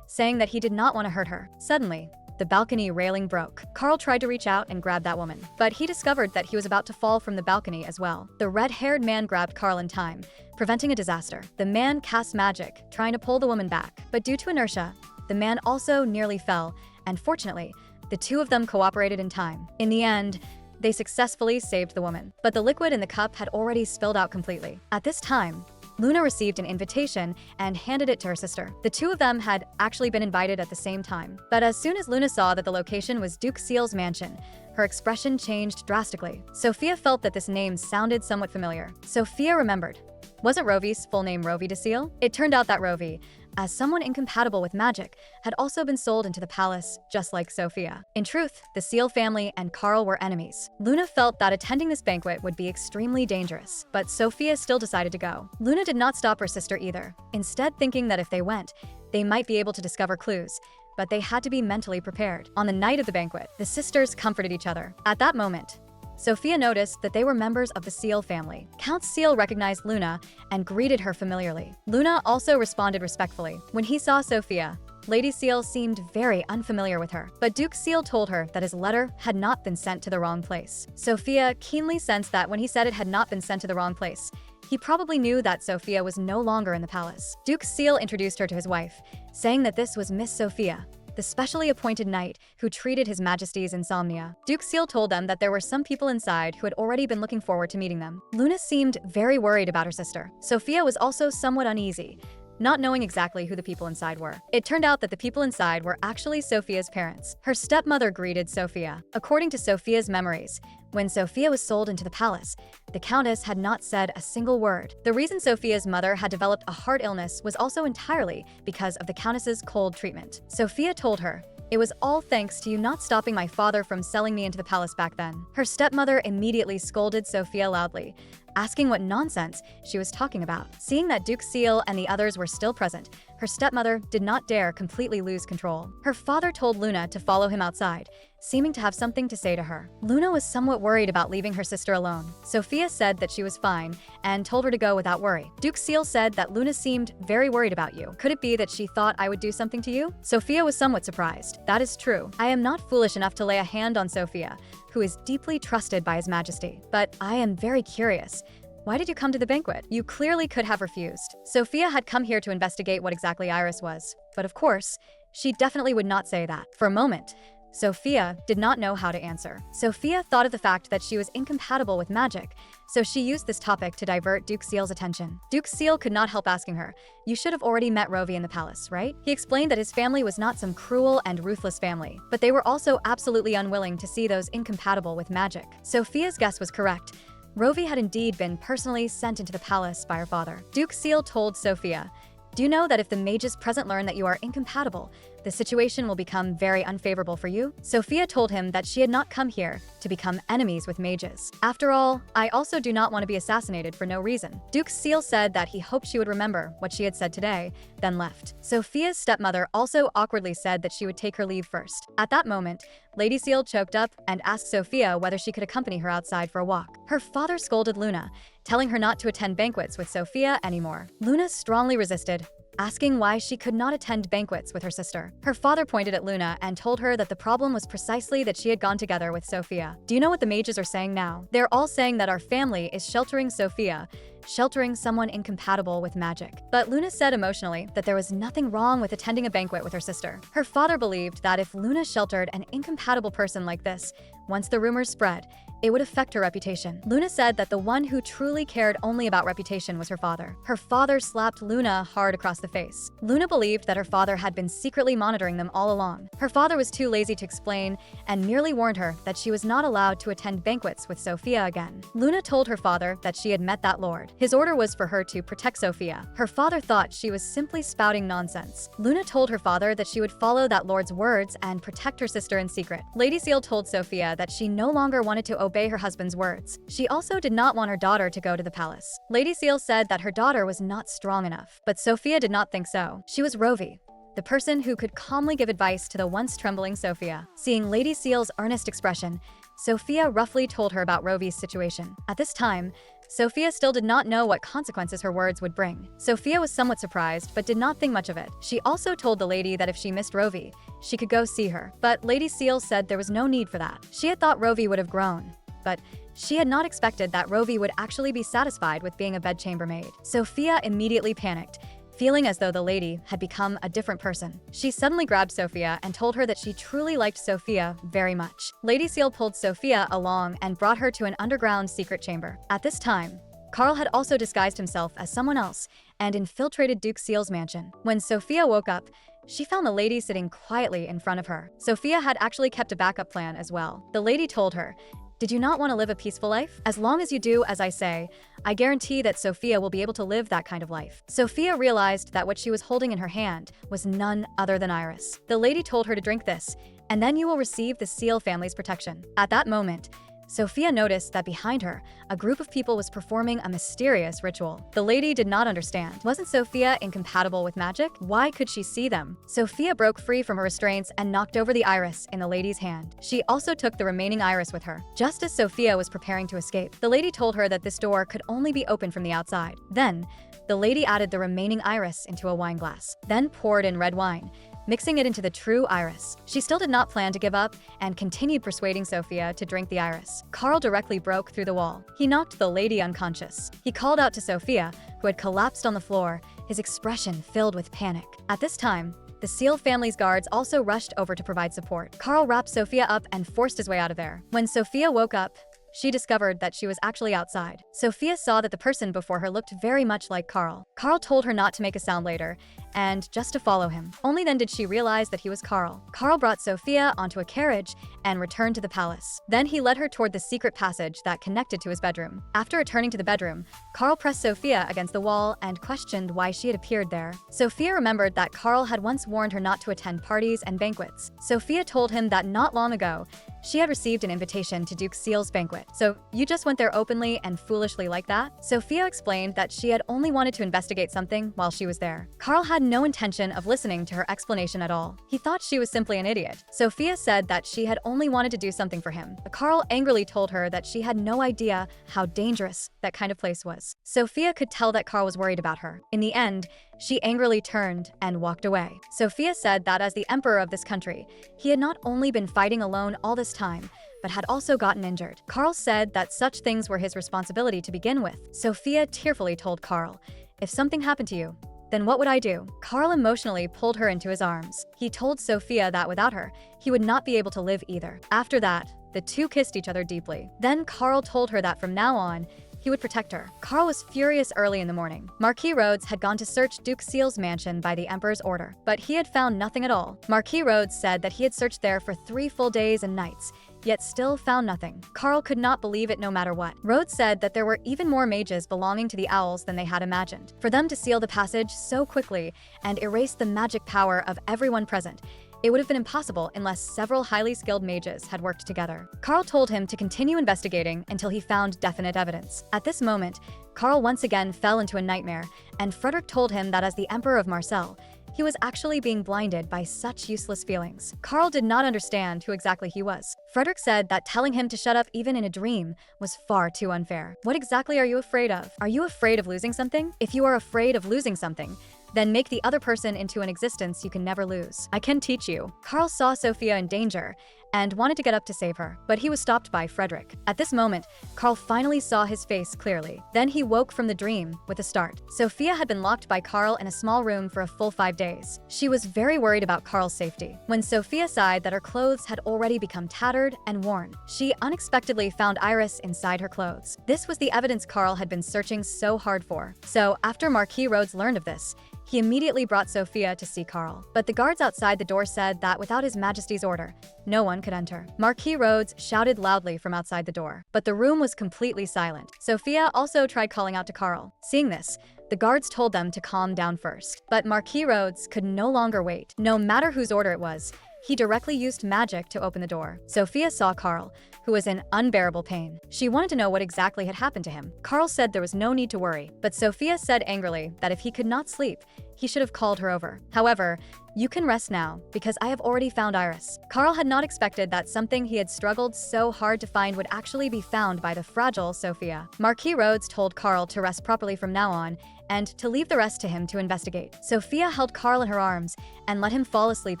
saying that he did not want to hurt her. Suddenly, the balcony railing broke. Carl tried to reach out and grab that woman, but he discovered that he was about to fall from the balcony as well. The red-haired man grabbed Carl in time, preventing a disaster. The man cast magic, trying to pull the woman back, but due to inertia, the man also nearly fell, and fortunately, the two of them cooperated in time. In the end, they successfully saved the woman, but the liquid in the cup had already spilled out completely. At this time, Luna received an invitation and handed it to her sister. The two of them had actually been invited at the same time. But as soon as Luna saw that the location was Duke Seal's mansion, her expression changed drastically. Sophia felt that this name sounded somewhat familiar. Sophia remembered. Wasn't Rovi's full name Rovi de Seal? It turned out that Rovi, as someone incompatible with magic, had also been sold into the palace, just like Sophia. In truth, the Seal family and Carl were enemies. Luna felt that attending this banquet would be extremely dangerous, but Sophia still decided to go. Luna did not stop her sister either, instead thinking that if they went, they might be able to discover clues, but they had to be mentally prepared. On the night of the banquet, the sisters comforted each other. At that moment, Sophia noticed that they were members of the Seal family. Count Seal recognized Luna and greeted her familiarly. Luna also responded respectfully. When he saw Sophia, Lady Seal seemed very unfamiliar with her, but Duke Seal told her that his letter had not been sent to the wrong place. Sophia keenly sensed that when he said it had not been sent to the wrong place, he probably knew that Sophia was no longer in the palace. Duke Seal introduced her to his wife, saying that this was Miss Sophia, the specially appointed knight who treated His Majesty's insomnia. Duke Seal told them that there were some people inside who had already been looking forward to meeting them. Luna seemed very worried about her sister. Sophia was also somewhat uneasy, not knowing exactly who the people inside were. It turned out that the people inside were actually Sophia's parents. Her stepmother greeted Sophia. According to Sophia's memories, when Sophia was sold into the palace, the Countess had not said a single word. The reason Sophia's mother had developed a heart illness was also entirely because of the Countess's cold treatment. Sophia told her, "It was all thanks to you not stopping my father from selling me into the palace back then." Her stepmother immediately scolded Sophia loudly, asking what nonsense she was talking about. Seeing that Duke Seal and the others were still present, her stepmother did not dare completely lose control. Her father told Luna to follow him outside, seeming to have something to say to her. Luna was somewhat worried about leaving her sister alone. Sophia said that she was fine and told her to go without worry. Duke Seal said that Luna seemed very worried about you. Could it be that she thought I would do something to you? Sophia was somewhat surprised. That is true. I am not foolish enough to lay a hand on Sophia, who is deeply trusted by His Majesty. But I am very curious. Why did you come to the banquet? You clearly could have refused. Sophia had come here to investigate what exactly Iris was. But of course, she definitely would not say that. For a moment, Sophia did not know how to answer. Sophia thought of the fact that she was incompatible with magic, so she used this topic to divert Duke Seal's attention. Duke Seal could not help asking her, "You should have already met Rovi in the palace, right?" He explained that his family was not some cruel and ruthless family, but they were also absolutely unwilling to see those incompatible with magic. Sophia's guess was correct. Rovi had indeed been personally sent into the palace by her father. Duke Seal told Sophia, "Do you know that if the mages present learn that you are incompatible, the situation will become very unfavorable for you. Sophia told him that she had not come here to become enemies with mages. After all, I also do not want to be assassinated for no reason. Duke Seal said that he hoped she would remember what she had said today, then left. Sophia's stepmother also awkwardly said that she would take her leave first. At that moment, Lady Seal choked up and asked Sophia whether she could accompany her outside for a walk. Her father scolded Luna, telling her not to attend banquets with Sophia anymore. Luna strongly resisted, asking why she could not attend banquets with her sister. Her father pointed at Luna and told her that the problem was precisely that she had gone together with Sophia. Do you know what the mages are saying now? They're all saying that our family is sheltering Sophia, sheltering someone incompatible with magic. But Luna said emotionally that there was nothing wrong with attending a banquet with her sister. Her father believed that if Luna sheltered an incompatible person like this, once the rumors spread, it would affect her reputation. Luna said that the one who truly cared only about reputation was her father. Her father slapped Luna hard across the face. Luna believed that her father had been secretly monitoring them all along. Her father was too lazy to explain and merely warned her that she was not allowed to attend banquets with Sophia again. Luna told her father that she had met that lord. His order was for her to protect Sophia. Her father thought she was simply spouting nonsense. Luna told her father that she would follow that lord's words and protect her sister in secret. Lady Seal told Sophia that she no longer wanted to obey her husband's words. She also did not want her daughter to go to the palace. Lady Seal said that her daughter was not strong enough, but Sophia did not think so. She was Rovi, the person who could calmly give advice to the once trembling Sophia. Seeing Lady Seal's earnest expression, Sophia roughly told her about Rovi's situation. At this time, Sophia still did not know what consequences her words would bring. Sophia was somewhat surprised, but did not think much of it. She also told the lady that if she missed Rovi, she could go see her. But Lady Seal said there was no need for that. She had thought Rovi would have grown, but she had not expected that Rovi would actually be satisfied with being a bedchamber maid. Sophia immediately panicked, feeling as though the lady had become a different person. She suddenly grabbed Sophia and told her that she truly liked Sophia very much. Lady Seal pulled Sophia along and brought her to an underground secret chamber. At this time, Carl had also disguised himself as someone else and infiltrated Duke Seal's mansion. When Sophia woke up, she found the lady sitting quietly in front of her. Sophia had actually kept a backup plan as well. The lady told her, "Did you not want to live a peaceful life? As long as you do as I say, I guarantee that Sophia will be able to live that kind of life." Sophia realized that what she was holding in her hand was none other than Iris. The lady told her to drink this, and then you will receive the Seal family's protection. At that moment, Sophia noticed that behind her, a group of people was performing a mysterious ritual. The lady did not understand. Wasn't Sophia incompatible with magic? Why could she see them? Sophia broke free from her restraints and knocked over the iris in the lady's hand. She also took the remaining iris with her. Just as Sophia was preparing to escape, the lady told her that this door could only be opened from the outside. Then, the lady added the remaining iris into a wine glass, then poured in red wine, mixing it into the true iris. She still did not plan to give up and continued persuading Sophia to drink the iris. Carl directly broke through the wall. He knocked the lady unconscious. He called out to Sophia, who had collapsed on the floor, his expression filled with panic. At this time, the Seal family's guards also rushed over to provide support. Carl wrapped Sophia up and forced his way out of there. When Sophia woke up, she discovered that she was actually outside. Sophia saw that the person before her looked very much like Carl. Carl told her not to make a sound later, and just to follow him. Only then did she realize that he was Carl. Carl brought Sophia onto a carriage and returned to the palace. Then he led her toward the secret passage that connected to his bedroom. After returning to the bedroom, Carl pressed Sophia against the wall and questioned why she had appeared there. Sophia remembered that Carl had once warned her not to attend parties and banquets. Sophia told him that not long ago, she had received an invitation to Duke Seal's banquet. "So you just went there openly and foolishly like that?" Sophia explained that she had only wanted to investigate something while she was there. Carl had no intention of listening to her explanation at all. He thought she was simply an idiot. Sophia said that she had only wanted to do something for him. But Carl angrily told her that she had no idea how dangerous that kind of place was. Sophia could tell that Carl was worried about her. In the end, she angrily turned and walked away. Sophia said that as the emperor of this country, he had not only been fighting alone all this time, but had also gotten injured. Carl said that such things were his responsibility to begin with. Sophia tearfully told Carl, "If something happened to you, then what would I do?" Carl emotionally pulled her into his arms. He told Sophia that without her, he would not be able to live either. After that, the two kissed each other deeply. Then Carl told her that from now on, he would protect her. Carl was furious early in the morning. Marquis Rhodes had gone to search Duke Seal's mansion by the Emperor's order, but he had found nothing at all. Marquis Rhodes said that he had searched there for 3 full days and nights. yet still found nothing. Carl could not believe it no matter what. Rhodes said that there were even more mages belonging to the owls than they had imagined. For them to seal the passage so quickly and erase the magic power of everyone present, it would have been impossible unless several highly skilled mages had worked together. Carl told him to continue investigating until he found definite evidence. At this moment, Carl once again fell into a nightmare, and Frederick told him that as the Emperor of Marseille, he was actually being blinded by such useless feelings. Carl did not understand who exactly he was. Frederick said that telling him to shut up even in a dream was far too unfair. What exactly are you afraid of? Are you afraid of losing something? If you are afraid of losing something, then make the other person into an existence you can never lose. I can teach you. Carl saw Sophia in danger and wanted to get up to save her, but he was stopped by Frederick. At this moment, Carl finally saw his face clearly. Then he woke from the dream with a start. Sophia had been locked by Carl in a small room for a full 5 days. She was very worried about Carl's safety. When Sophia sighed that her clothes had already become tattered and worn, she unexpectedly found Iris inside her clothes. This was the evidence Carl had been searching so hard for. So after Marquis Rhodes learned of this, he immediately brought Sophia to see Carl. But the guards outside the door said that without His Majesty's order, no one could enter. Marquis Rhodes shouted loudly from outside the door, but the room was completely silent. Sophia also tried calling out to Carl. Seeing this, the guards told them to calm down first. But Marquis Rhodes could no longer wait. No matter whose order it was, he directly used magic to open the door. Sophia saw Carl, who was in unbearable pain. She wanted to know what exactly had happened to him. Carl said there was no need to worry, but Sophia said angrily that if he could not sleep, he should have called her over. However, you can rest now, because I have already found Iris. Carl had not expected that something he had struggled so hard to find would actually be found by the fragile Sophia. Marquis Rhodes told Carl to rest properly from now on, and to leave the rest to him to investigate. Sophia held Carl in her arms and let him fall asleep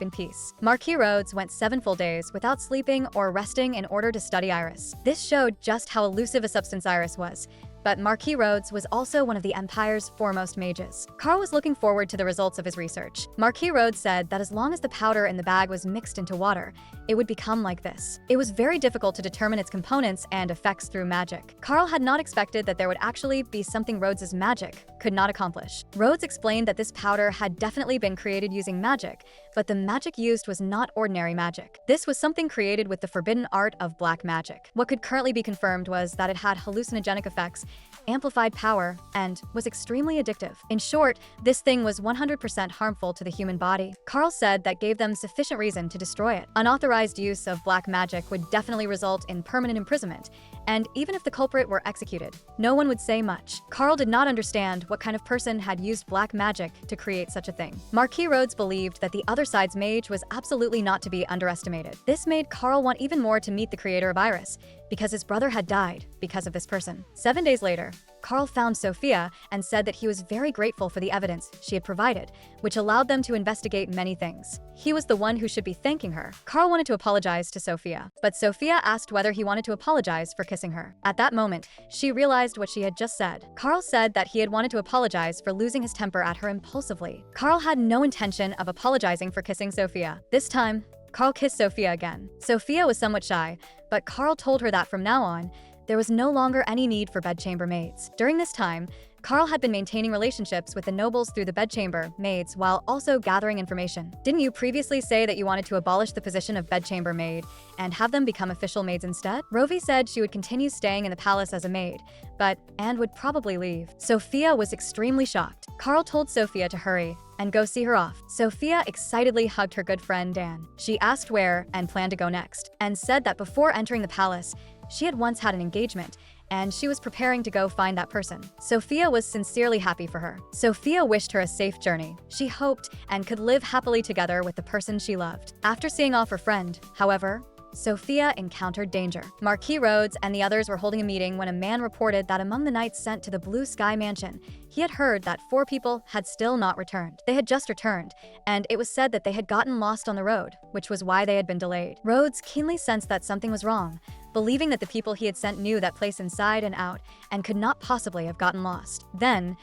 in peace. Marquis Rhodes went 7 full days without sleeping or resting in order to study Iris. This showed just how elusive a substance Iris was. But Marquis Rhodes was also one of the Empire's foremost mages. Carl was looking forward to the results of his research. Marquis Rhodes said that as long as the powder in the bag was mixed into water, it would become like this. It was very difficult to determine its components and effects through magic. Carl had not expected that there would actually be something Rhodes's magic could not accomplish. Rhodes explained that this powder had definitely been created using magic, but the magic used was not ordinary magic. This was something created with the forbidden art of black magic. What could currently be confirmed was that it had hallucinogenic effects, amplified power, and was extremely addictive. In short, this thing was 100% harmful to the human body. Carl said that gave them sufficient reason to destroy it. Unauthorized use of black magic would definitely result in permanent imprisonment, and even if the culprit were executed, no one would say much. Carl did not understand what kind of person had used black magic to create such a thing. Marquis Rhodes believed that the other side's mage was absolutely not to be underestimated. This made Carl want even more to meet the creator of Iris, because his brother had died because of this person. 7 days later, Carl found Sophia and said that he was very grateful for the evidence she had provided, which allowed them to investigate many things. He was the one who should be thanking her. Carl wanted to apologize to Sophia, but Sophia asked whether he wanted to apologize for kissing her. At that moment, she realized what she had just said. Carl said that he had wanted to apologize for losing his temper at her impulsively. Carl had no intention of apologizing for kissing Sophia. This time, Carl kissed Sophia again. Sophia was somewhat shy, but Carl told her that from now on, there was no longer any need for bedchamber maids. During this time, Carl had been maintaining relationships with the nobles through the bedchamber maids while also gathering information. Didn't you previously say that you wanted to abolish the position of bedchamber maid and have them become official maids instead? Rovi said she would continue staying in the palace as a maid, but Anne would probably leave. Sophia was extremely shocked. Carl told Sophia to hurry and go see her off. Sophia excitedly hugged her good friend Dan. She asked where and planned to go next, and said that before entering the palace, she had once had an engagement, and she was preparing to go find that person. Sophia was sincerely happy for her. Sophia wished her a safe journey. She hoped and could live happily together with the person she loved. After seeing off her friend, however, Sophia encountered danger. Marquis Rhodes and the others were holding a meeting when a man reported that among the knights sent to the Blue Sky Mansion, he had heard that 4 people had still not returned. They had just returned, and it was said that they had gotten lost on the road, which was why they had been delayed. Rhodes keenly sensed that something was wrong, believing that the people he had sent knew that place inside and out and could not possibly have gotten lost. Then,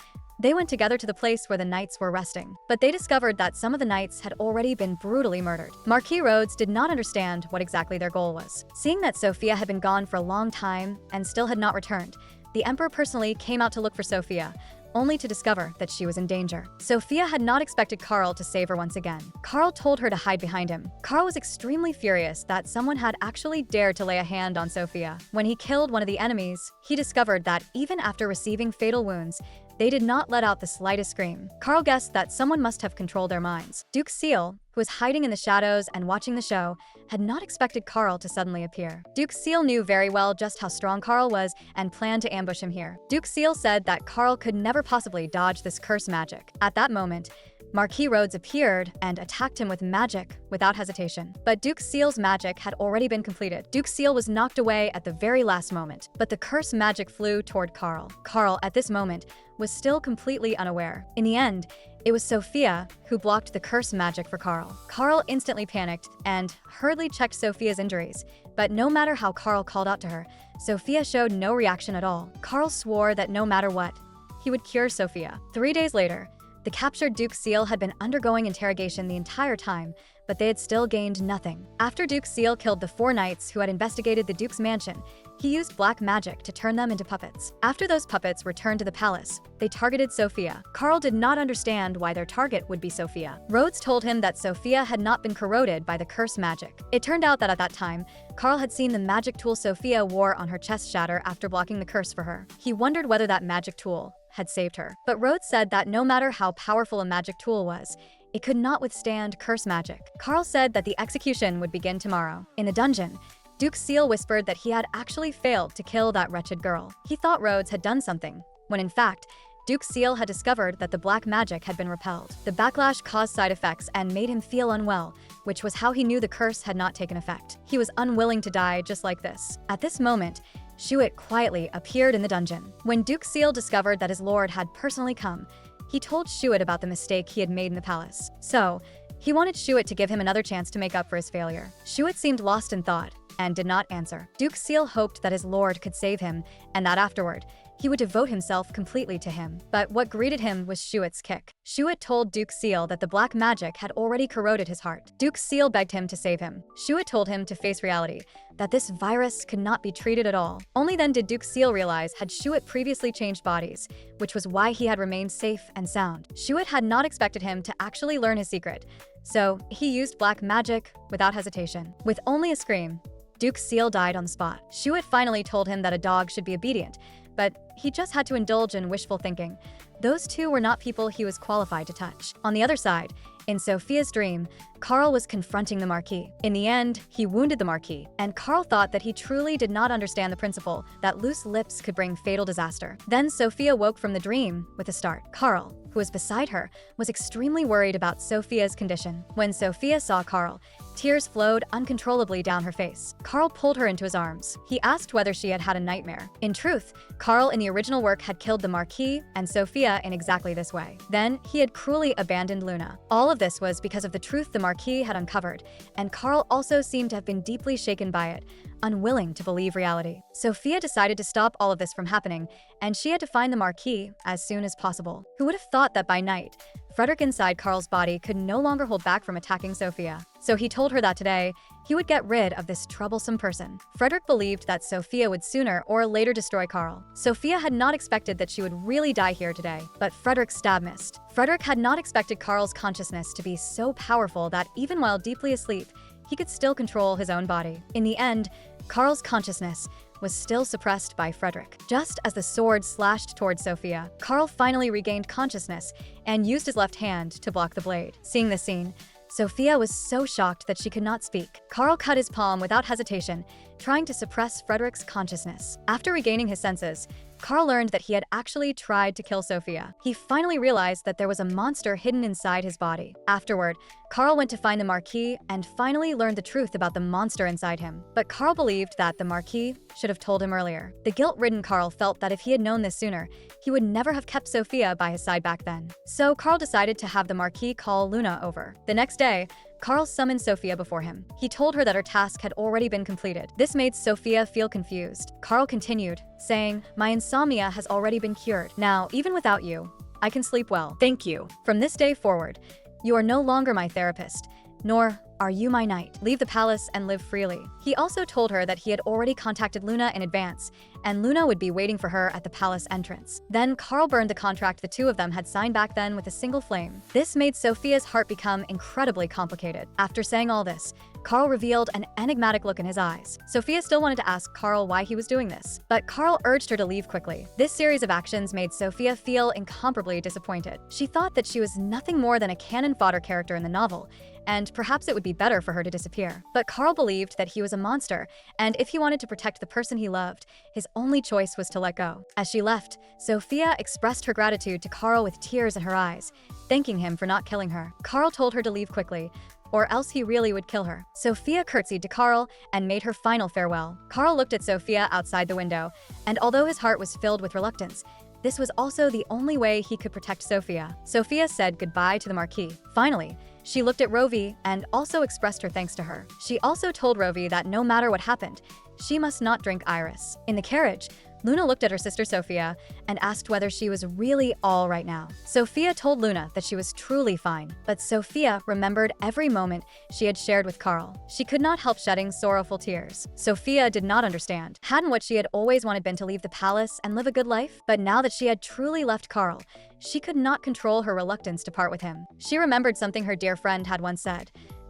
they went together to the place where the knights were resting, but they discovered that some of the knights had already been brutally murdered. Marquis Rhodes did not understand what exactly their goal was. Seeing that Sophia had been gone for a long time and still had not returned, the emperor personally came out to look for Sophia, only to discover that she was in danger. Sophia had not expected Carl to save her once again. Carl told her to hide behind him. Carl was extremely furious that someone had actually dared to lay a hand on Sophia. When he killed one of the enemies, he discovered that even after receiving fatal wounds, they did not let out the slightest scream. Carl guessed that someone must have controlled their minds. Duke Seal, who was hiding in the shadows and watching the show, had not expected Carl to suddenly appear. Duke Seal knew very well just how strong Carl was and planned to ambush him here. Duke Seal said that Carl could never possibly dodge this curse magic. At that moment, Marquis Rhodes appeared and attacked him with magic without hesitation. But Duke Seal's magic had already been completed. Duke Seal was knocked away at the very last moment, but the curse magic flew toward Carl. Carl, at this moment, was still completely unaware. In the end, it was Sophia who blocked the curse magic for Carl. Carl instantly panicked and hurriedly checked Sophia's injuries, but no matter how Carl called out to her, Sophia showed no reaction at all. Carl swore that no matter what, he would cure Sophia. 3 days later, the captured Duke Seal had been undergoing interrogation the entire time, but they had still gained nothing. After Duke Seal killed the 4 knights who had investigated the Duke's mansion, he used black magic to turn them into puppets. After those puppets returned to the palace, they targeted Sophia. Carl did not understand why their target would be Sophia. Rhodes told him that Sophia had not been corroded by the curse magic. It turned out that at that time, Carl had seen the magic tool Sophia wore on her chest shatter after blocking the curse for her. He wondered whether that magic tool had saved her. But Rhodes said that no matter how powerful a magic tool was, it could not withstand curse magic. Carl said that the execution would begin tomorrow. In the dungeon, Duke Seal whispered that he had actually failed to kill that wretched girl. He thought Rhodes had done something, when in fact, Duke Seal had discovered that the black magic had been repelled. The backlash caused side effects and made him feel unwell, which was how he knew the curse had not taken effect. He was unwilling to die just like this. At this moment, Shuit quietly appeared in the dungeon. When Duke Seal discovered that his lord had personally come, he told Shuit about the mistake he had made in the palace. So, he wanted Shuit to give him another chance to make up for his failure. Shuit seemed lost in thought and did not answer. Duke Seal hoped that his lord could save him and that afterward, he would devote himself completely to him. But what greeted him was Shuit's kick. Shuit told Duke Seal that the black magic had already corroded his heart. Duke Seal begged him to save him. Shuit told him to face reality, that this virus could not be treated at all. Only then did Duke Seal realize had Shuit previously changed bodies, which was why he had remained safe and sound. Shuit had not expected him to actually learn his secret, so he used black magic without hesitation. With only a scream, Duke Seal died on the spot. Shuit finally told him that a dog should be obedient, but he just had to indulge in wishful thinking. Those two were not people he was qualified to touch. On the other side, in Sophia's dream, Carl was confronting the Marquis. In the end, he wounded the Marquis, and Carl thought that he truly did not understand the principle that loose lips could bring fatal disaster. Then Sophia woke from the dream with a start. Carl, who was beside her, was extremely worried about Sophia's condition. When Sophia saw Carl, tears flowed uncontrollably down her face. Carl pulled her into his arms. He asked whether she had had a nightmare. In truth, Carl in the original work had killed the Marquis and Sophia in exactly this way. Then, he had cruelly abandoned Luna. All of this was because of the truth the Marquis had uncovered, and Carl also seemed to have been deeply shaken by it, unwilling to believe reality. Sophia decided to stop all of this from happening, and she had to find the Marquis as soon as possible. Who would have thought that by night, Frederick inside Carl's body could no longer hold back from attacking Sophia. So he told her that today, he would get rid of this troublesome person. Frederick believed that Sophia would sooner or later destroy Carl. Sophia had not expected that she would really die here today, but Frederick's stab missed. Frederick had not expected Carl's consciousness to be so powerful that even while deeply asleep, he could still control his own body. In the end, Carl's consciousness was still suppressed by Frederick. Just as the sword slashed towards Sophia, Carl finally regained consciousness and used his left hand to block the blade. Seeing this scene, Sophia was so shocked that she could not speak. Carl cut his palm without hesitation, trying to suppress Frederick's consciousness. After regaining his senses, Carl learned that he had actually tried to kill Sophia. He finally realized that there was a monster hidden inside his body. Afterward, Carl went to find the Marquis and finally learned the truth about the monster inside him. But Carl believed that the Marquis should have told him earlier. The guilt-ridden Carl felt that if he had known this sooner, he would never have kept Sophia by his side back then. So Carl decided to have the Marquis call Luna over. The next day, Carl summoned Sophia before him. He told her that her task had already been completed. This made Sophia feel confused. Carl continued, saying, "My insomnia has already been cured. Now, even without you, I can sleep well. Thank you. From this day forward, you are no longer my therapist, nor "Are you my knight? Leave the palace and live freely." He also told her that he had already contacted Luna in advance, and Luna would be waiting for her at the palace entrance. Then Carl burned the contract the two of them had signed back then with a single flame. This made Sophia's heart become incredibly complicated. After saying all this, Carl revealed an enigmatic look in his eyes. Sophia still wanted to ask Carl why he was doing this, but Carl urged her to leave quickly. This series of actions made Sophia feel incomparably disappointed. She thought that she was nothing more than a cannon fodder character in the novel, and perhaps it would be better for her to disappear. But Carl believed that he was a monster, and if he wanted to protect the person he loved, his only choice was to let go. As she left, Sophia expressed her gratitude to Carl with tears in her eyes, thanking him for not killing her. Carl told her to leave quickly, or else he really would kill her. Sophia curtsied to Carl and made her final farewell. Carl looked at Sophia outside the window, and although his heart was filled with reluctance, this was also the only way he could protect Sophia. Sophia said goodbye to the Marquis. Finally, she looked at Rovi and also expressed her thanks to her. She also told Rovi that no matter what happened, she must not drink Iris. In the carriage, Luna looked at her sister Sophia and asked whether she was really all right now. Sophia told Luna that she was truly fine, but Sophia remembered every moment she had shared with Carl. She could not help shedding sorrowful tears. Sophia did not understand. Hadn't what she had always wanted been to leave the palace and live a good life? But now that she had truly left Carl, she could not control her reluctance to part with him. She remembered something her dear friend had once said: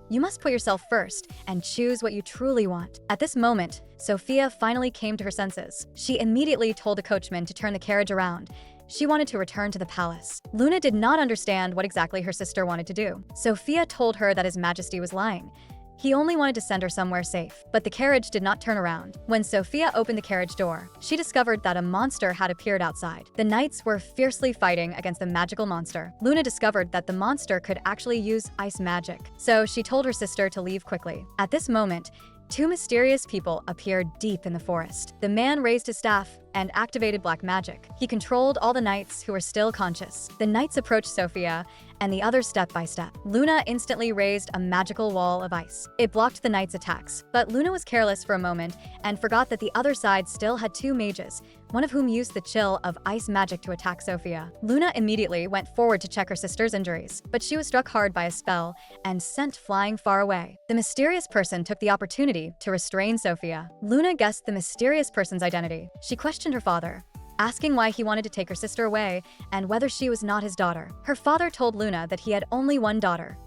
"You must put yourself first and choose what you truly want." At this moment, Sophia finally came to her senses. She immediately told the coachman to turn the carriage around. She wanted to return to the palace. Luna did not understand what exactly her sister wanted to do. Sophia told her that His Majesty was lying. He only wanted to send her somewhere safe, but the carriage did not turn around. When Sophia opened the carriage door, she discovered that a monster had appeared outside. The knights were fiercely fighting against the magical monster. Luna discovered that the monster could actually use ice magic, so she told her sister to leave quickly. At this moment, two mysterious people appeared deep in the forest. The man raised his staff and activated black magic. He controlled all the knights who were still conscious. The knights approached Sophia, and the others step by step. Luna instantly raised a magical wall of ice. It blocked the knights' attacks, but Luna was careless for a moment and forgot that the other side still had two mages, one of whom used the chill of ice magic to attack Sophia. Luna immediately went forward to check her sister's injuries, but she was struck hard by a spell and sent flying far away. The mysterious person took the opportunity to restrain Sophia. Luna guessed the mysterious person's identity. She questioned her father, asking why he wanted to take her sister away and whether she was not his daughter. Her father told Luna that he had only one daughter,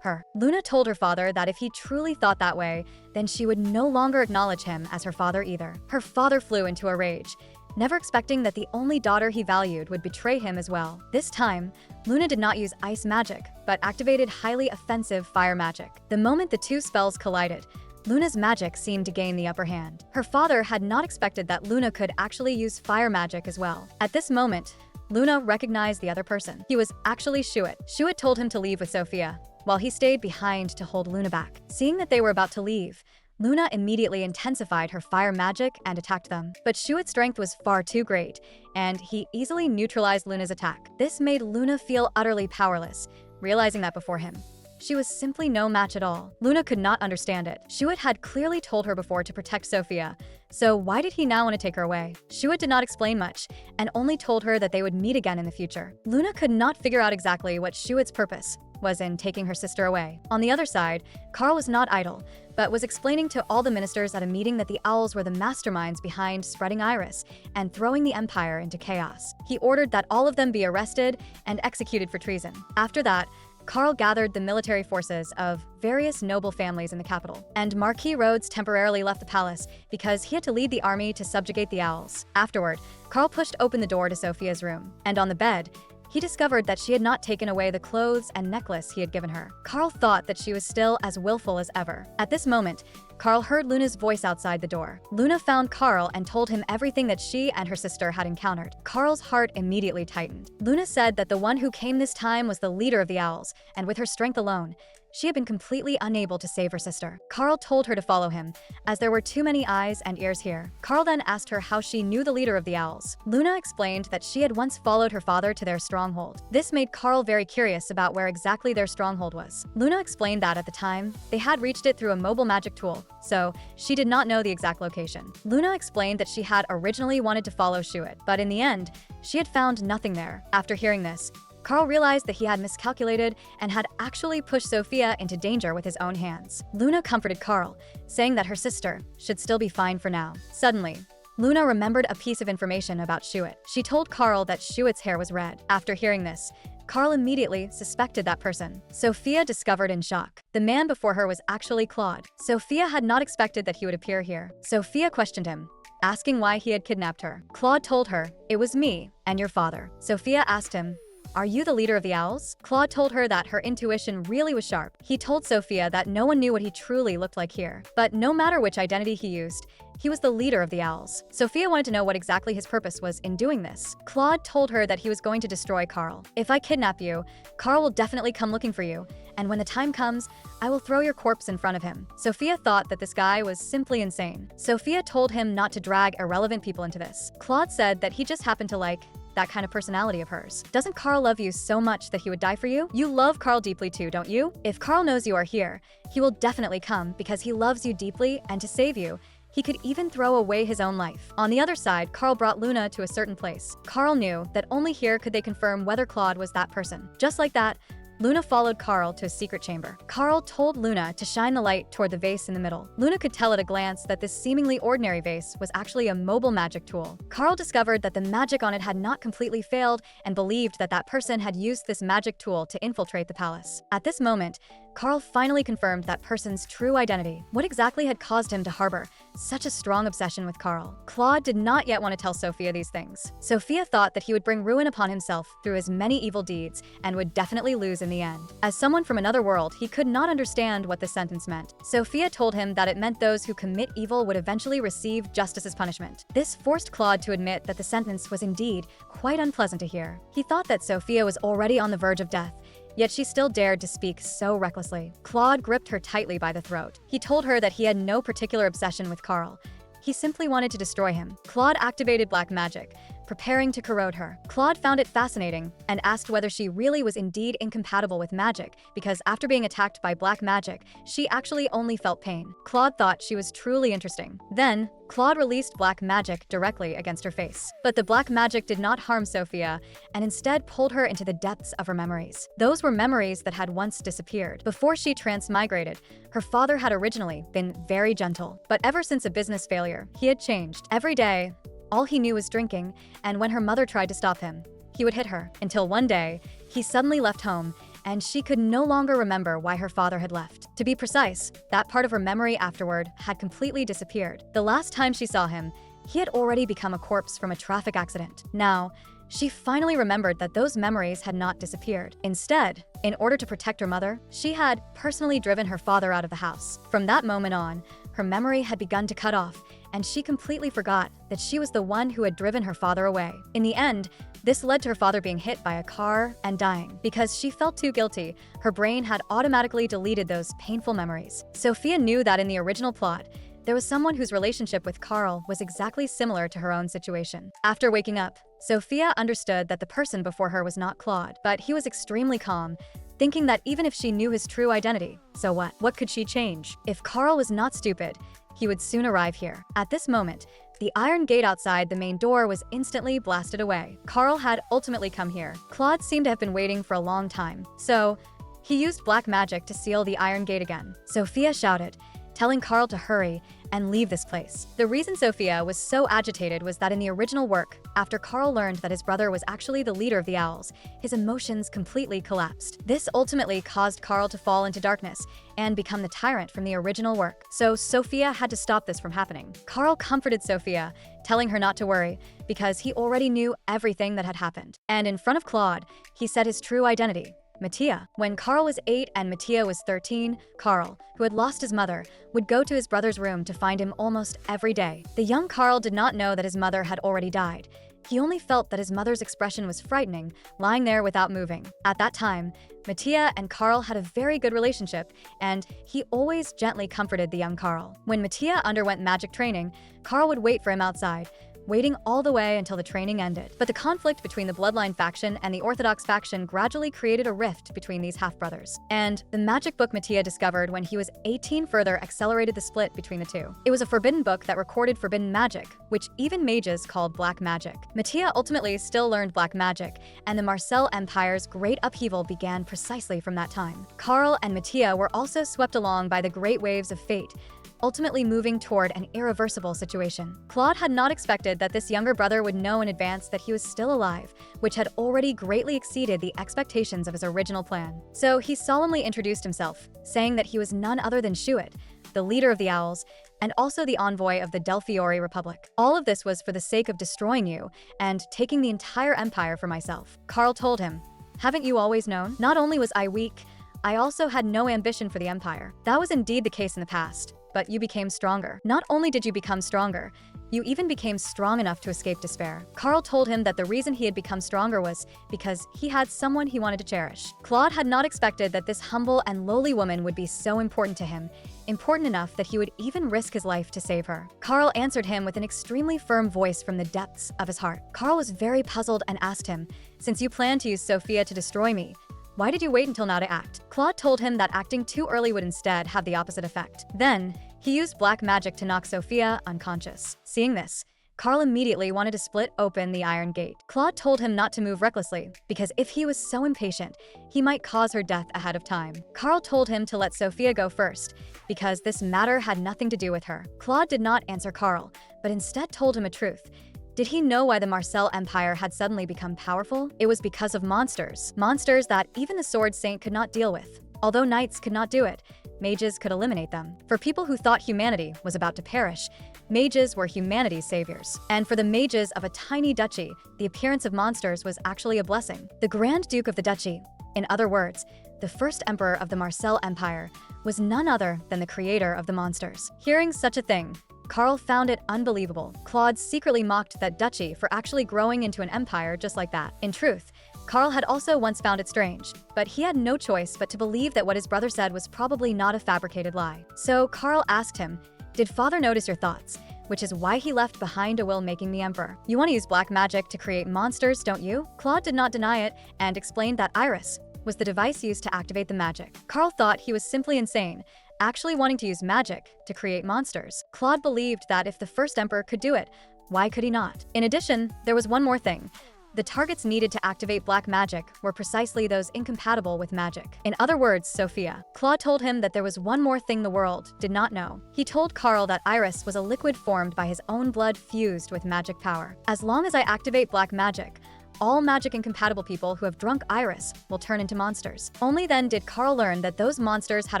her. Luna told her father that if he truly thought that way, then she would no longer acknowledge him as her father either. Her father flew into a rage, never expecting that the only daughter he valued would betray him as well. This time, Luna did not use ice magic, but activated highly offensive fire magic. The moment the two spells collided, Luna's magic seemed to gain the upper hand. Her father had not expected that Luna could actually use fire magic as well. At this moment, Luna recognized the other person. He was actually Shuit. Shuit told him to leave with Sophia, while he stayed behind to hold Luna back. Seeing that they were about to leave, Luna immediately intensified her fire magic and attacked them. But Shuit's strength was far too great, and he easily neutralized Luna's attack. This made Luna feel utterly powerless, realizing that before him, she was simply no match at all. Luna could not understand it. Shuit had clearly told her before to protect Sophia, so why did he now want to take her away? Shuit did not explain much, and only told her that they would meet again in the future. Luna could not figure out exactly what Shuit's purpose was in taking her sister away. On the other side, Carl was not idle, but was explaining to all the ministers at a meeting that the owls were the masterminds behind spreading Iris and throwing the empire into chaos. He ordered that all of them be arrested and executed for treason. After that, Carl gathered the military forces of various noble families in the capital, and Marquis Rhodes temporarily left the palace because he had to lead the army to subjugate the owls. Afterward, Carl pushed open the door to Sophia's room, and on the bed, he discovered that she had not taken away the clothes and necklace he had given her. Carl thought that she was still as willful as ever. At this moment, Carl heard Luna's voice outside the door. Luna found Carl and told him everything that she and her sister had encountered. Carl's heart immediately tightened. Luna said that the one who came this time was the leader of the owls, and with her strength alone, she had been completely unable to save her sister. Carl told her to follow him, as there were too many eyes and ears here. Carl then asked her how she knew the leader of the owls. Luna explained that she had once followed her father to their stronghold. This made Carl very curious about where exactly their stronghold was. Luna explained that at the time, they had reached it through a mobile magic tool, so she did not know the exact location. Luna explained that she had originally wanted to follow Shuit, but in the end, she had found nothing there. After hearing this, Carl realized that he had miscalculated and had actually pushed Sophia into danger with his own hands. Luna comforted Carl, saying that her sister should still be fine for now. Suddenly, Luna remembered a piece of information about Shuit. She told Carl that Shuit's hair was red. After hearing this, Carl immediately suspected that person. Sophia discovered in shock. The man before her was actually Claude. Sophia had not expected that he would appear here. Sophia questioned him, asking why he had kidnapped her. Claude told her, "It was me and your father." Sophia asked him, "Are you the leader of the owls?" Claude told her that her intuition really was sharp. He told Sophia that no one knew what he truly looked like here. But no matter which identity he used, he was the leader of the owls. Sophia wanted to know what exactly his purpose was in doing this. Claude told her that he was going to destroy Carl. "If I kidnap you, Carl will definitely come looking for you, and when the time comes, I will throw your corpse in front of him." Sophia thought that this guy was simply insane. Sophia told him not to drag irrelevant people into this. Claude said that he just happened to like that kind of personality of hers. "Doesn't Carl love you so much that he would die for you? You love Carl deeply too, don't you? If Carl knows you are here, he will definitely come because he loves you deeply, and to save you, he could even throw away his own life." On the other side, Carl brought Luna to a certain place. Carl knew that only here could they confirm whether Claude was that person. Just like that, Luna followed Carl to a secret chamber. Carl told Luna to shine the light toward the vase in the middle. Luna could tell at a glance that this seemingly ordinary vase was actually a mobile magic tool. Carl discovered that the magic on it had not completely failed and believed that that person had used this magic tool to infiltrate the palace. At this moment, Carl finally confirmed that person's true identity. What exactly had caused him to harbor such a strong obsession with Carl? Claude did not yet want to tell Sophia these things. Sophia thought that he would bring ruin upon himself through his many evil deeds and would definitely lose in the end. As someone from another world, he could not understand what this sentence meant. Sophia told him that it meant those who commit evil would eventually receive justice as punishment. This forced Claude to admit that the sentence was indeed quite unpleasant to hear. He thought that Sophia was already on the verge of death, yet she still dared to speak so recklessly. Claude gripped her tightly by the throat. He told her that he had no particular obsession with Carl. He simply wanted to destroy him. Claude activated black magic, preparing to corrode her. Claude found it fascinating and asked whether she really was indeed incompatible with magic, because after being attacked by black magic, she actually only felt pain. Claude thought she was truly interesting. Then, Claude released black magic directly against her face. But the black magic did not harm Sophia, and instead pulled her into the depths of her memories. Those were memories that had once disappeared. Before she transmigrated, her father had originally been very gentle. But ever since a business failure, he had changed. Every day, all he knew was drinking, and when her mother tried to stop him, he would hit her. Until one day, he suddenly left home, and she could no longer remember why her father had left. To be precise, that part of her memory afterward had completely disappeared. The last time she saw him, he had already become a corpse from a traffic accident. Now, she finally remembered that those memories had not disappeared. Instead, in order to protect her mother, she had personally driven her father out of the house. From that moment on, her memory had begun to cut off, and she completely forgot that she was the one who had driven her father away. In the end, this led to her father being hit by a car and dying. Because she felt too guilty, her brain had automatically deleted those painful memories. Sophia knew that in the original plot, there was someone whose relationship with Carl was exactly similar to her own situation. After waking up, Sophia understood that the person before her was not Claude, but he was extremely calm, thinking that even if she knew his true identity, so what? What could she change? If Carl was not stupid, he would soon arrive here. At this moment, the iron gate outside the main door was instantly blasted away. Carl had ultimately come here. Claude seemed to have been waiting for a long time, so he used black magic to seal the iron gate again. Sophia shouted, telling Carl to hurry and leave this place. The reason Sophia was so agitated was that in the original work, after Carl learned that his brother was actually the leader of the owls, his emotions completely collapsed. This ultimately caused Carl to fall into darkness and become the tyrant from the original work. So Sophia had to stop this from happening. Carl comforted Sophia, telling her not to worry, because he already knew everything that had happened. And in front of Claude, he said his true identity: Mattia. When Carl was 8 and Mattia was 13, Carl, who had lost his mother, would go to his brother's room to find him almost every day. The young Carl did not know that his mother had already died. He only felt that his mother's expression was frightening, lying there without moving. At that time, Mattia and Carl had a very good relationship, and he always gently comforted the young Carl. When Mattia underwent magic training, Carl would wait for him outside, waiting all the way until the training ended. But the conflict between the bloodline faction and the orthodox faction gradually created a rift between these half-brothers. And the magic book Matiya discovered when he was 18 further accelerated the split between the two. It was a forbidden book that recorded forbidden magic, which even mages called black magic. Matiya ultimately still learned black magic, and the Marcel Empire's great upheaval began precisely from that time. Karl and Matiya were also swept along by the great waves of fate, ultimately moving toward an irreversible situation. Claude had not expected that this younger brother would know in advance that he was still alive, which had already greatly exceeded the expectations of his original plan. So he solemnly introduced himself, saying that he was none other than Shuit, the leader of the Owls, and also the envoy of the Delphiori Republic. All of this was for the sake of destroying you and taking the entire empire for myself. Karl told him, "Haven't you always known? Not only was I weak, I also had no ambition for the empire. That was indeed the case in the past. But you became stronger. Not only did you become stronger, you even became strong enough to escape despair." Karl told him that the reason he had become stronger was because he had someone he wanted to cherish. Claude had not expected that this humble and lowly woman would be so important to him, important enough that he would even risk his life to save her. Karl answered him with an extremely firm voice from the depths of his heart. Karl was very puzzled and asked him, "Since you planned to use Sophia to destroy me, why did you wait until now to act?" Claude told him that acting too early would instead have the opposite effect. Then, he used black magic to knock Sophia unconscious. Seeing this, Karl immediately wanted to split open the iron gate. Claude told him not to move recklessly, because if he was so impatient, he might cause her death ahead of time. Karl told him to let Sophia go first, because this matter had nothing to do with her. Claude did not answer Karl, but instead told him a truth. Did he know why the Marcel Empire had suddenly become powerful? It was because of monsters. Monsters that even the Sword Saint could not deal with. Although knights could not do it, mages could eliminate them. For people who thought humanity was about to perish, mages were humanity's saviors. And for the mages of a tiny duchy, the appearance of monsters was actually a blessing. The Grand Duke of the Duchy, in other words, the first emperor of the Marcel Empire, was none other than the creator of the monsters. Hearing such a thing, Karl found it unbelievable. Claude secretly mocked that duchy for actually growing into an empire just like that. In truth, Karl had also once found it strange, but he had no choice but to believe that what his brother said was probably not a fabricated lie. So Karl asked him, "Did father notice your thoughts? Which is why he left behind a will making me emperor. You want to use black magic to create monsters, don't you?" Claude did not deny it and explained that Iris was the device used to activate the magic. Karl thought he was simply insane, actually wanting to use magic to create monsters. Claude believed that if the first emperor could do it, why could he not? In addition, there was one more thing. The targets needed to activate black magic were precisely those incompatible with magic. In other words, Sophia. Claude told him that there was one more thing the world did not know. He told Karl that Iris was a liquid formed by his own blood fused with magic power. As long as I activate black magic, all magic incompatible people who have drunk Iris will turn into monsters. Only then did Karl learn that those monsters had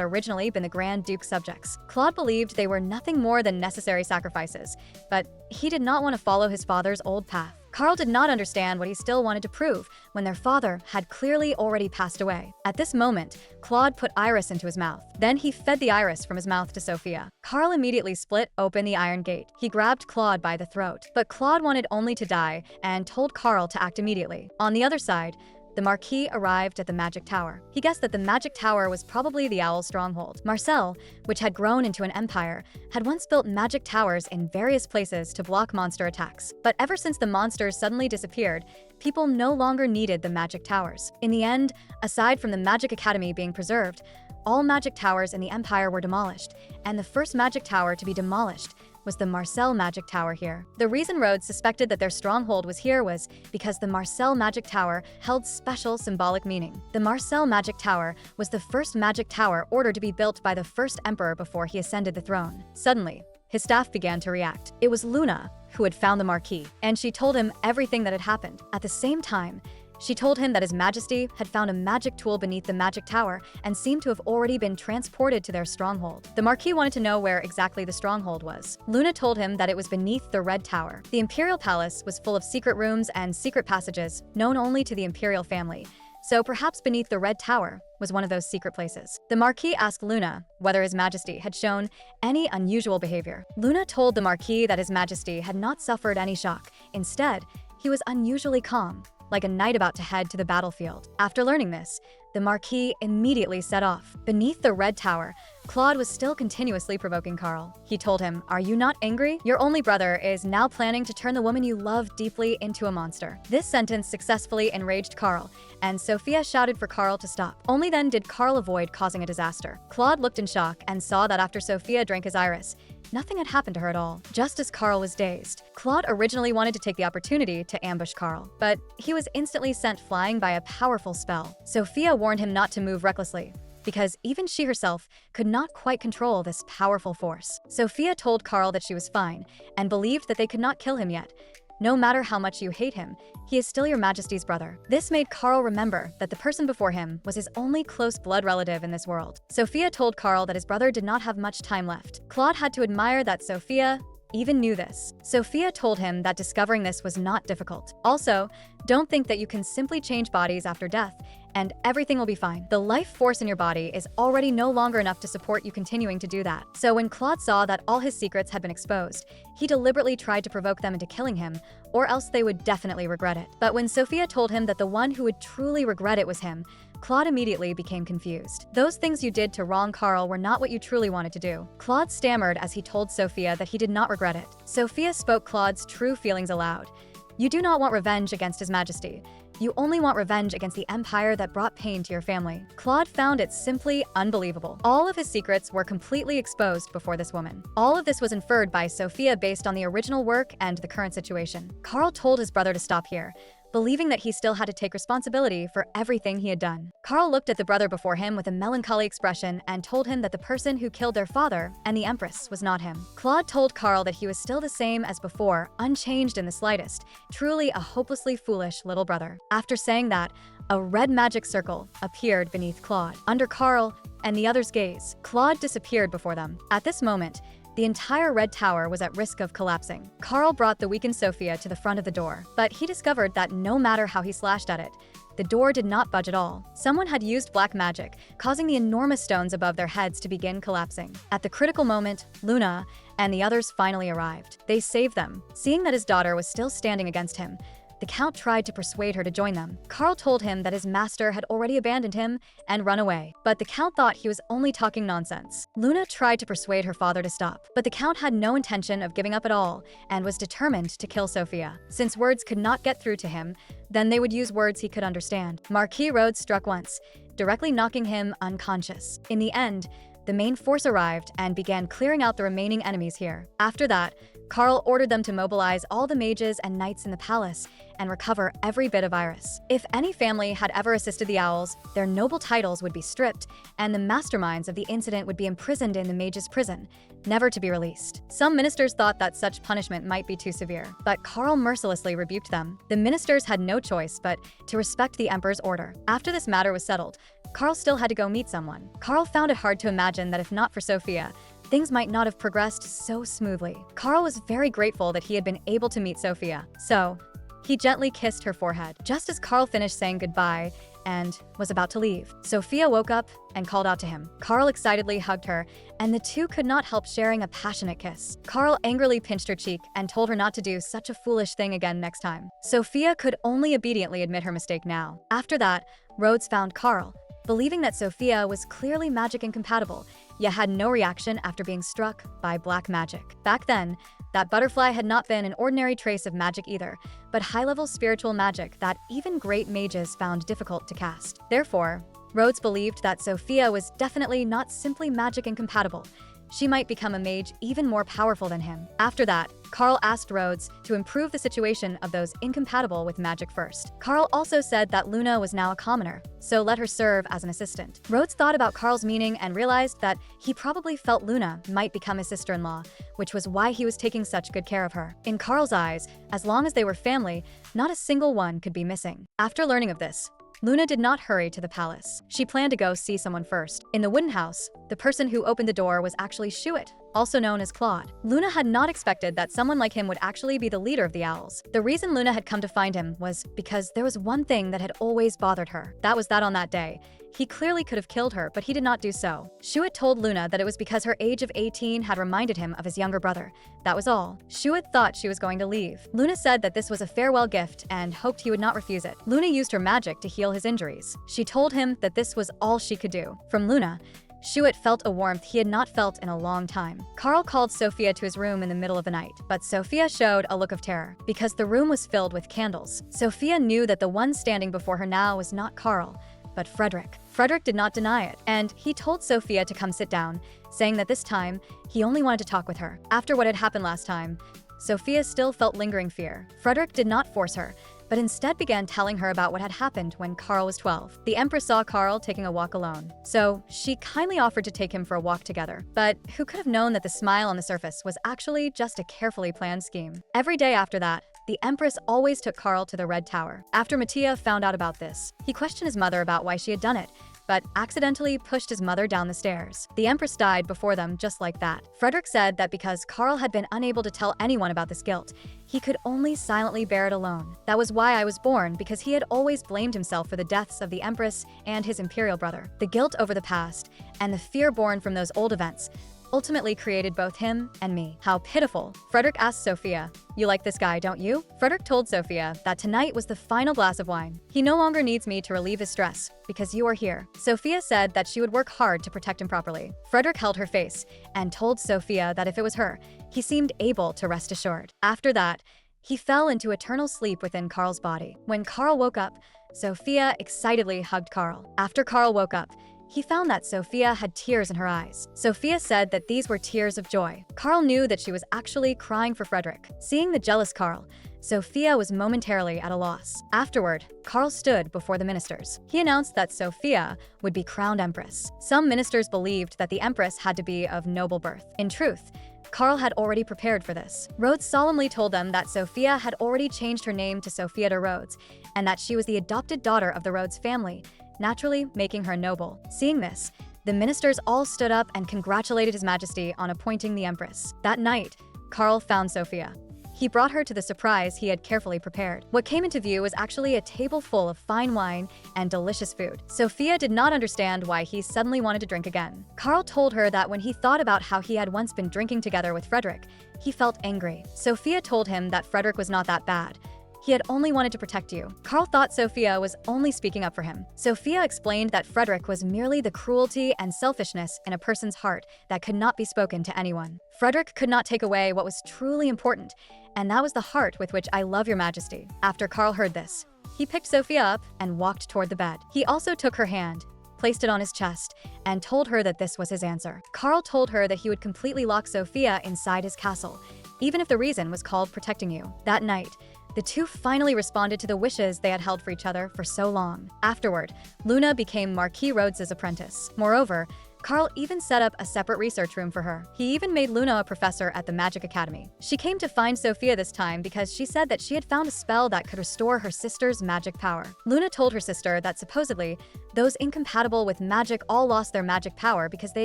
originally been the Grand Duke's subjects. Claude believed they were nothing more than necessary sacrifices, but he did not want to follow his father's old path. Karl did not understand what he still wanted to prove when their father had clearly already passed away. At this moment, Claude put Iris into his mouth. Then he fed the Iris from his mouth to Sophia. Karl immediately split open the iron gate. He grabbed Claude by the throat. But Claude wanted only to die and told Karl to act immediately. On the other side, the Marquis arrived at the Magic Tower. He guessed that the Magic Tower was probably the Owl's stronghold. Marcel, which had grown into an empire, had once built magic towers in various places to block monster attacks. But ever since the monsters suddenly disappeared, people no longer needed the magic towers. In the end, aside from the Magic Academy being preserved, all magic towers in the empire were demolished, and the first magic tower to be demolished was the Marcel Magic Tower here. The reason Rhodes suspected that their stronghold was here was because the Marcel Magic Tower held special symbolic meaning. The Marcel Magic Tower was the first magic tower ordered to be built by the first emperor before he ascended the throne. Suddenly, his staff began to react. It was Luna who had found the Marquis, and she told him everything that had happened. At the same time, she told him that His Majesty had found a magic tool beneath the magic tower and seemed to have already been transported to their stronghold. The Marquis wanted to know where exactly the stronghold was. Luna told him that it was beneath the Red Tower. The Imperial Palace was full of secret rooms and secret passages known only to the Imperial family, so perhaps beneath the Red Tower was one of those secret places. The Marquis asked Luna whether His Majesty had shown any unusual behavior. Luna told the Marquis that His Majesty had not suffered any shock. Instead, he was unusually calm, like a knight about to head to the battlefield. After learning this, the Marquis immediately set off. Beneath the Red Tower Claude was still continuously provoking Carl. He told him, "Are you not angry? Your only brother is now planning to turn the woman you love deeply into a monster." This sentence successfully enraged Carl, and Sophia shouted for Carl to stop. Only then did Carl avoid causing a disaster. Claude looked in shock and saw that after Sophia drank his iris, nothing had happened to her at all. Just as Carl was dazed, Claude originally wanted to take the opportunity to ambush Carl, but he was instantly sent flying by a powerful spell. Sophia warned him not to move recklessly, because even she herself could not quite control this powerful force. Sophia told Carl that she was fine, and believed that they could not kill him yet. No matter how much you hate him, he is still your Majesty's brother. This made Carl remember that the person before him was his only close blood relative in this world. Sophia told Carl that his brother did not have much time left. Claude had to admire that Sophia even knew this. Sophia told him that discovering this was not difficult. Also, don't think that you can simply change bodies after death and everything will be fine. The life force in your body is already no longer enough to support you continuing to do that. So when Claude saw that all his secrets had been exposed, he deliberately tried to provoke them into killing him, or else they would definitely regret it. But when Sophia told him that the one who would truly regret it was him, Claude immediately became confused. Those things you did to wrong Carl were not what you truly wanted to do. Claude stammered as he told Sophia that he did not regret it. Sophia spoke Claude's true feelings aloud. You do not want revenge against His Majesty. You only want revenge against the empire that brought pain to your family. Claude found it simply unbelievable. All of his secrets were completely exposed before this woman. All of this was inferred by Sophia based on the original work and the current situation. Carl told his brother to stop here, believing that he still had to take responsibility for everything he had done. Carl looked at the brother before him with a melancholy expression and told him that the person who killed their father and the Empress was not him. Claude told Carl that he was still the same as before, unchanged in the slightest, truly a hopelessly foolish little brother. After saying that, a red magic circle appeared beneath Claude. Under Carl and the other's gaze, Claude disappeared before them. At this moment, the entire Red Tower was at risk of collapsing. Carl brought the weakened Sophia to the front of the door, but he discovered that no matter how he slashed at it, the door did not budge at all. Someone had used black magic, causing the enormous stones above their heads to begin collapsing. At the critical moment, Luna and the others finally arrived. They saved them. Seeing that his daughter was still standing against him, the Count tried to persuade her to join them. Carl told him that his master had already abandoned him and run away, but the Count thought he was only talking nonsense. Luna tried to persuade her father to stop, but the Count had no intention of giving up at all and was determined to kill Sophia. Since words could not get through to him, then they would use words he could understand. Marquis Rhodes struck once, directly knocking him unconscious. In the end, the main force arrived and began clearing out the remaining enemies here. After that, Carl ordered them to mobilize all the mages and knights in the palace and recover every bit of iris. If any family had ever assisted the owls, their noble titles would be stripped, and the masterminds of the incident would be imprisoned in the mages' prison, never to be released. Some ministers thought that such punishment might be too severe, but Carl mercilessly rebuked them. The ministers had no choice but to respect the emperor's order. After this matter was settled, Carl still had to go meet someone. Carl found it hard to imagine that if not for Sophia, things might not have progressed so smoothly. Carl was very grateful that he had been able to meet Sophia, so he gently kissed her forehead. Just as Carl finished saying goodbye and was about to leave, Sophia woke up and called out to him. Carl excitedly hugged her, and the two could not help sharing a passionate kiss. Carl angrily pinched her cheek and told her not to do such a foolish thing again next time. Sophia could only obediently admit her mistake now. After that, Rhodes found Carl, believing that Sophia was clearly magic incompatible, yet had no reaction after being struck by black magic. Back then, that butterfly had not been an ordinary trace of magic either, but high-level spiritual magic that even great mages found difficult to cast. Therefore, Rhodes believed that Sophia was definitely not simply magic incompatible. She might become a mage even more powerful than him. After that, Carl asked Rhodes to improve the situation of those incompatible with magic first. Carl also said that Luna was now a commoner, so let her serve as an assistant. Rhodes thought about Carl's meaning and realized that he probably felt Luna might become his sister-in-law, which was why he was taking such good care of her. In Carl's eyes, as long as they were family, not a single one could be missing. After learning of this, Luna did not hurry to the palace. She planned to go see someone first. In the wooden house, the person who opened the door was actually Shuit, also known as Claude. Luna had not expected that someone like him would actually be the leader of the owls. The reason Luna had come to find him was because there was one thing that had always bothered her. That was that on that day, he clearly could have killed her, but he did not do so. Shuit told Luna that it was because her age of 18 had reminded him of his younger brother. That was all. Shuit thought she was going to leave. Luna said that this was a farewell gift and hoped he would not refuse it. Luna used her magic to heal his injuries. She told him that this was all she could do. From Luna, Shuit felt a warmth he had not felt in a long time. Carl called Sophia to his room in the middle of the night, but Sophia showed a look of terror because the room was filled with candles. Sophia knew that the one standing before her now was not Carl, but Frederick. Frederick did not deny it, and he told Sophia to come sit down, saying that this time, he only wanted to talk with her. After what had happened last time, Sophia still felt lingering fear. Frederick did not force her, but instead began telling her about what had happened when Carl was 12. The Empress saw Carl taking a walk alone, so she kindly offered to take him for a walk together. But who could have known that the smile on the surface was actually just a carefully planned scheme? Every day after that, the Empress always took Carl to the Red Tower. After Mattia found out about this, he questioned his mother about why she had done it, but accidentally pushed his mother down the stairs. The Empress died before them just like that. Frederick said that because Carl had been unable to tell anyone about this guilt, he could only silently bear it alone. That was why I was born, because he had always blamed himself for the deaths of the Empress and his imperial brother. The guilt over the past, and the fear born from those old events, ultimately created both him and me. How pitiful. Frederick asked Sophia, "You like this guy, don't you?" Frederick told Sophia that tonight was the final glass of wine. "He no longer needs me to relieve his stress, because you are here." Sophia said that she would work hard to protect him properly. Frederick held her face and told Sophia that if it was her, he seemed able to rest assured. After that, he fell into eternal sleep within Carl's body. When Carl woke up, Sophia excitedly hugged Carl. After Carl woke up, he found that Sophia had tears in her eyes. Sophia said that these were tears of joy. Carl knew that she was actually crying for Frederick. Seeing the jealous Carl, Sophia was momentarily at a loss. Afterward, Carl stood before the ministers. He announced that Sophia would be crowned empress. Some ministers believed that the empress had to be of noble birth. In truth, Carl had already prepared for this. Rhodes solemnly told them that Sophia had already changed her name to Sophia de Rhodes, and that she was the adopted daughter of the Rhodes family, naturally making her noble. Seeing this, the ministers all stood up and congratulated His Majesty on appointing the Empress. That night, Carl found Sophia. He brought her to the surprise he had carefully prepared. What came into view was actually a table full of fine wine and delicious food. Sophia did not understand why he suddenly wanted to drink again. Carl told her that when he thought about how he had once been drinking together with Frederick, he felt angry. Sophia told him that Frederick was not that bad. He had only wanted to protect you. Carl thought Sophia was only speaking up for him. Sophia explained that Frederick was merely the cruelty and selfishness in a person's heart that could not be spoken to anyone. Frederick could not take away what was truly important, and that was the heart with which I love your majesty. After Carl heard this, he picked Sophia up and walked toward the bed. He also took her hand, placed it on his chest, and told her that this was his answer. Carl told her that he would completely lock Sophia inside his castle, even if the reason was called protecting you. That night, the two finally responded to the wishes they had held for each other for so long. Afterward, Luna became Marquis Rhodes's apprentice. Moreover, Carl even set up a separate research room for her. He even made Luna a professor at the Magic Academy. She came to find Sophia this time because she said that she had found a spell that could restore her sister's magic power. Luna told her sister that supposedly, those incompatible with magic all lost their magic power because they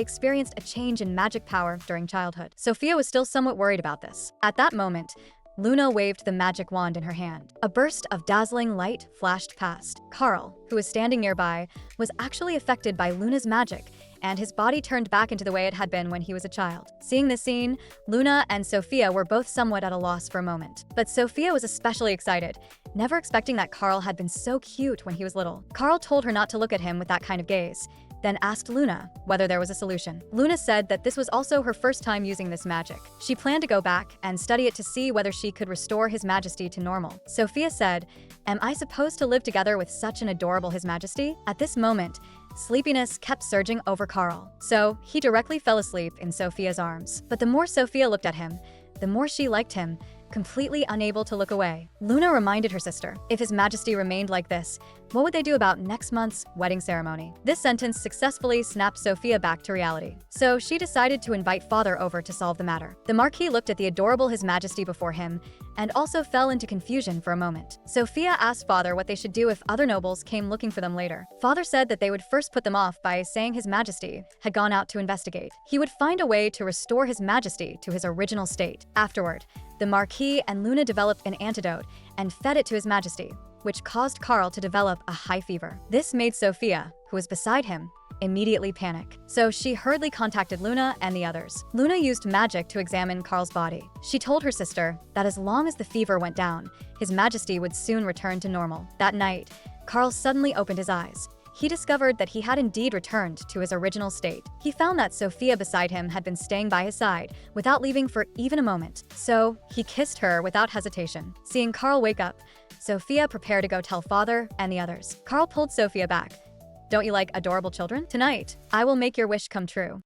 experienced a change in magic power during childhood. Sophia was still somewhat worried about this. At that moment, Luna waved the magic wand in her hand. A burst of dazzling light flashed past. Carl, who was standing nearby, was actually affected by Luna's magic, and his body turned back into the way it had been when he was a child. Seeing this scene, Luna and Sophia were both somewhat at a loss for a moment. But Sophia was especially excited, never expecting that Carl had been so cute when he was little. Carl told her not to look at him with that kind of gaze, then asked Luna whether there was a solution. Luna said that this was also her first time using this magic. She planned to go back and study it to see whether she could restore His Majesty to normal. Sophia said, "Am I supposed to live together with such an adorable His Majesty?" At this moment, sleepiness kept surging over Carl, so he directly fell asleep in Sophia's arms. But the more Sophia looked at him, the more she liked him, completely unable to look away. Luna reminded her sister, if His Majesty remained like this, what would they do about next month's wedding ceremony? This sentence successfully snapped Sophia back to reality, so she decided to invite father over to solve the matter. The Marquis looked at the adorable His Majesty before him and also fell into confusion for a moment. Sophia asked father what they should do if other nobles came looking for them later. Father said that they would first put them off by saying His Majesty had gone out to investigate. He would find a way to restore His Majesty to his original state. Afterward, the Marquis and Luna developed an antidote and fed it to His Majesty, which caused Carl to develop a high fever. This made Sophia, who was beside him, immediately panic. So she hurriedly contacted Luna and the others. Luna used magic to examine Carl's body. She told her sister that as long as the fever went down, His Majesty would soon return to normal. That night, Carl suddenly opened his eyes. he discovered that he had indeed returned to his original state. He found that Sophia beside him had been staying by his side without leaving for even a moment. So he kissed her without hesitation. Seeing Carl wake up, Sophia prepared to go tell father and the others. Carl pulled Sophia back. "Don't you like adorable children? Tonight, I will make your wish come true."